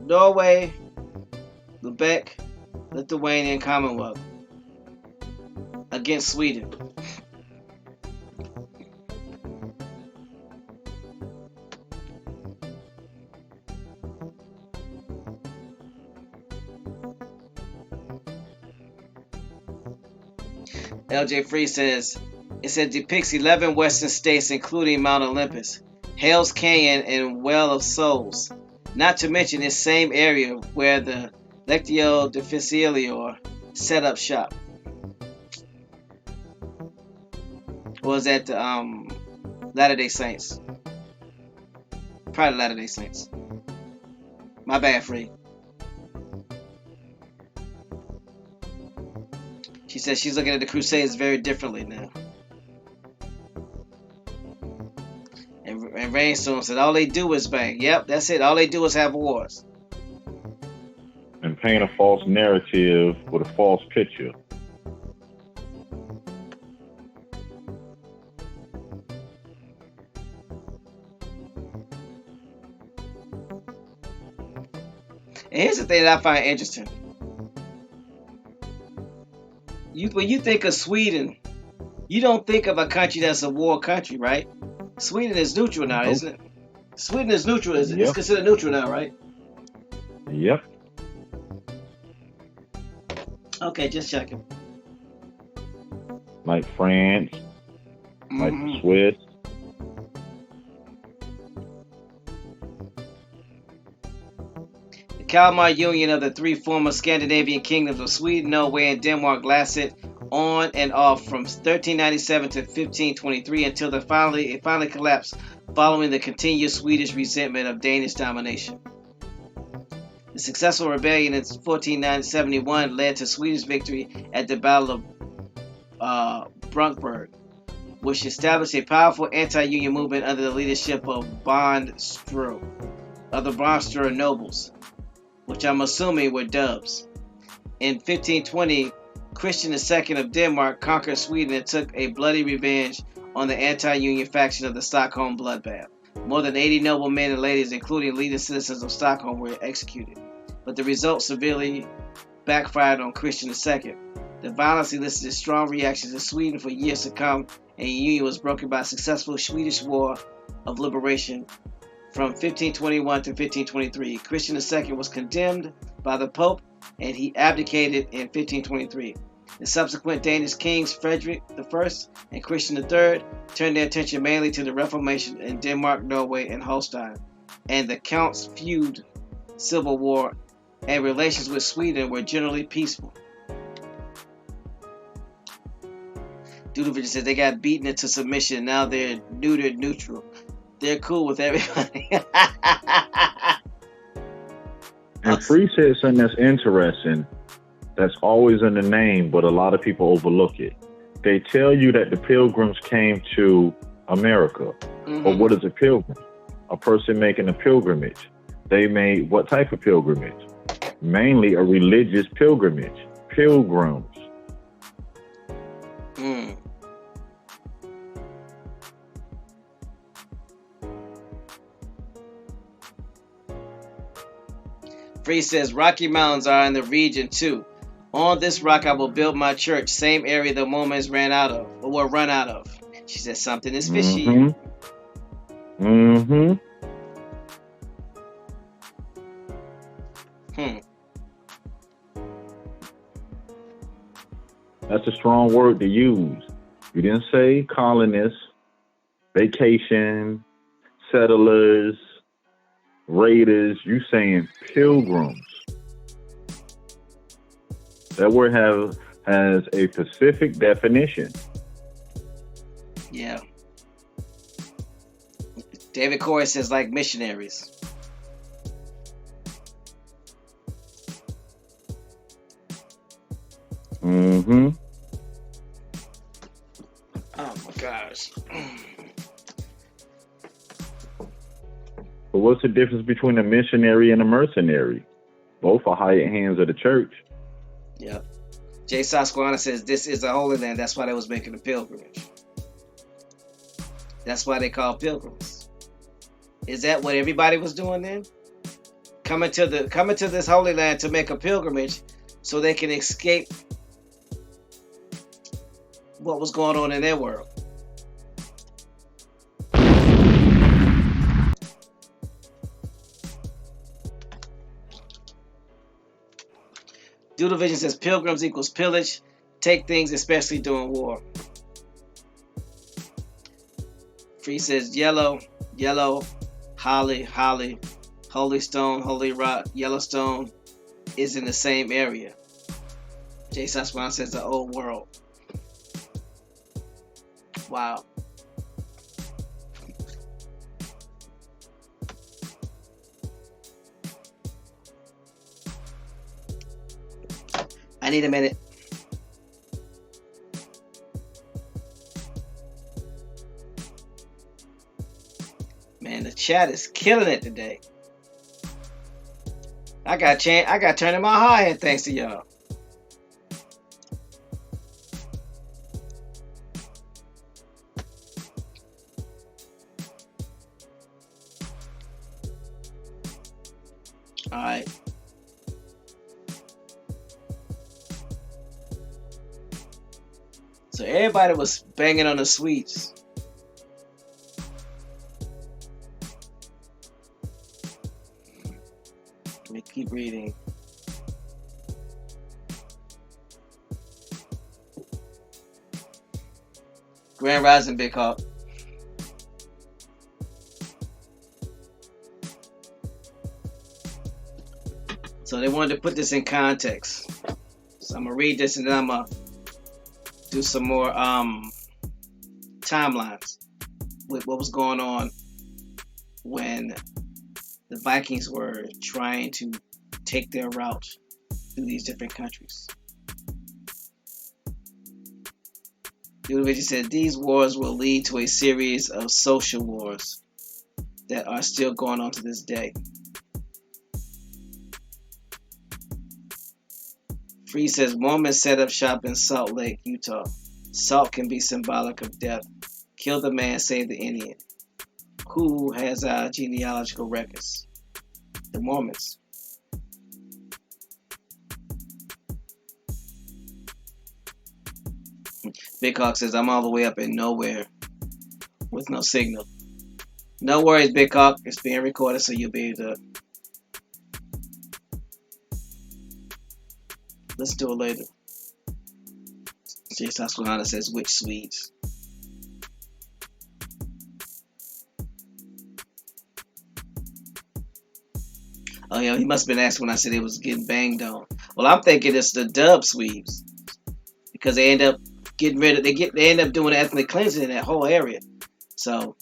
Norway, Lubeck, Lithuanian Commonwealth against Sweden. LJ Free says it depicts 11 western states, including Mount Olympus, Hell's Canyon, and Well of Souls. Not to mention this same area where the Lectio Difficilior set up shop. Or was that the Latter-day Saints? Probably Latter-day Saints. My bad, Free. She says she's looking at the Crusades very differently now. And Rainstorm said all they do is bang. Yep, that's it. All they do is have wars. And paint a false narrative with a false picture. And here's the thing that I find interesting. When you think of Sweden, you don't think of a country that's a war country, right? Sweden is neutral now, isn't it? Sweden is neutral, isn't it? It's considered neutral now, right? Yep. Okay, just checking. Like France, like the Swiss. The Kalmar Union of the three former Scandinavian kingdoms of Sweden, Norway, and Denmark lasted on and off from 1397 to 1523 until it finally collapsed following the continued Swedish resentment of Danish domination. The successful rebellion in 1471 led to Swedish victory at the Battle of Brunsberg, which established a powerful anti-union movement under the leadership of the Bondstro nobles, which I'm assuming were dubs. In 1520, Christian II of Denmark conquered Sweden and took a bloody revenge on the anti-union faction of the Stockholm bloodbath. More than 80 noble men and ladies, including leading citizens of Stockholm, were executed. But the result severely backfired on Christian II. The violence elicited strong reactions in Sweden for years to come, and the union was broken by a successful Swedish War of Liberation from 1521 to 1523. Christian II was condemned by the Pope, and he abdicated in 1523. The subsequent Danish kings Frederick I and Christian III turned their attention mainly to the Reformation in Denmark, Norway, and Holstein, and the Counts' feud, civil war, and relations with Sweden were generally peaceful. Dudovic said they got beaten into submission. Now they're neutered neutral. They're cool with everybody. And Free said something that's interesting, that's always in the name, but a lot of people overlook it. They tell you that the pilgrims came to America. But what is a pilgrim? A person making a pilgrimage. They made what type of pilgrimage? Mainly a religious pilgrimage. Pilgrims. Free says Rocky Mountains are in the region too. On this rock I will build my church, same area the Mormons ran out of, or were run out of. She said something is fishy. That's a strong word to use. You didn't say colonists, vacation, settlers, raiders. You saying pilgrims. That word has a specific definition. Yeah. David Corey says like missionaries. wars. But what's the difference between a missionary and a mercenary? Both are hired hands of the church. Yep. Jay Susquehanna says this is a holy land. That's why they was making a pilgrimage. That's why they call pilgrims. Is that what everybody was doing then? Coming to this holy land to make a pilgrimage so they can escape what was going on in their world. Doodle Vision says pilgrims equals pillage, take things, especially during war. Free says yellow, holly, holy stone, holy rock, Yellowstone is in the same area. Jay Susquehanna says the old world. Wow. I need a minute. Man, the chat is killing it today. I got turning my hi-hat thanks to y'all. All right. So everybody was banging on the Swedes. Let me keep reading. Grand Rising, Big Hawk. So they wanted to put this in context. So I'm going to read this and then I'm going to do some more timelines with what was going on when the Vikings were trying to take their route through these different countries. Udovich said these wars will lead to a series of social wars that are still going on to this day. Free says Mormons set up shop in Salt Lake, Utah. Salt can be symbolic of death. Kill the man, save the Indian. Who has our genealogical records? The Mormons. Big Hawk says I'm all the way up in nowhere with no signal. No worries, Big Hawk. It's being recorded, so you'll be able to listen to it later. Jay Susquehanna says which Swedes? Oh yeah, he must have been asking when I said it was getting banged on. Well, I'm thinking it's the dub Swedes because they end up getting rid of they end up doing ethnic cleansing in that whole area. So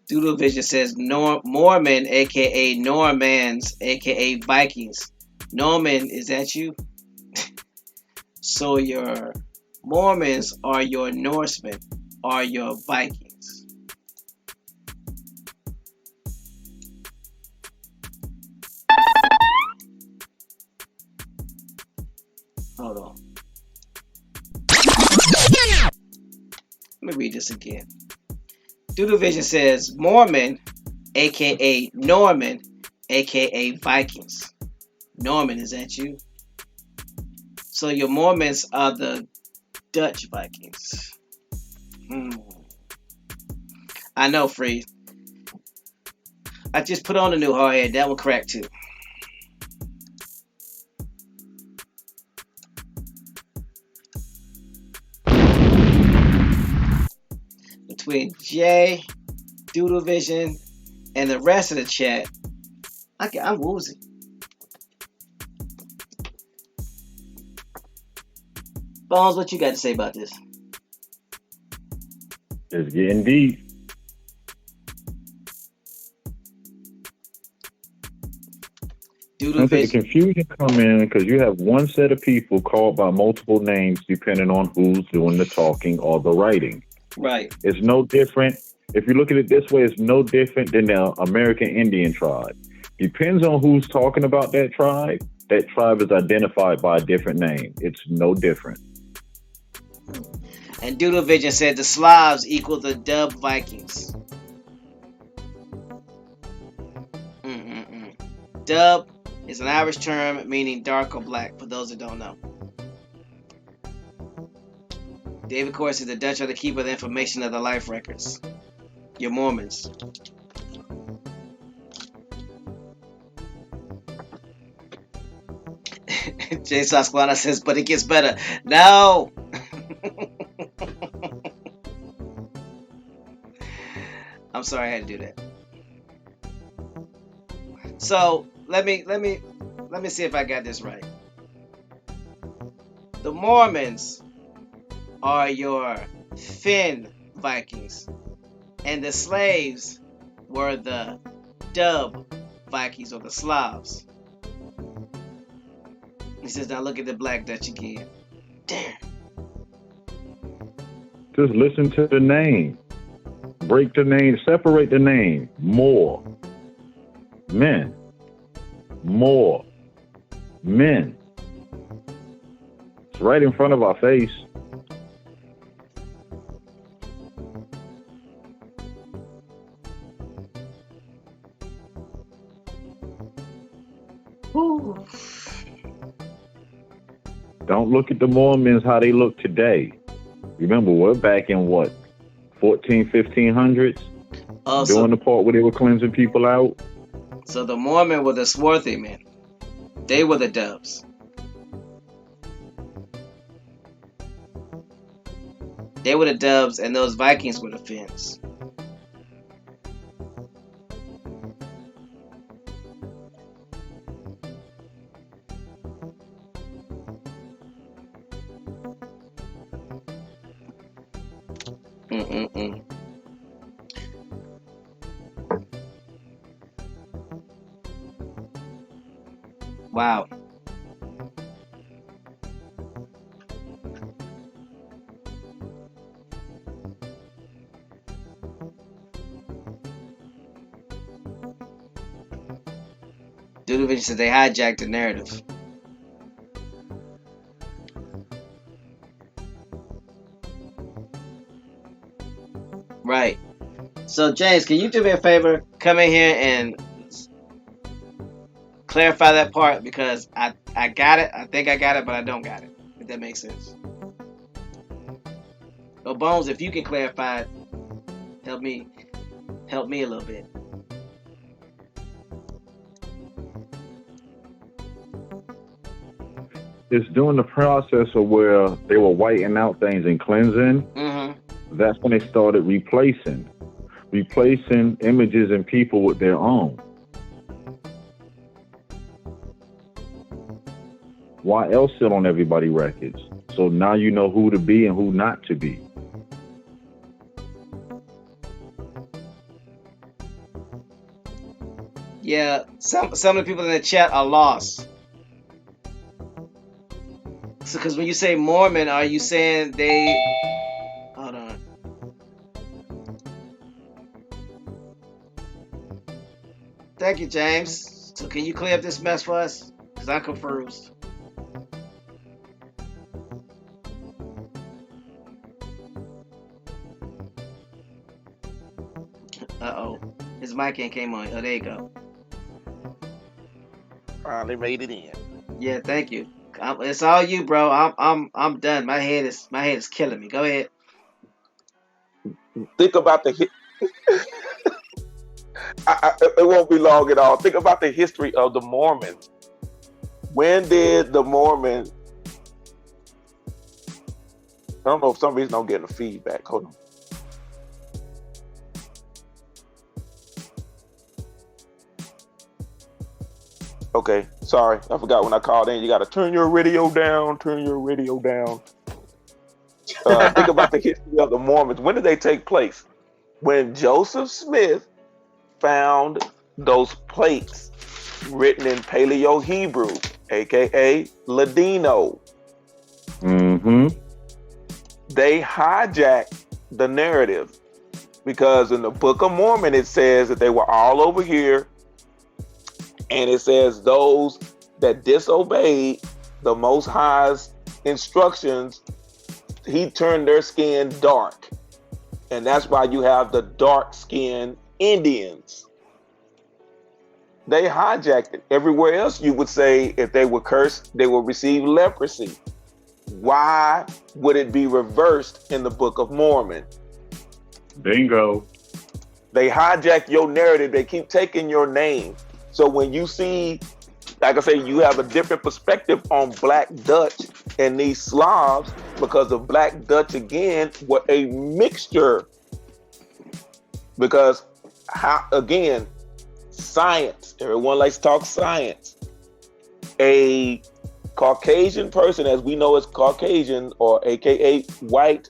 Doodle Vision says Mormon, aka Normans, aka Vikings. Norman, is that you? So your Mormons are your Norsemen, are your Vikings. Hold on. Let me read this again. Doodle Vision says Mormon, aka Norman, aka Vikings. Norman, is that you? So your Mormons are the Dutch Vikings. I know, Free. I just put on a new hard head. That one cracked too. Between Jay, Doodle Vision, and the rest of the chat, I'm woozy. Bones, what you got to say about this? It's getting deep. Due to I think the vision. confusion come in because you have one set of people called by multiple names depending on who's doing the talking or the writing. Right. It's no different. If you look at it this way, it's no different than the American Indian tribe. Depends on who's talking about that tribe. That tribe is identified by a different name. It's no different. And Doodle Vision said the Slavs equal the Dub Vikings. Dub is an Irish term meaning dark or black, for those that don't know. David Corey says the Dutch are the keeper of the information of the life records. Your Mormons. Jay Sasquana says, but it gets better. No! I'm sorry I had to do that. So let me see if I got this right. The Mormons are your Finn Vikings, and the slaves were the Dub Vikings or the Slavs. He says, now look at the Black Dutch again. Damn. Just listen to the name. Break the name, separate the name. More. Men. More. Men. It's right in front of our face. Ooh. Don't look at the Mormons how they look today. Remember, we're back in what? 1500s? Doing the part where they were cleansing people out? So the Mormon were the swarthy men. They were the Dubs. They were the Dubs, and those Vikings were the Finns. Wow. Dudovic says they hijacked the narrative. Right. So, James, can you do me a favor? Come in here and clarify that part, because I got it. I think I got it, but I don't got it. If that makes sense. So, Bones, if you can clarify it, help me a little bit. It's during the process of where they were whitening out things and cleansing. That's when they started replacing images and people with their own. Why else sit on everybody's records? So now you know who to be and who not to be. Yeah, some of the people in the chat are lost. So, because when you say Mormon, are you saying they... Hold on. Thank you, James. So can you clear up this mess for us? Because I'm confused. Uh-oh. His mic ain't came on. Oh, there you go. Finally made it in. Yeah, thank you. It's all you, bro. I'm done. My head is killing me. Go ahead. Think about the it won't be long at all. Think about the history of the Mormons. When did the Mormons... I don't know, for some reason I'm getting a feedback. Hold on. Okay, sorry. I forgot when I called in. You got to turn your radio down. Think about the history of the Mormons. When did they take place? When Joseph Smith found those plates written in Paleo-Hebrew, aka Ladino. Mm-hmm. They hijacked the narrative because in the Book of Mormon it says that they were all over here, and it says those that disobeyed the Most High's instructions, he turned their skin dark. And that's why you have the dark-skinned Indians. They hijacked it. Everywhere else you would say if they were cursed, they would receive leprosy. Why would it be reversed in the Book of Mormon? Bingo. They hijack your narrative. They keep taking your name. So when you see, like I say, you have a different perspective on Black Dutch and these Slavs, because the Black Dutch, again, were a mixture. Because, again, science. Everyone likes to talk science. A Caucasian person, as we know as Caucasian, or AKA white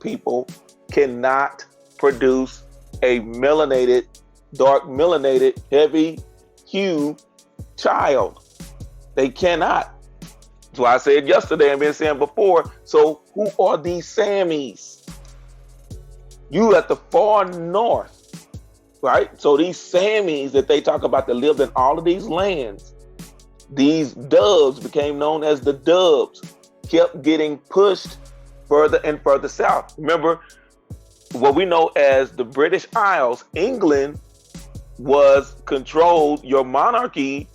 people, cannot produce a melanated, dark melanated, heavy hue child. They cannot. That's why I said yesterday and been saying before. So who are these Samis? You at the far north, right? So these Samis that they talk about that lived in all of these lands, these Dubs became known as the Dubs, kept getting pushed further and further south. Remember, what we know as the British Isles, England was controlled, your monarchy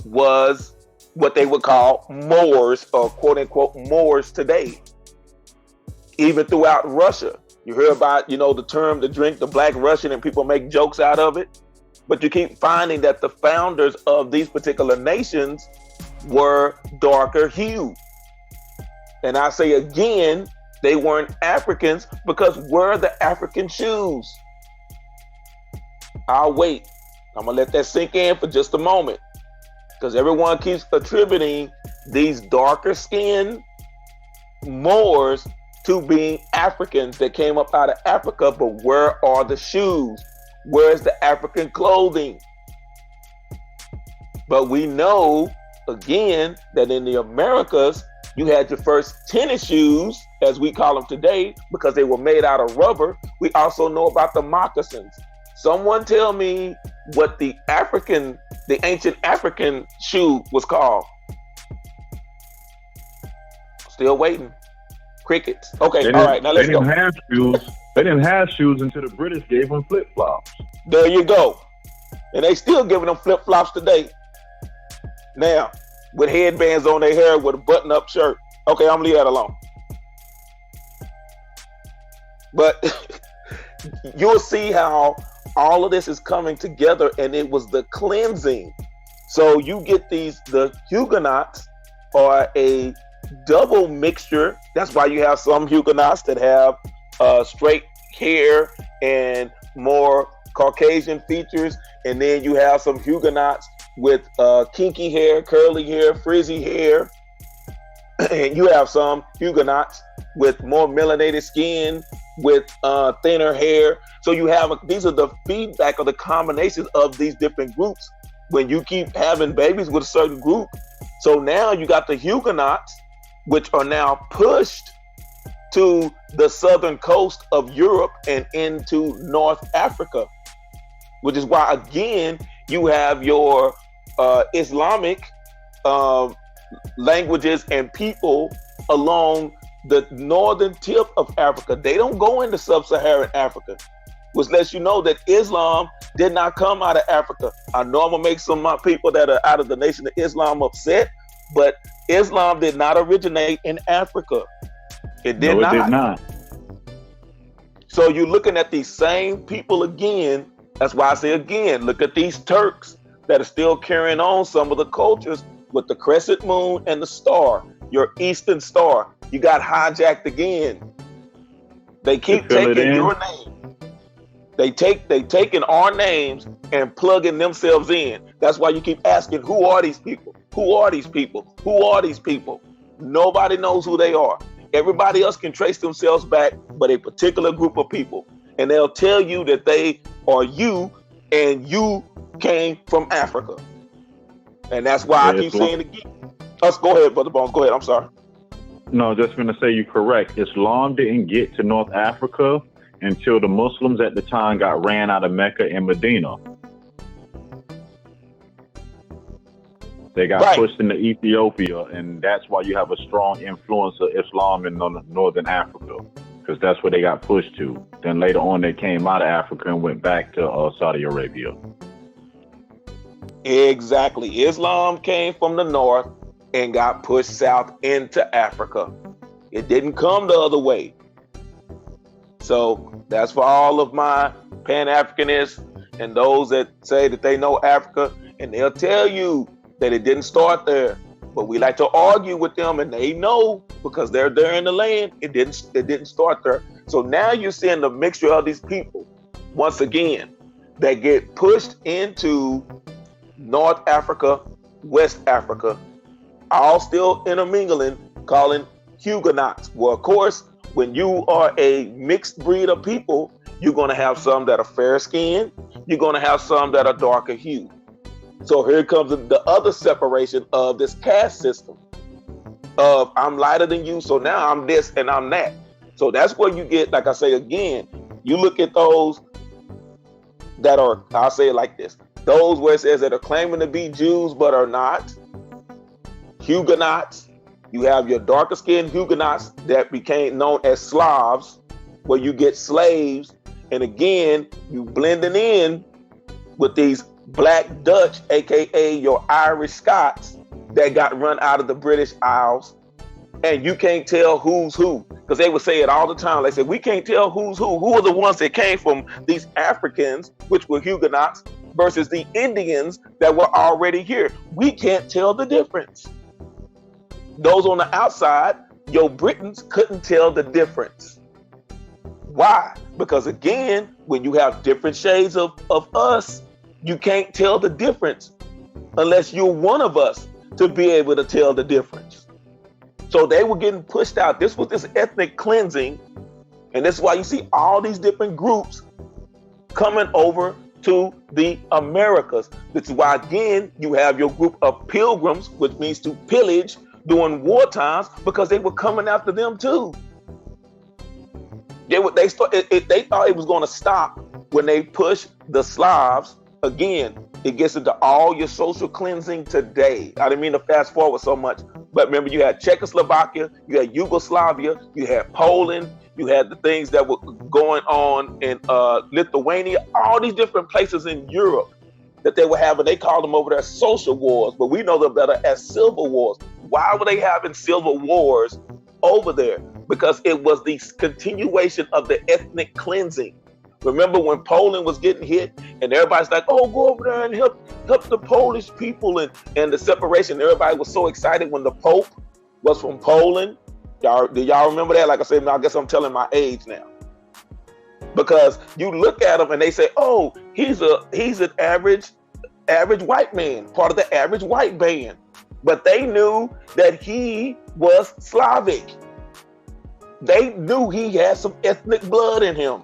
was what they would call Moors, or quote unquote Moors today. Even throughout Russia, you hear about, the term to drink the Black Russian, and people make jokes out of it. But you keep finding that the founders of these particular nations were darker hued. And I say again, they weren't Africans, because where are the African shoes? I'll wait. I'm gonna let that sink in for just a moment, because everyone keeps attributing these darker skinned Moors to being Africans that came up out of Africa. But where are the shoes? Where's the African clothing? But we know, again, that in the Americas, you had your first tennis shoes, as we call them today, because they were made out of rubber. We also know about the moccasins. Someone tell me what the ancient African shoe was called. Still waiting. Crickets. Okay, all right, now let's go. They didn't have shoes until the British gave them flip-flops. There you go. And they still giving them flip-flops today. Now, with headbands on their hair with a button-up shirt. Okay, I'm gonna leave that alone. But you'll see how all of this is coming together, and it was the cleansing. So you get the Huguenots are a double mixture. That's why you have some Huguenots that have straight hair and more Caucasian features, and then you have some Huguenots with kinky hair, curly hair, frizzy hair, and you have some Huguenots with more melanated skin, with thinner hair. So you have these are the feedback of the combinations of these different groups when you keep having babies with a certain group. So now you got the Huguenots, which are now pushed to the southern coast of Europe and into North Africa, which is why, again, you have your Islamic languages and people along the northern tip of Africa. They don't go into sub-Saharan Africa, which lets you know that Islam did not come out of Africa. I know I'm gonna make some of my people that are out of the Nation of Islam upset, but Islam did not originate in Africa. It did not. So you're looking at these same people again. That's why I say again, look at these Turks that are still carrying on some of the cultures with the crescent moon and the star, your Eastern Star. You got hijacked again. They keep taking your name. They taking our names and plugging themselves in. That's why you keep asking, who are these people? Who are these people? Who are these people? Nobody knows who they are. Everybody else can trace themselves back, but a particular group of people. And they'll tell you that they are you and you came from Africa. And that's why I keep saying again. Go ahead, Brother Bones. Go ahead. I'm sorry. No, just going to say you're correct. Islam didn't get to North Africa until the Muslims at the time got ran out of Mecca and Medina. They got pushed into Ethiopia, and that's why you have a strong influence of Islam in Northern Africa, because that's where they got pushed to. Then later on, they came out of Africa and went back to Saudi Arabia. Exactly. Islam came from the north and got pushed south into Africa. It didn't come the other way. So that's for all of my Pan-Africanists and those that say that they know Africa, and they'll tell you that it didn't start there. But we like to argue with them, and they know because they're there in the land. It didn't start there. So now you're seeing the mixture of these people once again that get pushed into North Africa, West Africa, all still intermingling, calling Huguenots. Well, of course, when you are a mixed breed of people, you're going to have some that are fair skinned. You're going to have some that are darker hued. So here comes the other separation of this caste system of I'm lighter than you, so now I'm this and I'm that. So that's where you get, like I say again, you look at those that are, I'll say it like this, those where it says that are claiming to be Jews but are not, Huguenots. You have your darker skinned Huguenots that became known as Slavs, where you get slaves, and again, you blending in with these Black Dutch, aka your Irish Scots, that got run out of the British Isles, and you can't tell who's who, because they would say it all the time. They said, we can't tell who's who. Who are the ones that came from these Africans, which were Huguenots, versus the Indians that were already here? We can't tell the difference. Those on the outside, your Britons couldn't tell the difference. Why? Because again, when you have different shades of us, you can't tell the difference unless you're one of us to be able to tell the difference. So they were getting pushed out. This was this ethnic cleansing. And this is why you see all these different groups coming over to the Americas. This is why, again, you have your group of pilgrims, which means to pillage during war times, because they were coming after them too. They thought it was going to stop when they pushed the Slavs. Again, it gets into all your social cleansing today. I didn't mean to fast forward so much, but remember, you had Czechoslovakia, you had Yugoslavia, you had Poland, you had the things that were going on in Lithuania, all these different places in Europe that they were having. They called them over there social wars, but we know them better as civil wars. Why were they having civil wars over there? Because it was the continuation of the ethnic cleansing. Remember when Poland was getting hit and everybody's like, oh, go over there and help the Polish people, and the separation. Everybody was so excited when the Pope was from Poland. Do y'all remember that? Like I said, I guess I'm telling my age now. Because you look at him and they say, oh, he's an average white man, part of the average white band. But they knew that he was Slavic. They knew he had some ethnic blood in him.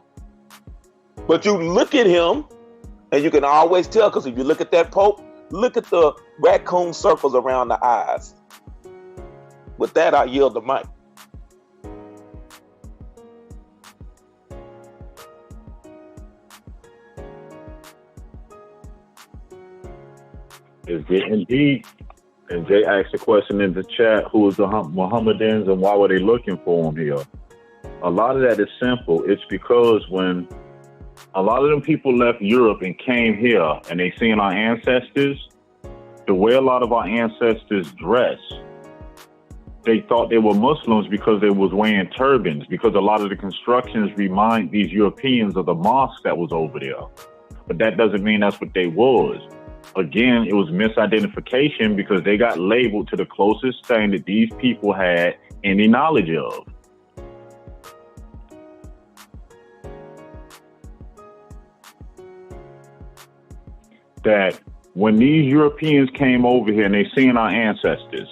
But you look at him and you can always tell, because if you look at that Pope, look at the raccoon circles around the eyes. With that, I yield the mic. It's getting deep. And Jay asked a question in the chat, who is the Mohammedans and why were they looking for them here? A lot of that is simple. It's because when a lot of them people left Europe and came here and they seen our ancestors, the way a lot of our ancestors dress, they thought they were Muslims because they was wearing turbans, because a lot of the constructions remind these Europeans of the mosque that was over there. But that doesn't mean that's what they was. Again, it was misidentification because they got labeled to the closest thing that these people had any knowledge of. That when these Europeans came over here and they seen our ancestors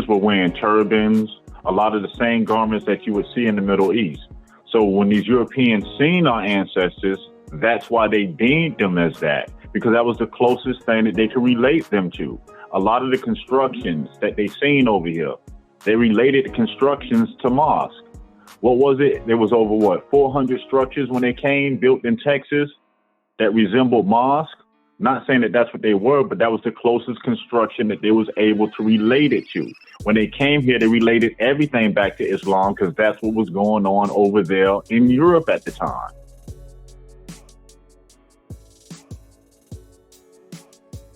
were wearing turbans, a lot of the same garments that you would see in the Middle East. So when these Europeans seen our ancestors, that's why they deemed them as that. because that was the closest thing that they could relate them to. A lot of the constructions that they seen over here, they related the constructions to mosque. What was it? There was over 400 structures when they came, built in Texas, that resembled mosque. Not saying that that's what they were, but that was the closest construction that they was able to relate it to. When they came here, they related everything back to Islam because that's what was going on over there in Europe at the time.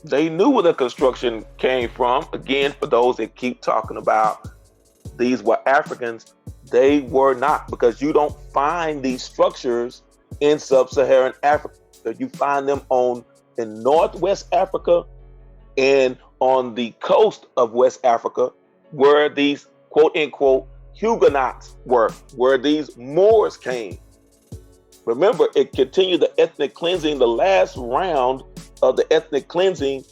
They knew where the construction came from. Again, for those that keep talking about these were Africans, they were not, because you don't find these structures in sub-Saharan Africa. You find them in Northwest Africa and on the coast of West Africa, where these quote-unquote Huguenots were, where these Moors came. Remember, it continued the ethnic cleansing. The last round of the ethnic cleansing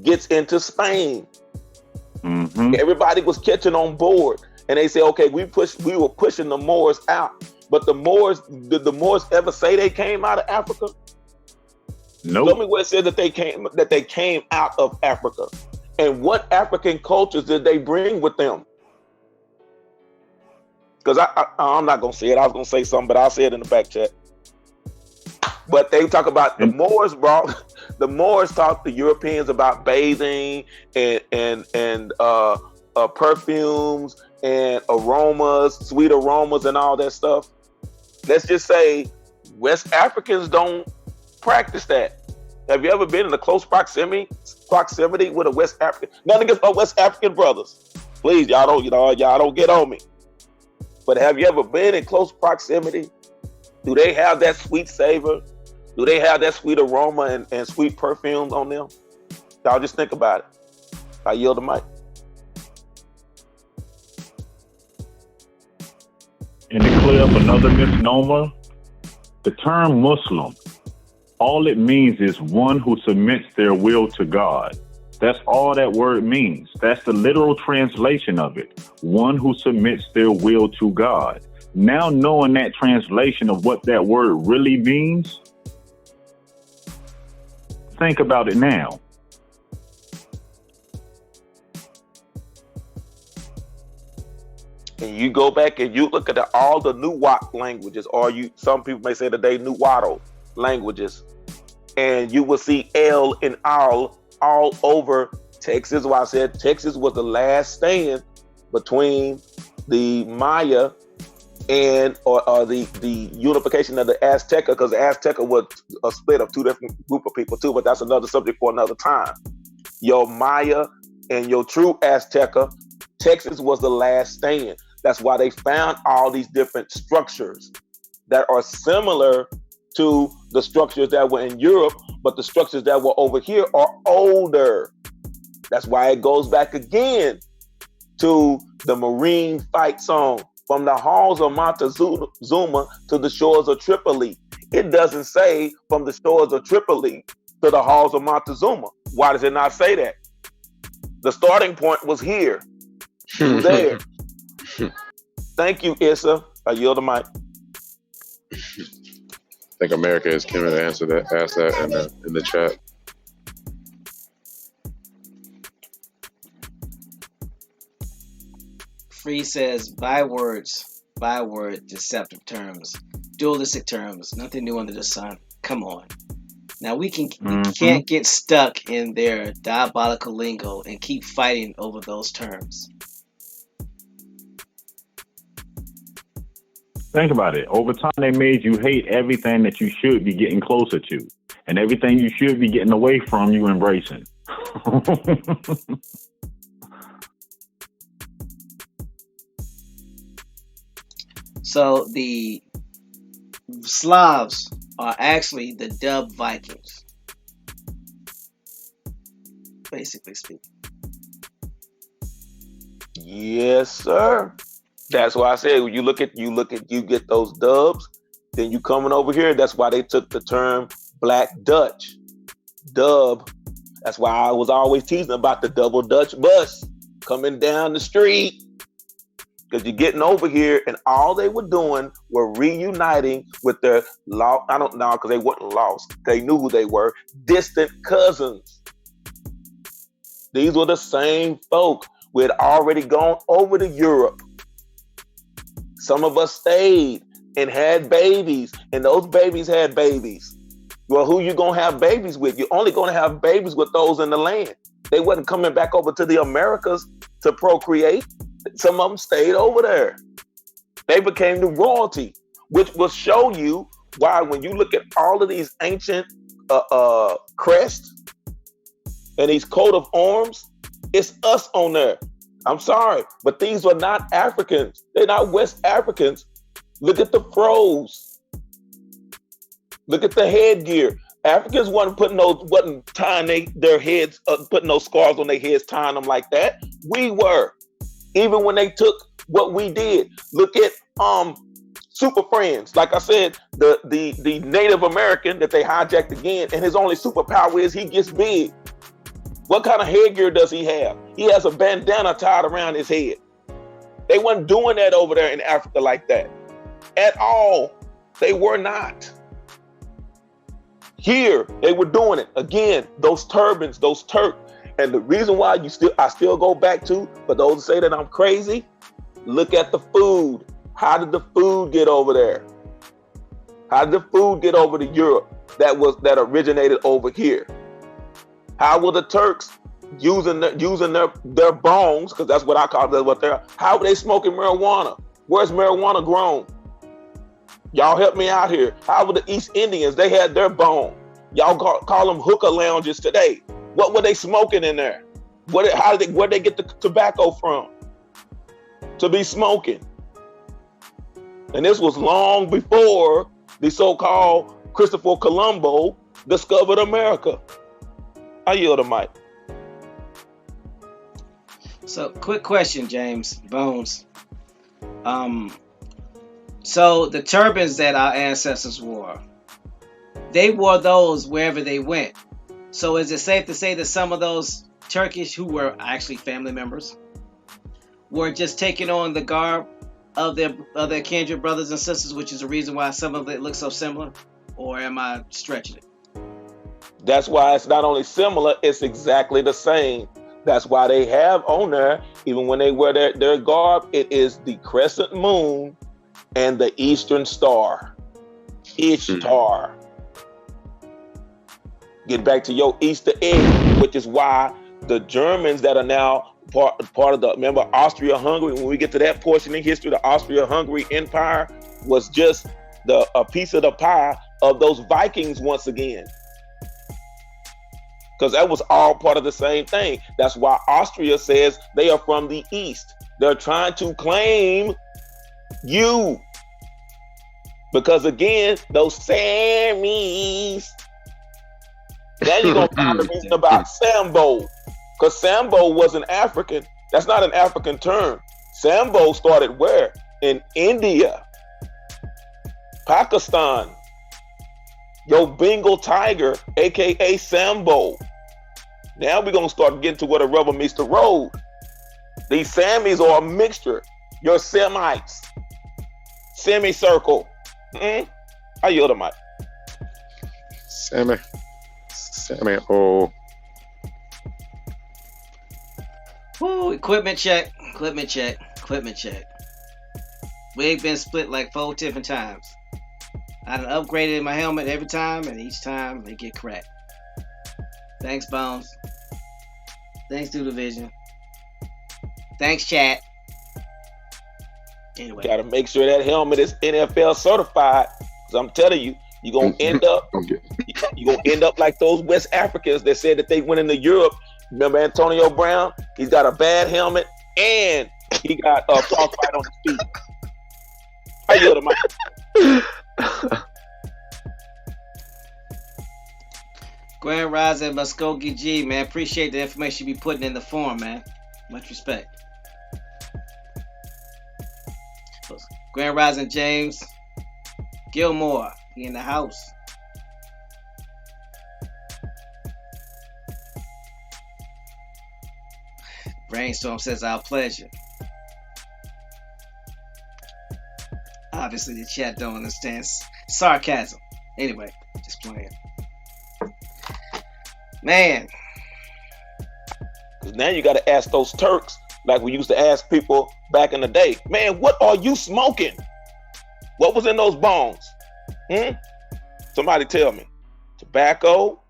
gets into Spain. Mm-hmm. Everybody was catching on board, and they say, okay, we were pushing the Moors out. But the Moors, did the Moors ever say they came out of Africa? Nope. Tell me where it said that they came out of Africa, and what African cultures did they bring with them? Because I'm not gonna say it. I was gonna say something, but I'll say it in the back chat. But they talk about the Moors taught the Europeans about bathing and perfumes and aromas, sweet aromas, and all that stuff. Let's just say West Africans don't practice that. Have you ever been in a close proximity with a West African? Nothing against my West African brothers. Please, y'all don't get on me. But have you ever been in close proximity? Do they have that sweet savor? Do they have that sweet aroma and sweet perfumes on them? Y'all just think about it. I yield the mic. And to clear up another misnomer, the term Muslim, all it means is one who submits their will to God. That's all that word means. That's the literal translation of it. One who submits their will to God. Now knowing that translation of what that word really means, think about it now. And you go back and you look at all the Nuwak languages, or some people may say today Nuwado languages, and you will see L and all over Texas. Why I said Texas was the last stand between the Maya and or the unification of the Azteca, because the Azteca was a split of two different group of people too, but that's another subject for another time. Your Maya and your true Azteca, Texas was the last stand. That's why they found all these different structures that are similar to the structures that were in Europe, but the structures that were over here are older. That's why it goes back again to the Marine fight song, from the halls of Montezuma to the shores of Tripoli. It doesn't say from the shores of Tripoli to the halls of Montezuma. Why does it not say that? The starting point was here. It was there. Thank you, Issa. I yield the mic. I think America is coming to ask that in the chat. Free says, byword, deceptive terms, dualistic terms, nothing new under the sun. Come on. Now we can't get stuck in their diabolical lingo and keep fighting over those terms. Think about it. Over time, they made you hate everything that you should be getting closer to, and everything you should be getting away from, you embracing. So the Slavs are actually the dubbed Vikings, basically speaking. Yes, sir. That's why I said when you get those dubs, then you coming over here. That's why they took the term Black Dutch dub. That's why I was always teasing about the double Dutch bus coming down the street. Because you're getting over here, and all they were doing were reuniting with their I don't know, because they weren't lost. They knew who they were. Distant cousins. These were the same folk. We had already gone over to Europe. Some of us stayed and had babies, and those babies had babies. Well, who you gonna have babies with? You're only gonna have babies with those in the land. They wasn't coming back over to the Americas to procreate. Some of them stayed over there. They became the royalty, which will show you why when you look at all of these ancient crests and these coat of arms, it's us on there. I'm sorry, but these are not Africans. They're not West Africans. Look at the froze. Look at the headgear. Africans wasn't tying their heads, putting those scars on their heads, tying them like that. We were. Even when they took what we did. Look at Super Friends. Like I said, the Native American that they hijacked again, and his only superpower is he gets big. What kind of headgear does he have? He has a bandana tied around his head. They weren't doing that over there in Africa like that. At all. They were not. Here, they were doing it. Again, those turbans, those Turk. And the reason why I still go back to, for those who say that I'm crazy, look at the food. How did the food get over there? How did the food get over to Europe that originated over here? How were the Turks using their bones, because that's what I call it, what they're, how were they smoking marijuana? Where's marijuana grown? Y'all help me out here. How were the East Indians? They had their bone. Y'all call them hookah lounges today. What were they smoking in there? Where'd they get the tobacco from to be smoking? And this was long before the so-called Christopher Colombo discovered America. I yield the mic. So, quick question, James Bones. So the turbans that our ancestors wore, they wore those wherever they went. So is it safe to say that some of those Turkish, who were actually family members, were just taking on the garb of their kindred brothers and sisters, which is the reason why some of it looks so similar? Or am I stretching it? That's why it's not only similar, it's exactly the same. That's why they have on there, even when they wear their garb, it is the crescent moon and the eastern star. Ishtar. Get back to your Easter egg, which is why the Germans that are now part of the, remember Austria-Hungary, when we get to that portion in history, the Austria-Hungary Empire was just a piece of the pie of those Vikings once again. Because that was all part of the same thing. That's why Austria says they are from the East. They're trying to claim you. Because again, those Samis. Now you're going to find the reason about Sambo. Because Sambo was an African. That's not an African term. Sambo started where? In India. Pakistan. Your Bengal tiger, aka Sambo. Now we're gonna start getting to where the rubber meets the road. These Samis are a mixture. Your Semites. Semicircle. I yield the mic. Sammy. Oh. Woo, equipment check. We ain't been split like 4 different times. I done upgraded my helmet every time, and each time they get cracked. Thanks, Bones. Thanks, Do Division. Thanks, chat. Anyway. Gotta make sure that helmet is NFL certified. Because I'm telling you, you're gonna end up like those West Africans that said that they went into Europe. Remember Antonio Brown? He's got a bad helmet and he got a frostbite on his feet. I yield the mic. Grand Rising Muskogee G, man. Appreciate the information you be putting in the forum, man. Much respect. Grand Rising James Gilmore, he in the house. Brainstorm says our pleasure. Obviously, the chat don't understand sarcasm. Anyway, just playing. Man. Because now you got to ask those Turks, like we used to ask people back in the day, man, what are you smoking? What was in those bongs? Somebody tell me. Tobacco,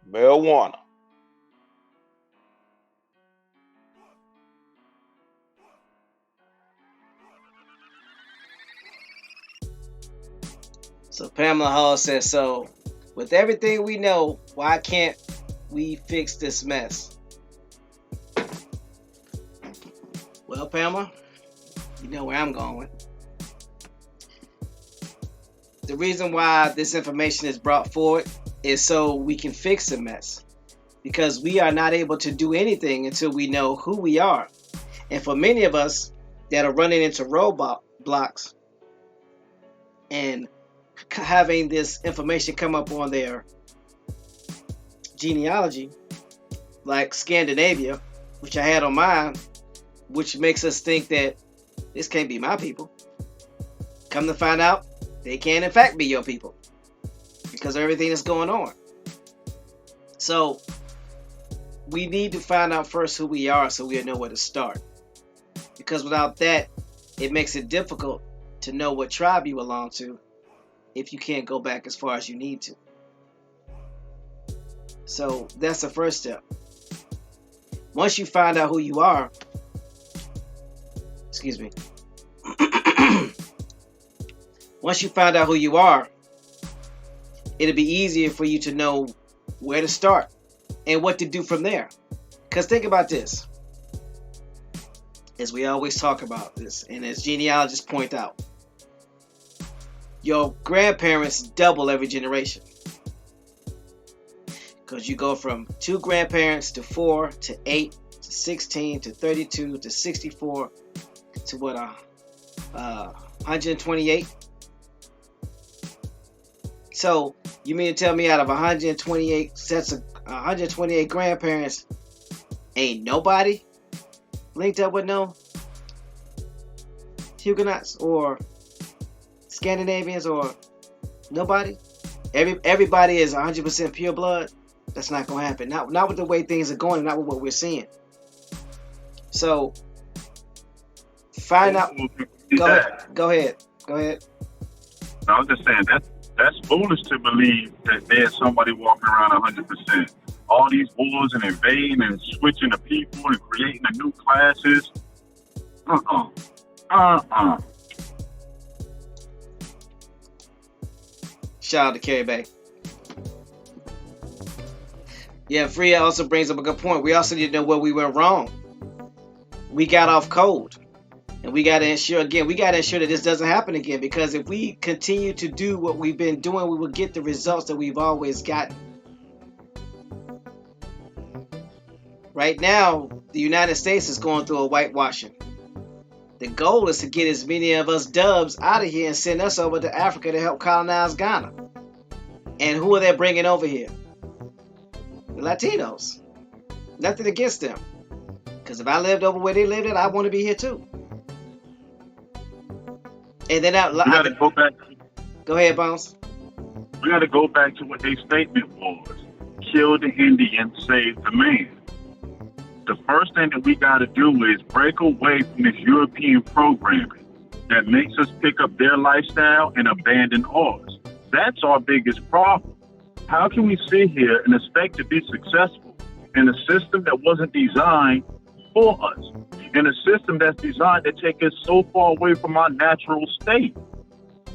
marijuana. So Pamela Hall says, so with everything we know, why can't we fix this mess? Well, Pamela, you know where I'm going. The reason why this information is brought forward is so we can fix the mess. Because we are not able to do anything until we know who we are. And for many of us that are running into roadblocks and having this information come up on their genealogy, like Scandinavia, which I had on mine, which makes us think that this can't be my people. Come to find out, they can in fact be your people because of everything that's going on. So we need to find out first who we are so we'll know where to start. Because without that, it makes it difficult to know what tribe you belong to if you can't go back as far as you need to. So that's the first step. Once you find out who you are, excuse me. Once you find out who you are, it'll be easier for you to know where to start and what to do from there. Because think about this. As we always talk about this, and as genealogists point out, your grandparents double every generation. Because you go from 2 grandparents to 4 to 8 to 16 to 32 to 64 to what, 128? So you mean to tell me out of 128 sets of 128 grandparents, ain't nobody linked up with no Huguenots or Scandinavians or nobody? Everybody is 100% pure blood? That's not going to happen. Not with the way things are going, not with what we're seeing. So find out. Go ahead. I was just saying that's foolish to believe that there's somebody walking around 100%. All these wars and invading and switching the people and creating the new classes. Shout out to Carrie Bay. Yeah, Freya also brings up a good point. We also need to know where we went wrong. We got off cold. And we got to ensure that this doesn't happen again. Because if we continue to do what we've been doing, we will get the results that we've always gotten. Right now, the United States is going through a whitewashing. The goal is to get as many of us dubs out of here and send us over to Africa to help colonize Ghana. And who are they bringing over here? The Latinos. Nothing against them. Because if I lived over where they lived at, I want to be here too. And then we got to go back. Go ahead, Bounce. We got to go back to what their statement was. Kill the Indian, save the man. The first thing that we got to do is break away from this European programming that makes us pick up their lifestyle and abandon ours. That's our biggest problem. How can we sit here and expect to be successful in a system that wasn't designed for us, in a system that's designed to take us so far away from our natural state?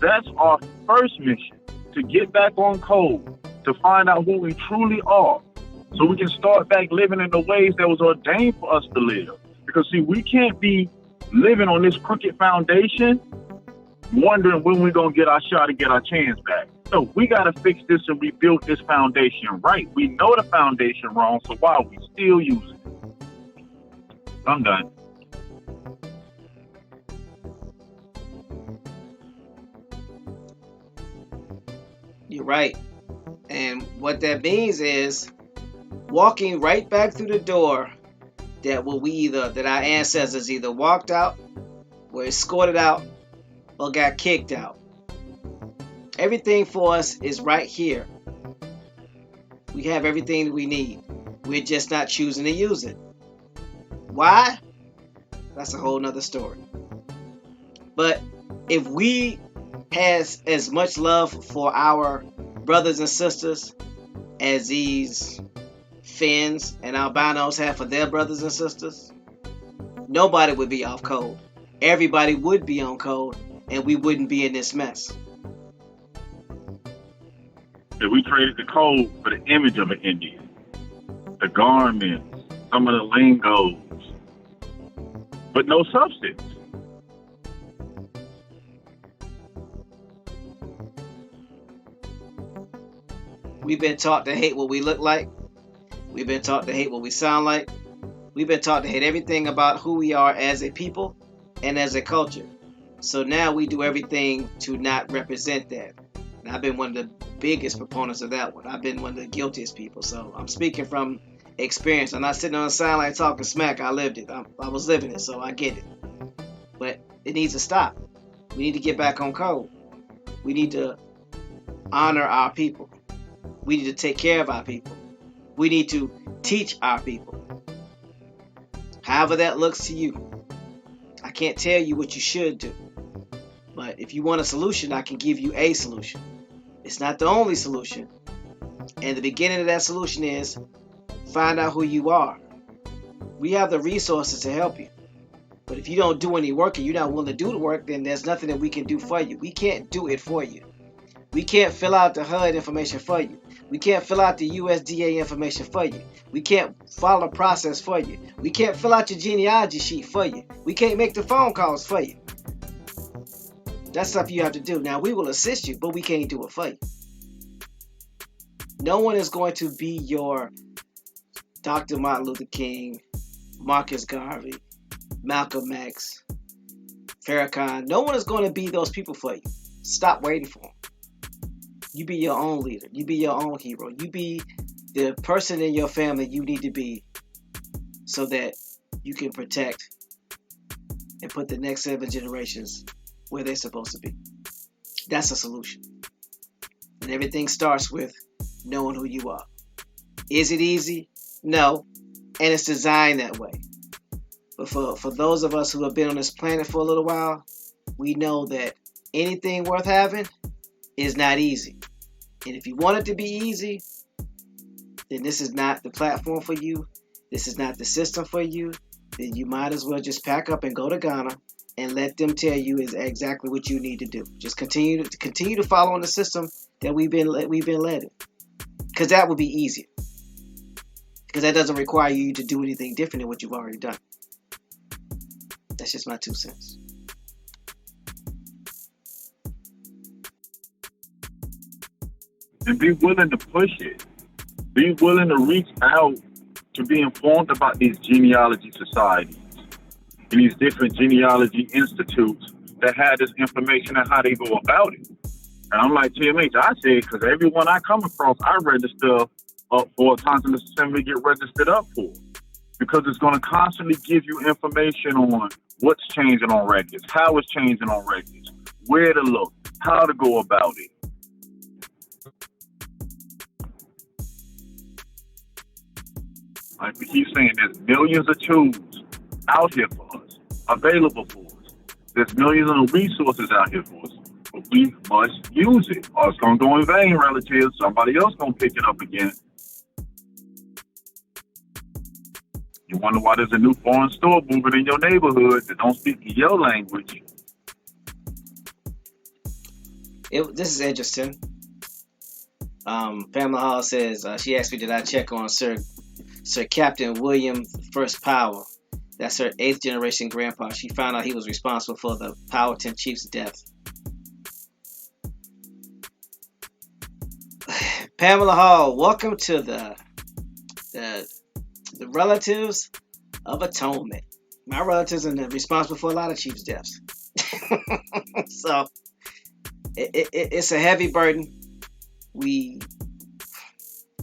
That's our first mission, to get back on code, to find out who we truly are, so we can start back living in the ways that was ordained for us to live. Because see, we can't be living on this crooked foundation, wondering when we're going to get our shot to get our chance back. So we got to fix this and rebuild this foundation right. We know the foundation wrong, so why are we still using it? I'm done. You're right. And what that means is walking right back through the door that our ancestors either walked out, were escorted out, or got kicked out. Everything for us is right here. We have everything we need. We're just not choosing to use it. Why? That's a whole nother story. But if we has as much love for our brothers and sisters as these Finns and albinos have for their brothers and sisters, nobody would be off code. Everybody would be on code, and we wouldn't be in this mess. If we traded the code for the image of an Indian, the garments, some of the lingos, but no substance. We've been taught to hate what we look like. We've been taught to hate what we sound like. We've been taught to hate everything about who we are as a people and as a culture. So now we do everything to not represent that. And I've been one of the biggest proponents of that one. I've been one of the guiltiest people. So I'm speaking from experience. I'm not sitting on the sideline talking smack. I lived it. I was living it, so I get it. But it needs to stop. We need to get back on code. We need to honor our people. We need to take care of our people. We need to teach our people. However that looks to you. I can't tell you what you should do. But if you want a solution, I can give you a solution. It's not the only solution. And the beginning of that solution is find out who you are. We have the resources to help you. But if you don't do any work and you're not willing to do the work, then there's nothing that we can do for you. We can't do it for you. We can't fill out the HUD information for you. We can't fill out the USDA information for you. We can't follow the process for you. We can't fill out your genealogy sheet for you. We can't make the phone calls for you. That's stuff you have to do. Now, we will assist you, but we can't do it for you. No one is going to be your Dr. Martin Luther King, Marcus Garvey, Malcolm X, Farrakhan. No one is going to be those people for you. Stop waiting for them. You be your own leader. You be your own hero. You be the person in your family you need to be so that you can protect and put the next 7 generations where they're supposed to be. That's a solution. And everything starts with knowing who you are. Is it easy? No. And it's designed that way. But for those of us who have been on this planet for a little while, we know that anything worth having is not easy. And if you want it to be easy, then this is not the platform for you. This is not the system for you. Then you might as well just pack up and go to Ghana and let them tell you is exactly what you need to do. Just continue to follow in the system that we've been led in. Because that would be easier. Because that doesn't require you to do anything different than what you've already done. That's just my 2 cents. And be willing to push it. Be willing to reach out to be informed about these genealogy societies and these different genealogy institutes that have this information and how they go about it. And I'm like, TMH, I say, because everyone I come across, I register up for a Continental Assembly, get registered up for. Because it's going to constantly give you information on what's changing on records, how it's changing on records, where to look, how to go about it. Like we keep saying, there's millions of tools out here for us, available for us. There's millions of resources out here for us. But we must use it, or it's going to go in vain, relatives. Somebody else going to pick it up again. You wonder why there's a new foreign store moving in your neighborhood that don't speak your language. This is interesting. Pamela Hall says, she asked me, did I check on Sir Captain William I Power? That's her 8th generation grandpa. She found out he was responsible for the Powhatan chief's death. Pamela Hall, welcome to the relatives of atonement. My relatives are responsible for a lot of chief's deaths. So it's a heavy burden. We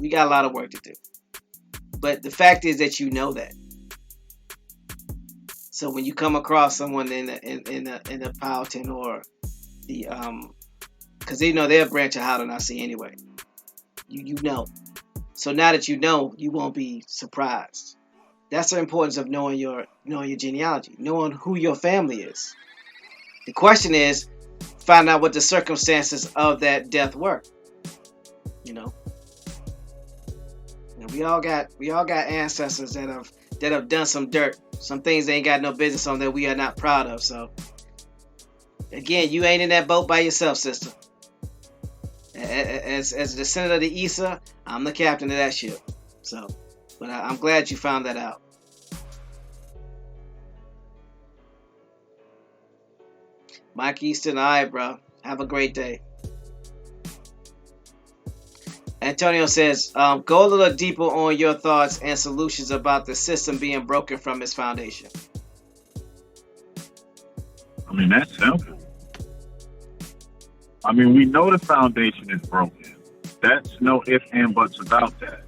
got a lot of work to do. But the fact is that you know that. So when you come across someone in the Powhatan or the because they're a branch of Haudenosaunee anyway. You know. So now that you know, you won't be surprised. That's the importance of knowing your genealogy, knowing who your family is. The question is, find out what the circumstances of that death were. And we all got ancestors that have done some dirt, some things they ain't got no business on that we are not proud of. So again, you ain't in that boat by yourself, sister. As a descendant of the Isa, I'm the captain of that ship. So, but I'm glad you found that out. Mike Easton, all right, bro. Have a great day. Antonio says, go a little deeper on your thoughts and solutions about the system being broken from its foundation. I mean, that's simple. I mean, we know the foundation is broken. That's no ifs and buts about that.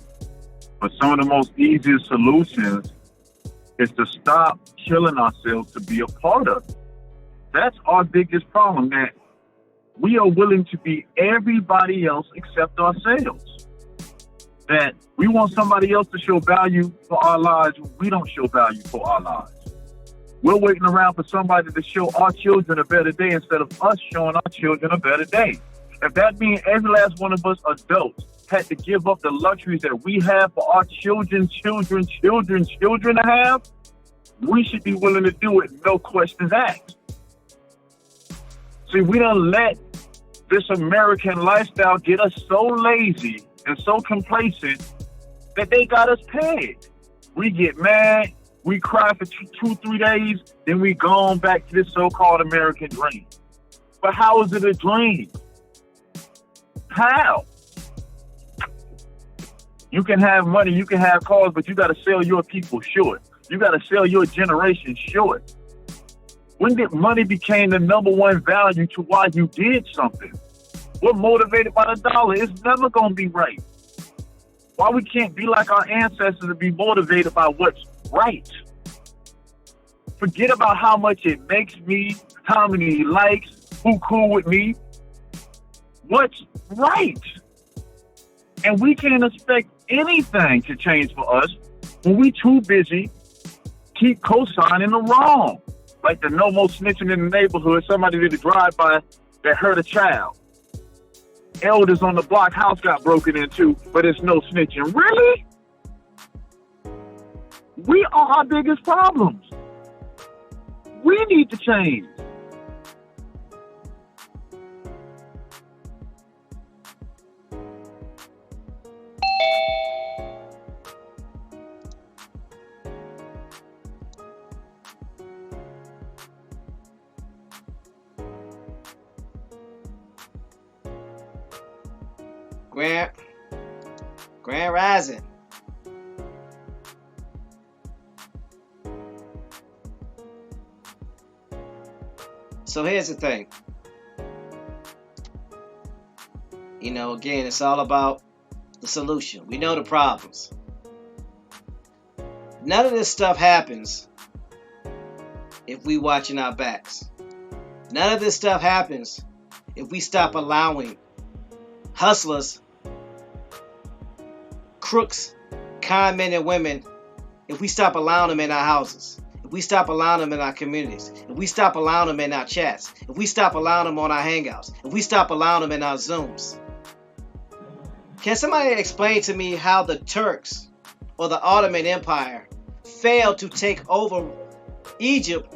But some of the most easiest solutions is to stop killing ourselves to be a part of it. That's our biggest problem, that we are willing to be everybody else except ourselves. That we want somebody else to show value for our lives when we don't show value for our lives. We're waiting around for somebody to show our children a better day instead of us showing our children a better day. If that means every last one of us adults had to give up the luxuries that we have for our children to have, we should be willing to do it, no questions asked. See, we don't let this American lifestyle get us so lazy and so complacent that they got us pegged. We get mad, we cry for 2-3 days, then we go on back to this so-called American dream. But how is it a dream? How? You can have money, you can have cars, but you got to sell your people short. You got to sell your generation short. When did money became the number one value to why you did something? We're motivated by the dollar. It's never going to be right. Why we can't be like our ancestors and be motivated by what's right? Forget about how much it makes me, how many likes, who cool with me. What's right? And we can't expect anything to change for us when we too busy keep co-signing the wrong. Like the no more snitching in the neighborhood. Somebody did a drive-by that hurt a child. Elders on the block, house got broken into, but it's no snitching. Really? We are our biggest problems. We need to change. Grand Rising. So here's the thing. Again, it's all about the solution. We know the problems. None of this stuff happens if we watching our backs. None of this stuff happens if we stop allowing hustlers, crooks, con men and women, if we stop allowing them in our houses, if we stop allowing them in our communities, if we stop allowing them in our chats, if we stop allowing them on our hangouts, if we stop allowing them in our Zooms. Can somebody explain to me how the Turks or the Ottoman Empire failed to take over Egypt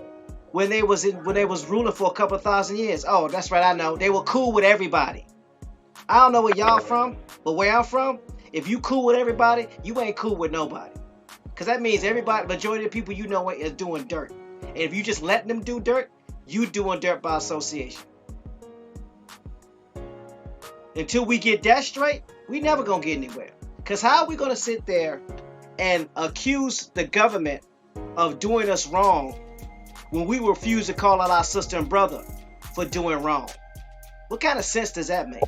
when they was ruling for a couple of thousand years? Oh, that's right, I know. They were cool with everybody. I don't know where y'all from, but where I'm from, if you cool with everybody, you ain't cool with nobody. Because that means majority of the people you know is doing dirt. And if you just letting them do dirt, you doing dirt by association. Until we get that straight, we never gonna get anywhere. Because how are we gonna sit there and accuse the government of doing us wrong when we refuse to call out our sister and brother for doing wrong? What kind of sense does that make?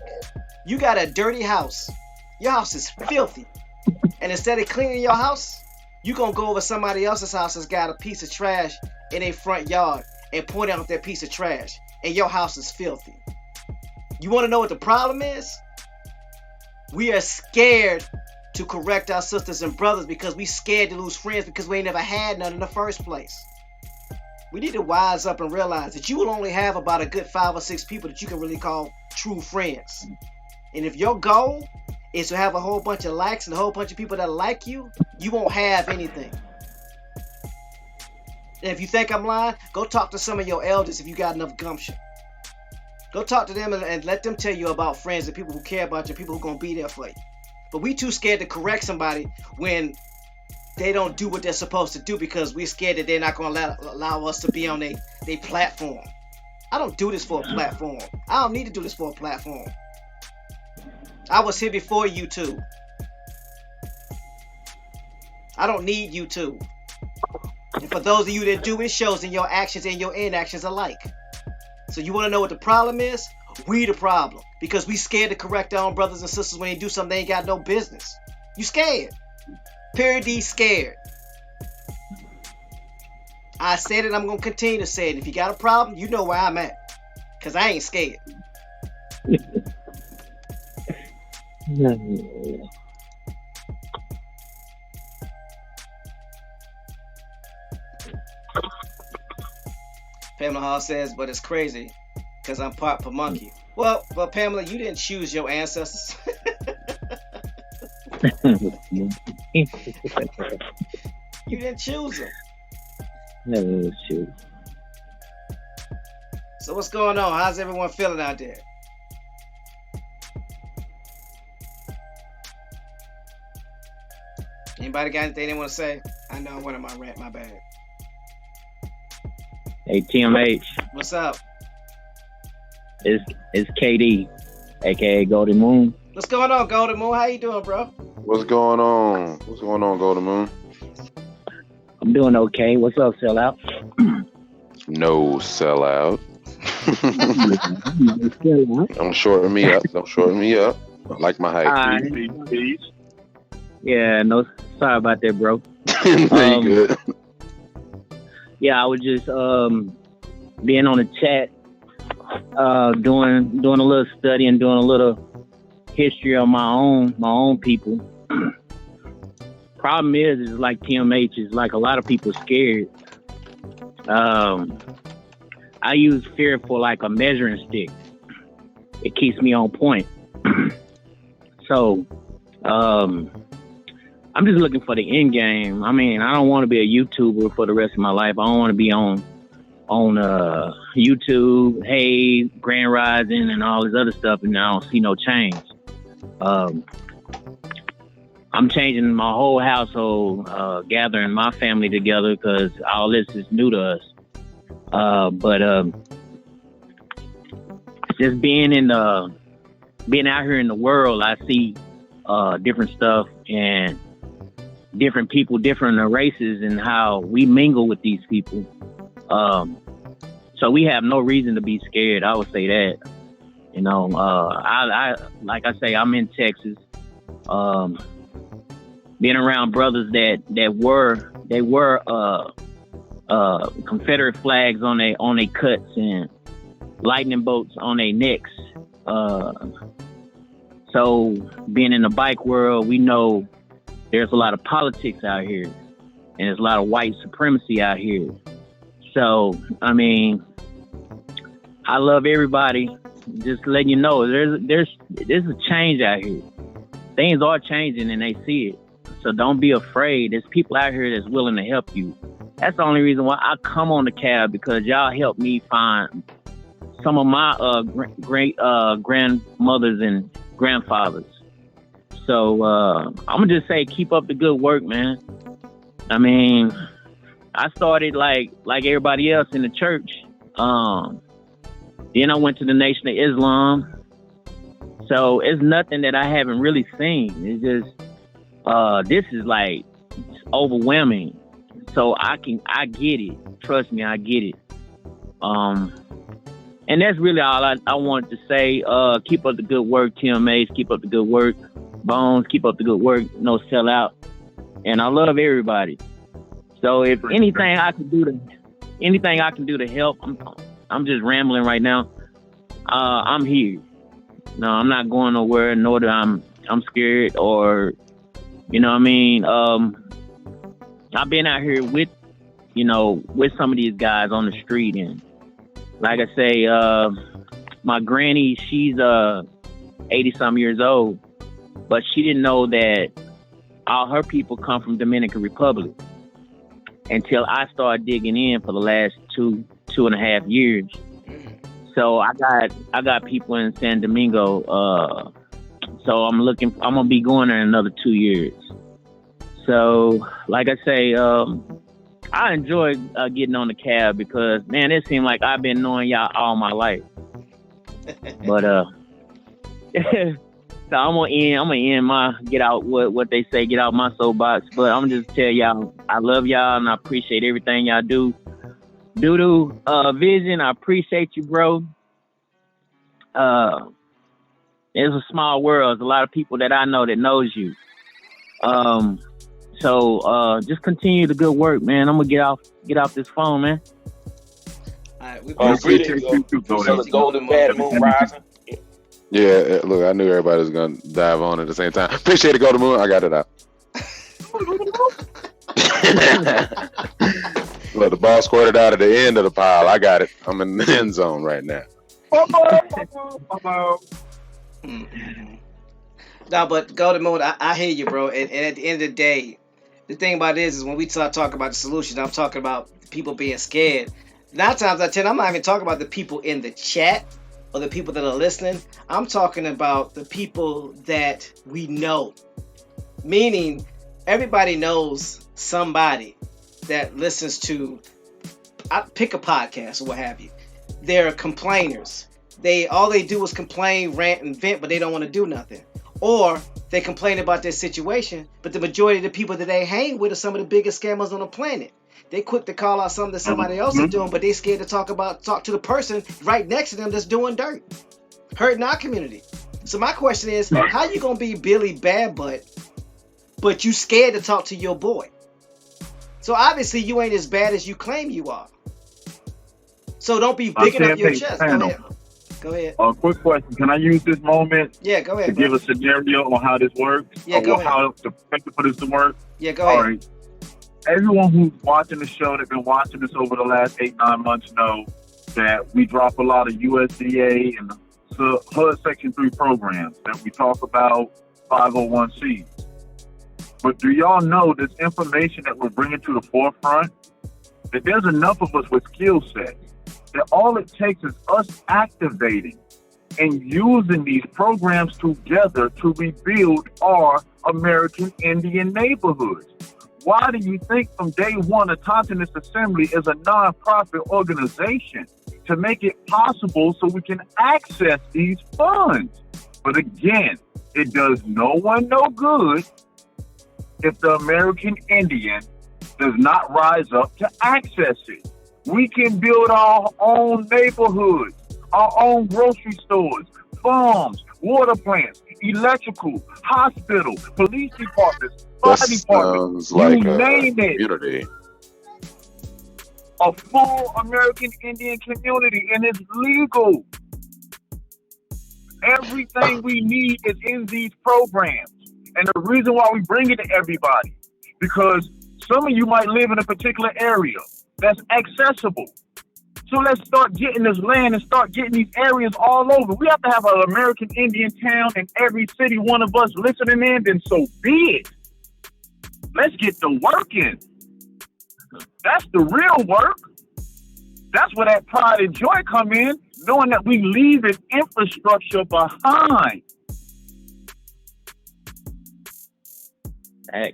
You got a dirty house. Your house is filthy. And instead of cleaning your house, You gonna go over somebody else's house that's got a piece of trash in their front yard and point out that piece of trash, and your house is filthy. You want to know what the problem is? We are scared to correct our sisters and brothers because we scared to lose friends because we ain't never had none in the first place. We need to wise up and realize that you will only have about a good 5 or 6 people that you can really call true friends. And if your goal is to have a whole bunch of likes and a whole bunch of people that like you, you won't have anything. And if you think I'm lying, go talk to some of your elders if you got enough gumption. Go talk to them and let them tell you about friends and people who care about you, people who are going to be there for you. But we too scared to correct somebody when they don't do what they're supposed to do because we're scared that they're not going to allow us to be on their platform. I don't do this for a platform. I don't need to do this for a platform. I was here before YouTube. I don't need YouTube. And for those of you that do, it shows in your actions and your inactions alike. So you want to know what the problem is? We the problem. Because we scared to correct our own brothers and sisters when they do something they ain't got no business. You scared. Period D, scared. I said it, I'm going to continue to say it. If you got a problem, you know where I'm at. Because I ain't scared. Pamela Hall says, but it's crazy because I'm part Pamunkey. Well, Pamela, you didn't choose your ancestors. You didn't choose them. No, shoot. So what's going on? How's everyone feeling out there? Anybody got anything they want to say? I know I went on my rant, my bad. Hey, TMH. What's up? It's KD, aka Golden Moon. What's going on, Golden Moon? How you doing, bro? What's going on? What's going on, Golden Moon? I'm doing okay. What's up, sellout? No sellout. Don't shorten me up. Don't shorten me up. I like my height. Yeah, no, sorry about that, bro. You good. Yeah, I was just being on the chat, doing a little study and doing a little history of my own people. Problem is like TMH is like a lot of people scared. I use fear for like a measuring stick. It keeps me on point. So, I'm just looking for the end game. I mean, I don't want to be a YouTuber for the rest of my life. I don't want to be on YouTube, hey, Grand Rising, and all this other stuff, and I don't see no change. I'm changing my whole household, gathering my family together because all this is new to us. But just being out here in the world, I see different stuff and different people, different races, and how we mingle with these people. So we have no reason to be scared. I would say that. You know, I like I say, I'm in Texas. Being around brothers that were Confederate flags on their cuts and lightning bolts on their necks. So being in the bike world, we know there's a lot of politics out here, and there's a lot of white supremacy out here. So I mean, I love everybody. Just letting you know, there's a change out here. Things are changing, and they see it. So don't be afraid. There's people out here that's willing to help you. That's the only reason why I come on the cab, because y'all helped me find some of my great grandmothers and grandfathers. So I'm gonna just say, keep up the good work, man. I mean, I started like everybody else in the church. Then I went to the Nation of Islam. So it's nothing that I haven't really seen. It's just this is like overwhelming. So I get it. Trust me, I get it. And that's really all I wanted to say. Keep up the good work, TMAs. Keep up the good work. Bones, keep up the good work. No sellout. and I love everybody. So if anything I can do to help, I'm just rambling right now. I'm here. No, I'm not going nowhere. Nor that I'm scared or, you know what I mean. I've been out here with some of these guys on the street, and like I say, my granny, she's 80-some years old, but she didn't know that all her people come from Dominican Republic until I started digging in for the last two and a half years. So I got people in San Domingo. So I'm gonna be going there in another 2 years. So like I say, I enjoy getting on the cab because, man, it seems like I've been knowing y'all all my life. But so I'm gonna end my get out my soapbox. But I'm just tell y'all I love y'all and I appreciate everything y'all do. Vision, I appreciate you, bro. It's a small world. There's a lot of people that I know that knows you. So just continue the good work, man. I'm gonna get off this phone, man. All right, we appreciate appreciate you, the Golden Bad Moon Rising. Yeah, look, I knew everybody was gonna dive on at the same time. Appreciate it, Golden Moon. I got it out. Look, the ball squirted out at the end of the pile. I got it. I'm in the end zone right now. No, but Golden Moon, I hear you, bro. And at the end of the day, the thing about it is when we start talking about the solution, I'm talking about people being scared. 9 times out of 10, I'm not even talking about the people in the chat or the people that are listening. I'm talking about the people that we know. Meaning, everybody knows somebody that listens to, pick a podcast or what have you. They're complainers. All they do is complain, rant, and vent, but they don't want to do nothing. Or they complain about their situation, but the majority of the people that they hang with are some of the biggest scammers on the planet. They quick to call out something that somebody else is doing, but they scared to talk to the person right next to them that's doing dirt, hurting our community. So my question is, how you gonna be Billy Bad Butt, but you scared to talk to your boy? So obviously you ain't as bad as you claim you are. So don't be bigging up your chest. Go ahead. Quick question. Can I use this moment go ahead, to give a scenario on how this works? Yeah, go ahead. How to put this to work? Yeah, go ahead. All right. Everyone who's watching the show, they've been watching this over the last 8-9 months, know that we drop a lot of USDA and HUD Section 3 programs, that we talk about 501c. But do y'all know this information that we're bringing to the forefront, that there's enough of us with skill sets that all it takes is us activating and using these programs together to rebuild our American Indian neighborhoods? Why do you think from day one, the Continental Assembly is a nonprofit organization to make it possible so we can access these funds? But again, it does no one no good if the American Indian does not rise up to access it. We can build our own neighborhoods, our own grocery stores, farms, water plants, electrical, hospital, police departments, fire departments, like you name it. Community. A full American Indian community, and it's legal. Everything we need is in these programs. And the reason why we bring it to everybody, because some of you might live in a particular area that's accessible. So let's start getting this land and start getting these areas all over. We have to have an American Indian town in every city. One of us listening in, then so be it. Let's get the work in. That's the real work. That's where that pride and joy come in, knowing that we leave an infrastructure behind.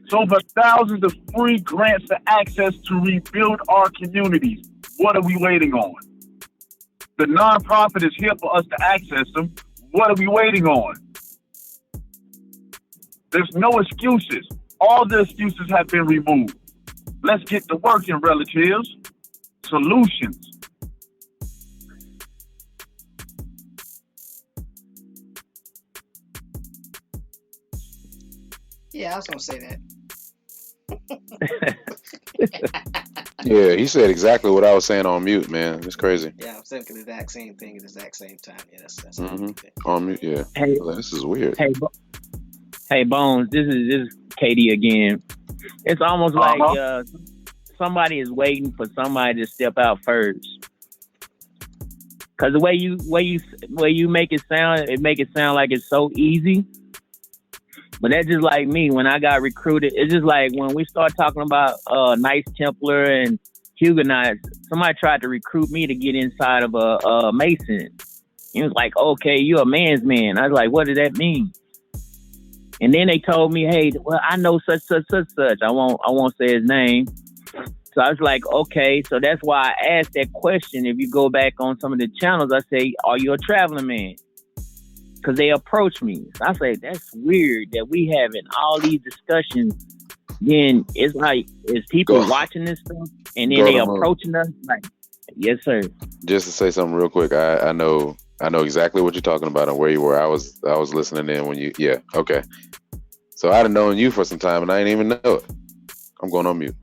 So for thousands of free grants to access to rebuild our communities. What are we waiting on? The nonprofit is here for us to access them. What are we waiting on? There's no excuses. All the excuses have been removed. Let's get to work in relatives. Solutions. Yeah, I was gonna say that. Yeah, he said exactly what I was saying on mute, man. It's crazy. Yeah, I'm saying the exact same thing at the exact same time. Yeah, that's Hmm. On mute, yeah. Hey, Like, this is weird. hey, Bones. This is Katie again. It's almost like somebody is waiting for somebody to step out first. Cause the way you make it sound like it's so easy. But that's just like me when I got recruited. It's just like when we start talking about Knights Templar and Huguenots. Somebody tried to recruit me to get inside of a Mason. He was like, "Okay, you're a man's man." I was like, "What does that mean?" And then they told me, "Hey, well, I know such. I won't say his name." So I was like, "Okay." So that's why I asked that question. If you go back on some of the channels, I say, "Are you a traveling man?" Because they approach me. So I say, that's weird that we having all these discussions. Then it's like, is people watching this stuff? And then they approaching us like, yes, sir. Just to say something real quick, I know exactly what you're talking about and where you were. I was listening in when you, yeah, okay. So I'd have known you for some time and I didn't even know it. I'm going on mute.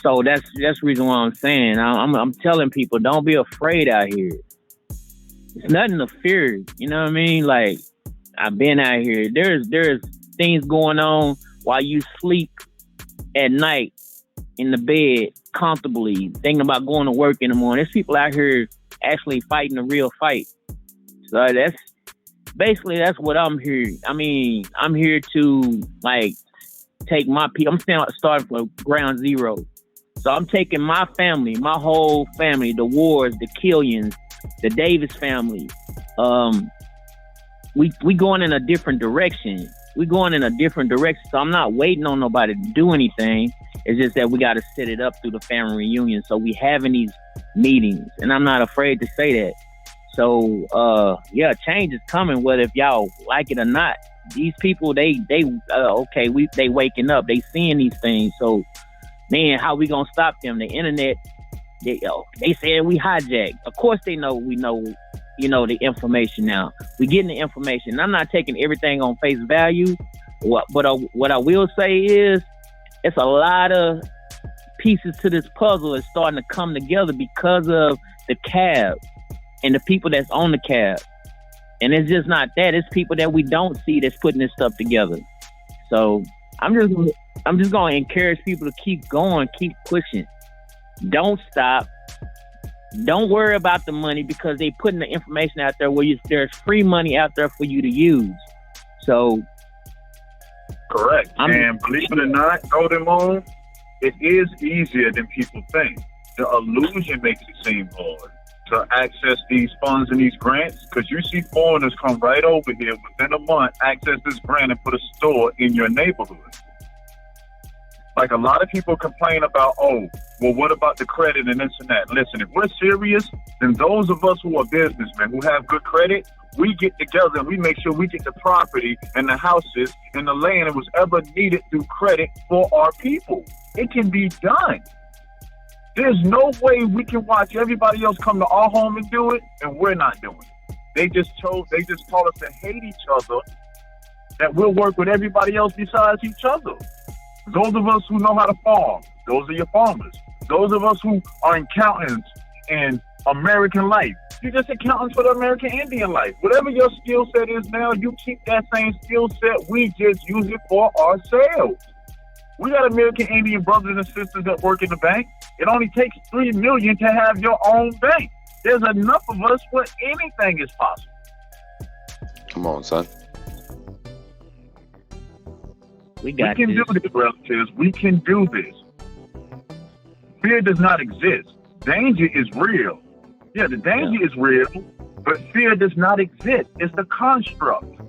So that's the reason why I'm saying I'm telling people, don't be afraid out here. It's nothing to fear. You know what I mean? Like, I've been out here. There's things going on while you sleep at night in the bed comfortably, thinking about going to work in the morning. There's people out here actually fighting a real fight. So that's what I'm here. I mean, I'm here to like take my people. I'm starting from ground zero. So I'm taking my family, my whole family, the Wards, the Killians, the Davis family. We going in a different direction. So I'm not waiting on nobody to do anything. It's just that we got to set it up through the family reunion. So we having these meetings, and I'm not afraid to say that. So yeah, change is coming, whether if y'all like it or not. These people, they waking up, they seeing these things. So, man, how we gonna stop them? The internet, they said we hijacked. Of course they know we know, the information now. We getting the information. I'm not taking everything on face value. What I will say is, it's a lot of pieces to this puzzle is starting to come together because of the cab and the people that's on the cab. And it's just not that. It's people that we don't see that's putting this stuff together. So I'm just going to encourage people to keep going, keep pushing. Don't stop. Don't worry about the money because they putting the information out there where there's free money out there for you to use. So. Correct. And believe it or not, Golden Moon, it is easier than people think. The illusion makes it seem hard to access these funds and these grants, because you see foreigners come right over here within a month, access this grant and put a store in your neighborhood. Like, a lot of people complain about, oh, well, what about the credit and this and that? Listen, if we're serious, then those of us who are businessmen, who have good credit, we get together and we make sure we get the property and the houses and the land that was ever needed through credit for our people. It can be done. There's no way we can watch everybody else come to our home and do it, and we're not doing it. They just taught us to hate each other, that we'll work with everybody else besides each other. Those of us who know how to farm, those are your farmers. Those of us who are accountants in American life, you're just accountants for the American Indian life. Whatever your skill set is now, you keep that same skill set. We just use it for ourselves. We got American Indian brothers and sisters that work in the bank. It only takes $3 million to have your own bank. There's enough of us where anything is possible. Come on, son. We can do this, relatives. We can do this. Fear does not exist. Danger is real. Yeah, the danger is real, but fear does not exist. It's the construct.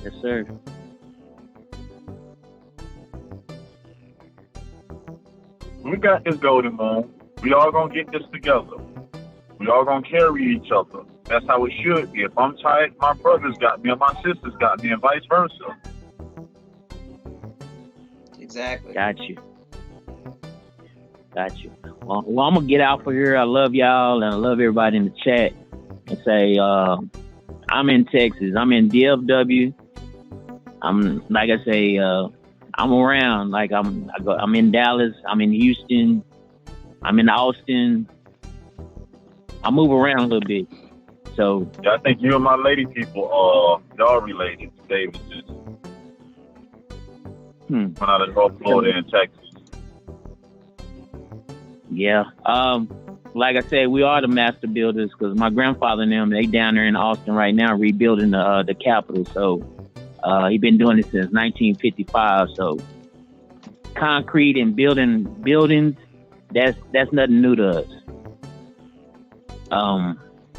Yes, sir. We got this, Golden Moon. We all gonna get this together. We all gonna carry each other. That's how it should be. If I'm tired, my brothers got me, and my sisters got me, and vice versa. Exactly. Got you. Well, I'm gonna get out for here. I love y'all, and I love everybody in the chat. and say, I'm in Texas. I'm in DFW. I'm like I say, I'm around. Like I'm in Dallas. I'm in Houston. I'm in Austin. I move around a little bit. So yeah, I think you and my lady people y'all related. Davises. Went out of North Florida and Texas. Yeah. Like I said, we are the master builders because my grandfather and them, they down there in Austin right now rebuilding the Capitol. So he been doing it since 1955. So concrete and buildings, that's nothing new to us.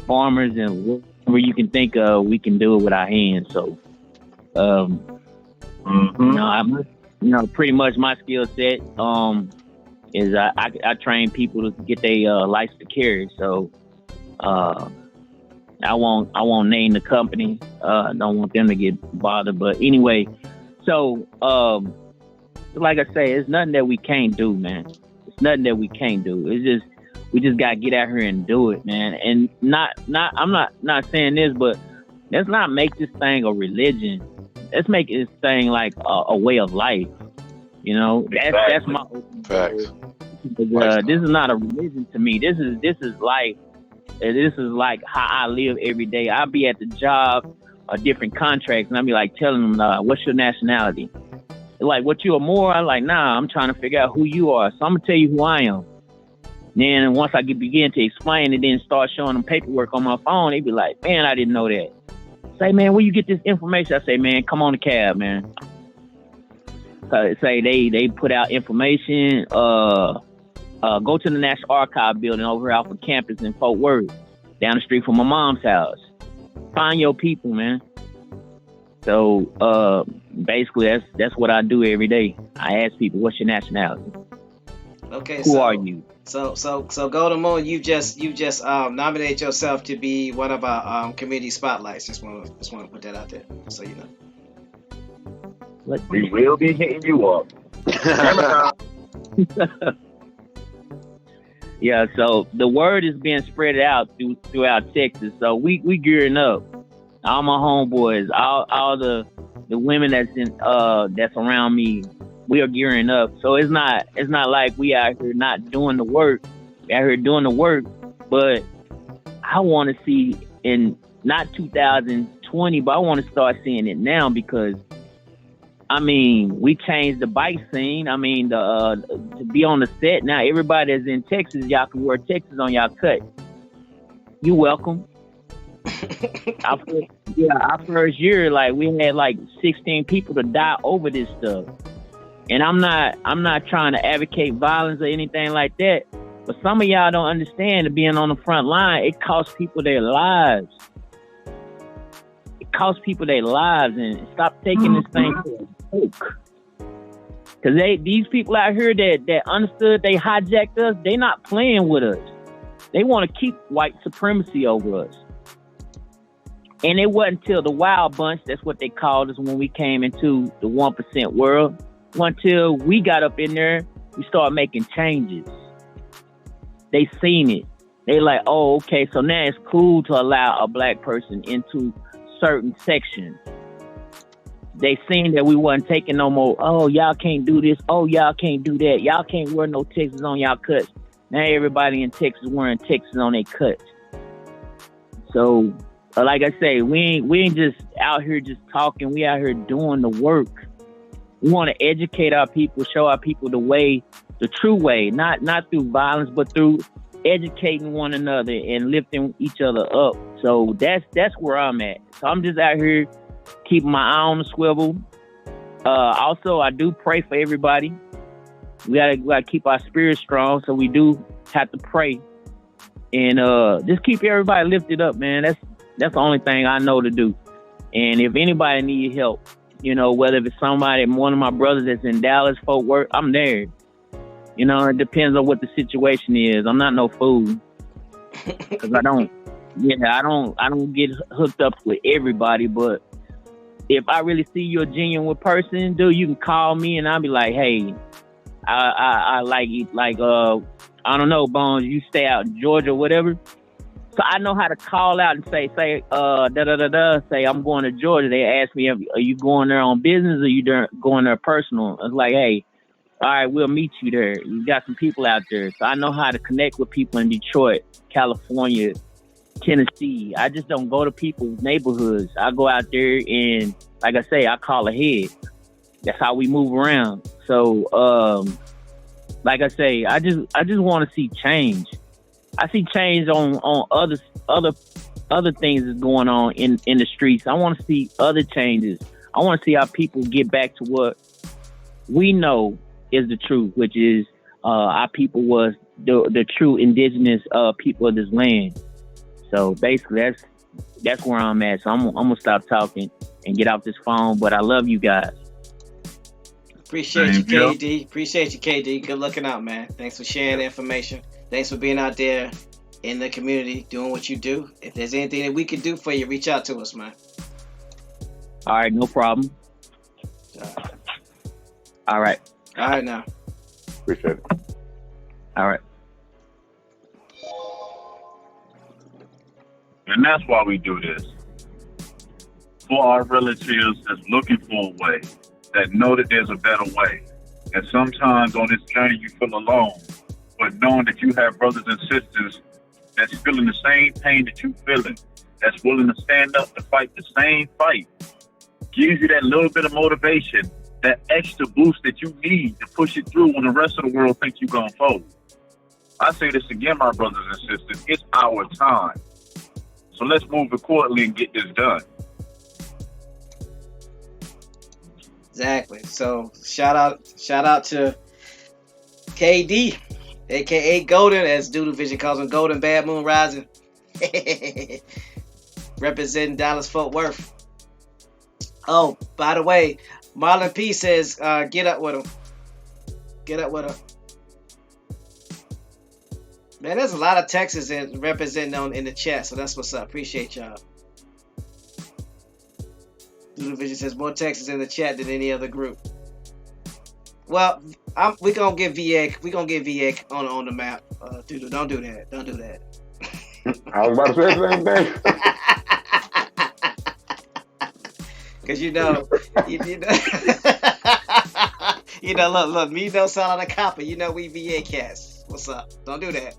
Farmers and whatever you can think of, we can do it with our hands. So, pretty much my skill set is I train people to get their license to carry. So I won't name the company. I don't want them to get bothered. But anyway, so like I say, it's nothing that we can't do, man. It's nothing that we can't do. It's just we just gotta get out here and do it, man. And I'm not saying this, but let's not make this thing a religion. Let's make this thing like a way of life. You know, that's my facts. This is not a religion to me. This is life. This is like how I live every day. I'll be at the job or different contracts, and I'll be like telling them, "What's your nationality?" They're like, "What you are more?" I'm like, "Nah, I'm trying to figure out who you are. So I'm gonna tell you who I am." Then once I begin to explain and then start showing them paperwork on my phone, they be like, "Man, I didn't know that." Say, "Man, where you get this information?" I say, "Man, come on the cab, man." Say they put out information. Go to the National Archive building over off of campus in Fort Worth, down the street from my mom's house. Find your people, man. So basically, that's what I do every day. I ask people, "What's your nationality?" Okay, who are you? So Golden Moon, you just nominate yourself to be one of our community spotlights. Just want to put that out there, so you know. We will be hitting you up. Yeah, so the word is being spread out throughout Texas. So we gearing up. All my homeboys, all the women that's around me, we are gearing up. So it's not like we out here not doing the work. We out here doing the work, but I want to see in not 2020, but I want to start seeing it now because I mean, we changed the bike scene. I mean, to be on the set now, everybody that's in Texas, y'all can wear Texas on y'all cut. You welcome. Our first year, like we had like 16 people to die over this stuff. And I'm not trying to advocate violence or anything like that. But some of y'all don't understand that being on the front line, it costs people their lives. It costs people their lives, and stop taking this thing to a joke. Because these people out here that understood they hijacked us, they not playing with us. They want to keep white supremacy over us. And it wasn't until the Wild Bunch, that's what they called us when we came into the 1% world, until we got up in there, we started making changes. They seen it. They like, oh, okay, so now it's cool to allow a black person into certain sections. They seen that we wasn't taking no more, oh, y'all can't do this, oh, y'all can't do that, y'all can't wear no Texas on y'all cuts. Now everybody in Texas wearing Texas on their cuts. So, like I say, we ain't just out here just talking, we out here doing the work. We want to educate our people, show our people the way, the true way, not through violence, but through educating one another and lifting each other up. So that's where I'm at. So I'm just out here keeping my eye on the swivel. Also, I do pray for everybody. We gotta keep our spirit strong. So we do have to pray and just keep everybody lifted up, man. That's the only thing I know to do. And if anybody needs help, you know, whether it's somebody, one of my brothers that's in Dallas, Fort Worth, I'm there. You know, it depends on what the situation is. I'm not no fool. Cause I don't get hooked up with everybody, but if I really see you're a genuine person, dude, you can call me and I'll be like, hey, I like I don't know, Bones, you stay out in Georgia or whatever. So I know how to call out and say, say I'm going to Georgia. They ask me, are you going there on business or you going there personal? It's like, hey, all right, we'll meet you there. You got some people out there. So I know how to connect with people in Detroit, California, Tennessee. I just don't go to people's neighborhoods. I go out there and, like I say, I call ahead. That's how we move around. So, like I say, I just want to see change. I see change on other things that's going on in the streets. I want to see other changes. I want to see how people get back to what we know is the truth, which is our people was the true indigenous people of this land. So basically, that's where I'm at. So I'm gonna stop talking and get off this phone. But I love you guys. Appreciate you, KD. Appreciate you, KD. Good looking out, man. Thanks for sharing the information. Thanks for being out there in the community doing what you do. If there's anything that we can do for you, reach out to us, man. All right, no problem. All right. All right, now. Appreciate it. All right. And that's why we do this. For our relatives that's looking for a way, that know that there's a better way. And sometimes on this journey you feel alone, but knowing that you have brothers and sisters that's feeling the same pain that you feeling, that's willing to stand up to fight the same fight, gives you that little bit of motivation, that extra boost that you need to push it through when the rest of the world thinks you're going to fold. I say this again, my brothers and sisters, it's our time. So let's move accordingly and get this done. Exactly. So shout out to KD, aka Golden, as Doodle Vision calls him, Golden Bad Moon Rising. Representing Dallas Fort Worth. Oh, by the way, Marlon P says, get up with him. Get up with him. Man, there's a lot of Texas representing in the chat, so that's what's up. Appreciate y'all. Doodle Vision says more Texas in the chat than any other group. Well, we're gonna get VA. We're gonna get VA on the map. Doodle, don't do that. Don't do that. I was about to say the same thing. Cause you know, look, me no sound like a copper. You know we VA cats. What's up? Don't do that.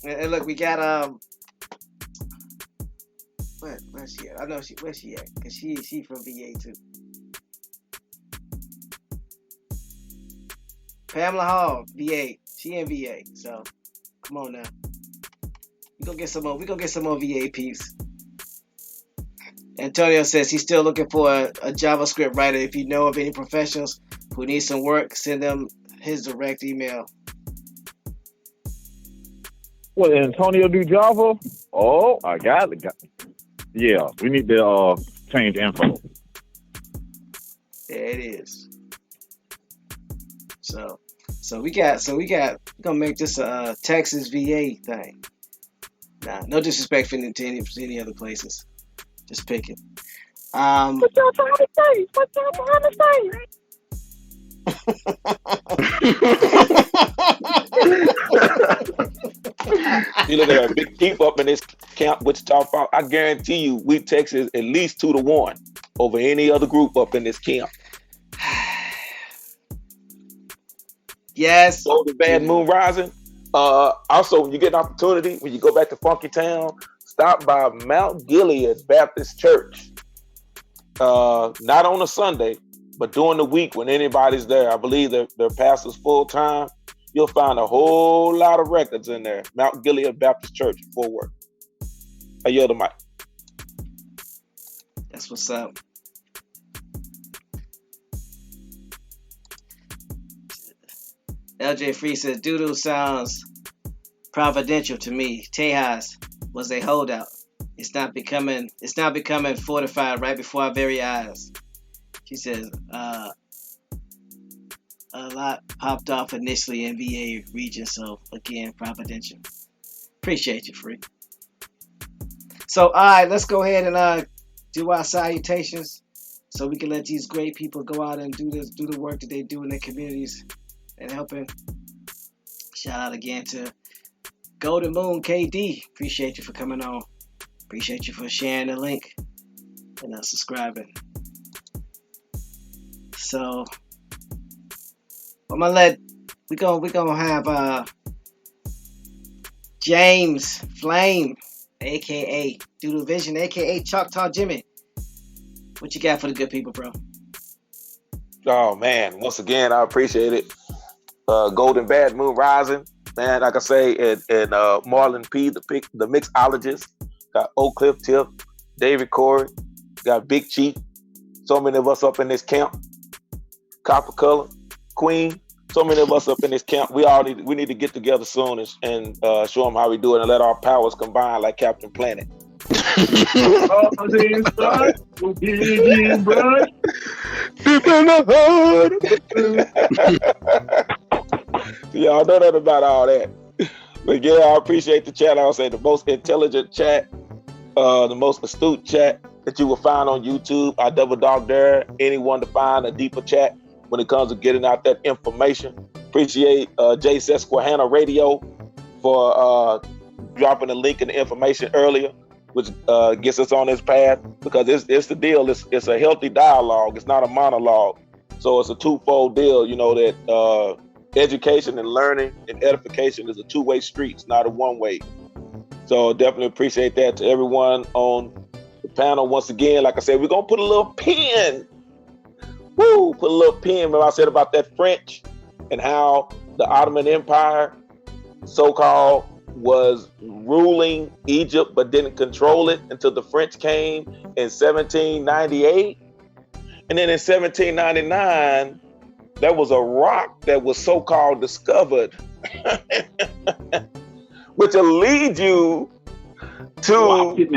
And look, we got where's she at? I know where's she at? Cause she from VA too. Pamela Hall, VA. She in VA. So come on now. We gonna get some more. We gonna get some more VA peeps. Antonio says he's still looking for a JavaScript writer. If you know of any professionals who need some work, send them his direct email. What, Antonio do Java? Oh, I got it. Yeah, we need to change info. There it is. So we got we're gonna make this a Texas VA thing. Nah, no disrespect to any other places. Just pick it. What y'all trying to say? What y'all trying to say? You look at a big keep up in this camp, Wichita Falls. I guarantee you, we Texas at least 2-1 over any other group up in this camp. Yes. So the Bad Moon Rising. Also, when you get an opportunity, when you go back to Funky Town, stop by Mount Gilead Baptist Church. Not on a Sunday, but during the week when anybody's there. I believe their pastor's full time. You'll find a whole lot of records in there. Mount Gilead Baptist Church, Fort Worth. I yield the mic. That's what's up. LJ Free says, Doodle sounds providential to me. Tejas was a holdout. It's now becoming fortified right before our very eyes. She says, a lot popped off initially in VA region, so again, providential. Appreciate you, Free. So, all right, let's go ahead and do our salutations so we can let these great people go out and do the work that they do in their communities. and helping. Shout out again to Golden Moon KD. Appreciate you for coming on. Appreciate you for sharing the link and subscribing. So I'm gonna we're gonna have James Flame, aka Doodle Vision, aka Choctaw Jimmy. What you got for the good people, bro? Oh man, once again, I appreciate it. Golden Bad Moon Rising, man. Like I say, and Marlon P, the mixologist, got Oak Cliff Tip, David Corey, got Big Chief. So many of us up in this camp. Copper Color, Queen. So many of us up in this camp. We need to get together soon and show them how we do it and let our powers combine like Captain Planet. Y'all know nothing about all that. But yeah, I appreciate the chat. I'll say the most intelligent chat, the most astute chat that you will find on YouTube. I double dog dare anyone to find a deeper chat when it comes to getting out that information. Appreciate Jay Susquehanna Radio for dropping the link and the information earlier, which gets us on this path, because it's the deal. It's a healthy dialogue. It's not a monologue. So it's a twofold deal, that education and learning and edification is a two-way street. It's not a one-way. So definitely appreciate that to everyone on the panel. Once again, like I said, we're going to put a little pin. Put a little pin when I said about that French and how the Ottoman Empire, so-called, was ruling Egypt but didn't control it until the French came in 1798. And then in 1799, there was a rock that was so-called discovered, which will lead you to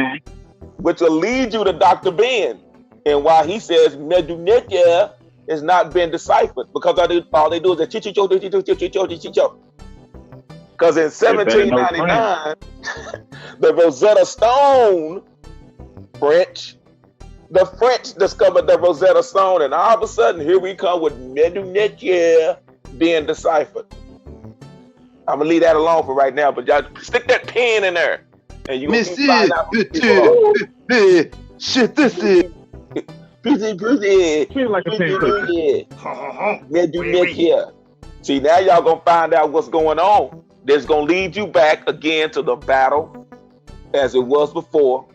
Dr. Ben, and why he says Medunetia has not been deciphered, because all they do is chichicho. Because in 1799, the Rosetta Stone, the French discovered the Rosetta Stone, and all of a sudden, here we come with Medunetia being deciphered. I'm gonna leave that alone for right now, but y'all stick that pin in there, and you can find out. Shit, this is. Feel like a pin. Medunetia. See, now y'all gonna find out what's going on. That's gonna lead you back again to the battle as it was before,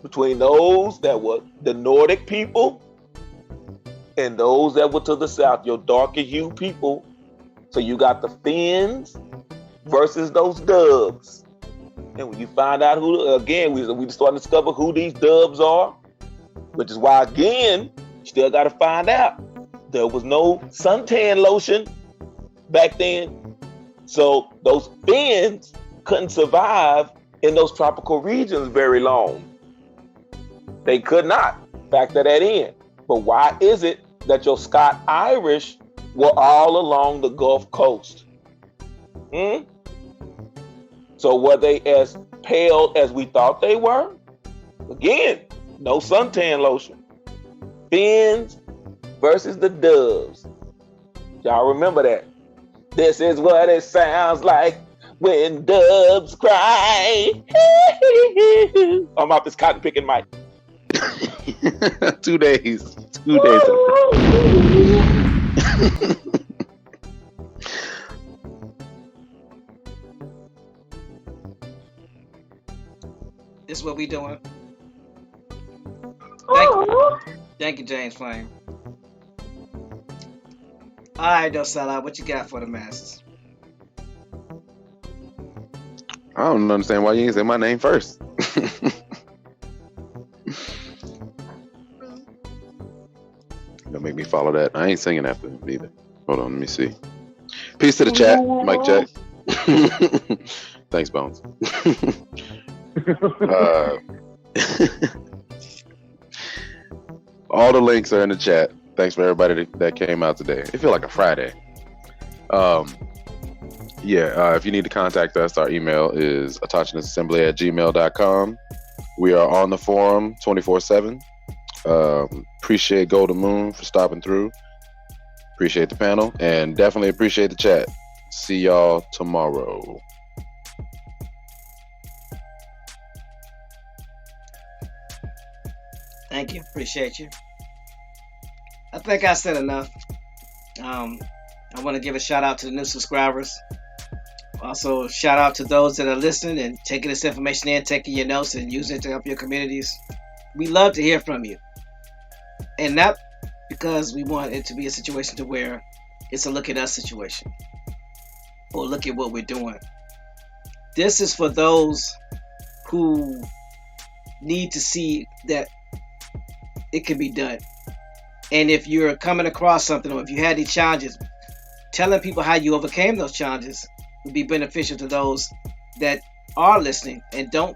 between those that were the Nordic people and those that were to the south, your darker hue people. So you got the Finns versus those Dubs. And when you find out who, again, we start to discover who these Dubs are, which is why, again, you still got to find out. There was no suntan lotion back then. So those Finns couldn't survive in those tropical regions very long. They could not factor that in. But why is it that your Scot-Irish were all along the Gulf Coast? So were they as pale as we thought they were? Again, no suntan lotion. Finns versus the Dubs. Y'all remember that. This is what it sounds like when Dubs cry. I'm off this cotton picking mic. 2 days. This is what we doing. Thank you, James Flame. All right, though, Salah, what you got for the masses? I don't understand why you didn't say my name first. Don't make me follow that. I ain't singing after him either. Hold on, let me see. Peace to the chat, Mike Jack. Thanks, Bones. All the links are in the chat. Thanks for everybody that came out today. It feels like a Friday. If you need to contact us, our email is autochtonosassembly@gmail.com. We are on the forum 24/7. Appreciate Golden Moon for stopping through. Appreciate the panel and definitely appreciate the chat. See y'all tomorrow. Thank you. Appreciate you. I think I said enough. I want to give a shout out to the new subscribers. Also, shout out to those that are listening and taking this information in, taking your notes and using it to help your communities. We love to hear from you. And not because we want it to be a situation to where it's a look at us situation or look at what we're doing. This is for those who need to see that it can be done. And if you're coming across something or if you had any challenges, telling people how you overcame those challenges would be beneficial to those that are listening and don't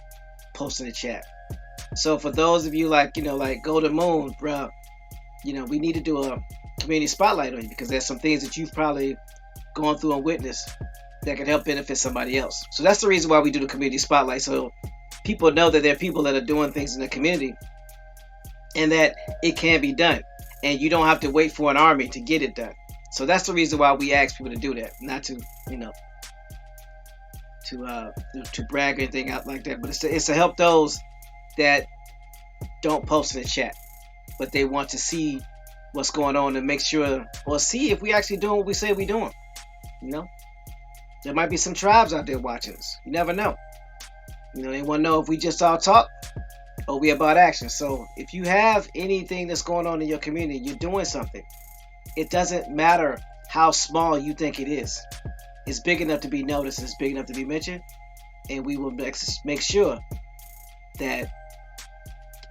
post in the chat. So for those of you like Golden Moon, bro, we need to do a community spotlight on you because there's some things that you've probably gone through and witnessed that can help benefit somebody else. So that's the reason why we do the community spotlight. So people know that there are people that are doing things in the community and that it can be done. And you don't have to wait for an army to get it done. So that's the reason why we ask people to do that, not to, to brag or anything out like that. But it's to help those that don't post in the chat, but they want to see what's going on and make sure or see if we actually doing what we say we're doing. There might be some tribes out there watching us. You never know. They want to know if we just all talk or we about action. So if you have anything that's going on in your community, you're doing something. It doesn't matter how small you think it is. It's big enough to be noticed. It's big enough to be mentioned. And we will make sure that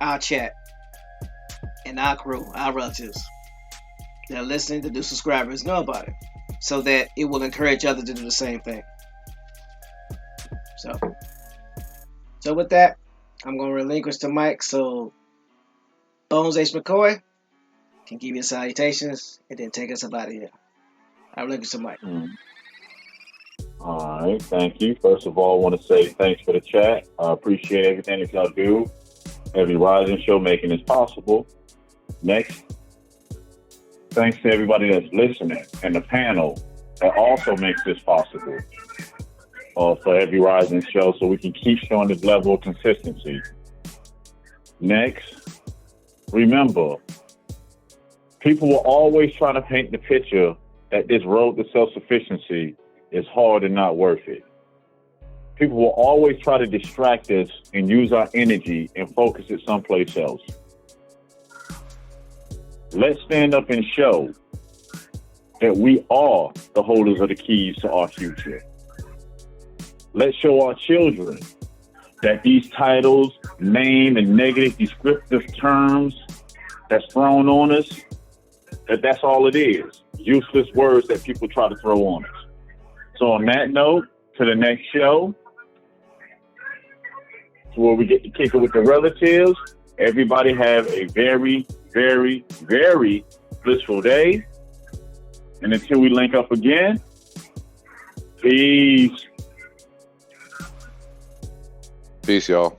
our chat and our crew, our relatives that are listening, the new subscribers, know about it so that it will encourage others to do the same thing. So with that, I'm going to relinquish the mic so Bones H. McCoy can give you salutations and then take us up out of here. I relinquish the mic. All right, thank you. First of all, I want to say thanks for the chat. I appreciate everything that y'all do. Every Rising show making this possible. Next, thanks to everybody that's listening and the panel that also makes this possible for every Rising show so we can keep showing this level of consistency. Next, remember, people will always try to paint the picture that this road to self-sufficiency is hard and not worth it. People will always try to distract us and use our energy and focus it someplace else. Let's stand up and show that we are the holders of the keys to our future. Let's show our children that these titles, name and negative descriptive terms that's thrown on us, that's all it is. Useless words that people try to throw on us. So on that note, to the next show, where we get to kick it with the relatives. Everybody have a very, very, very blissful day. And until we link up again, peace. Peace, y'all.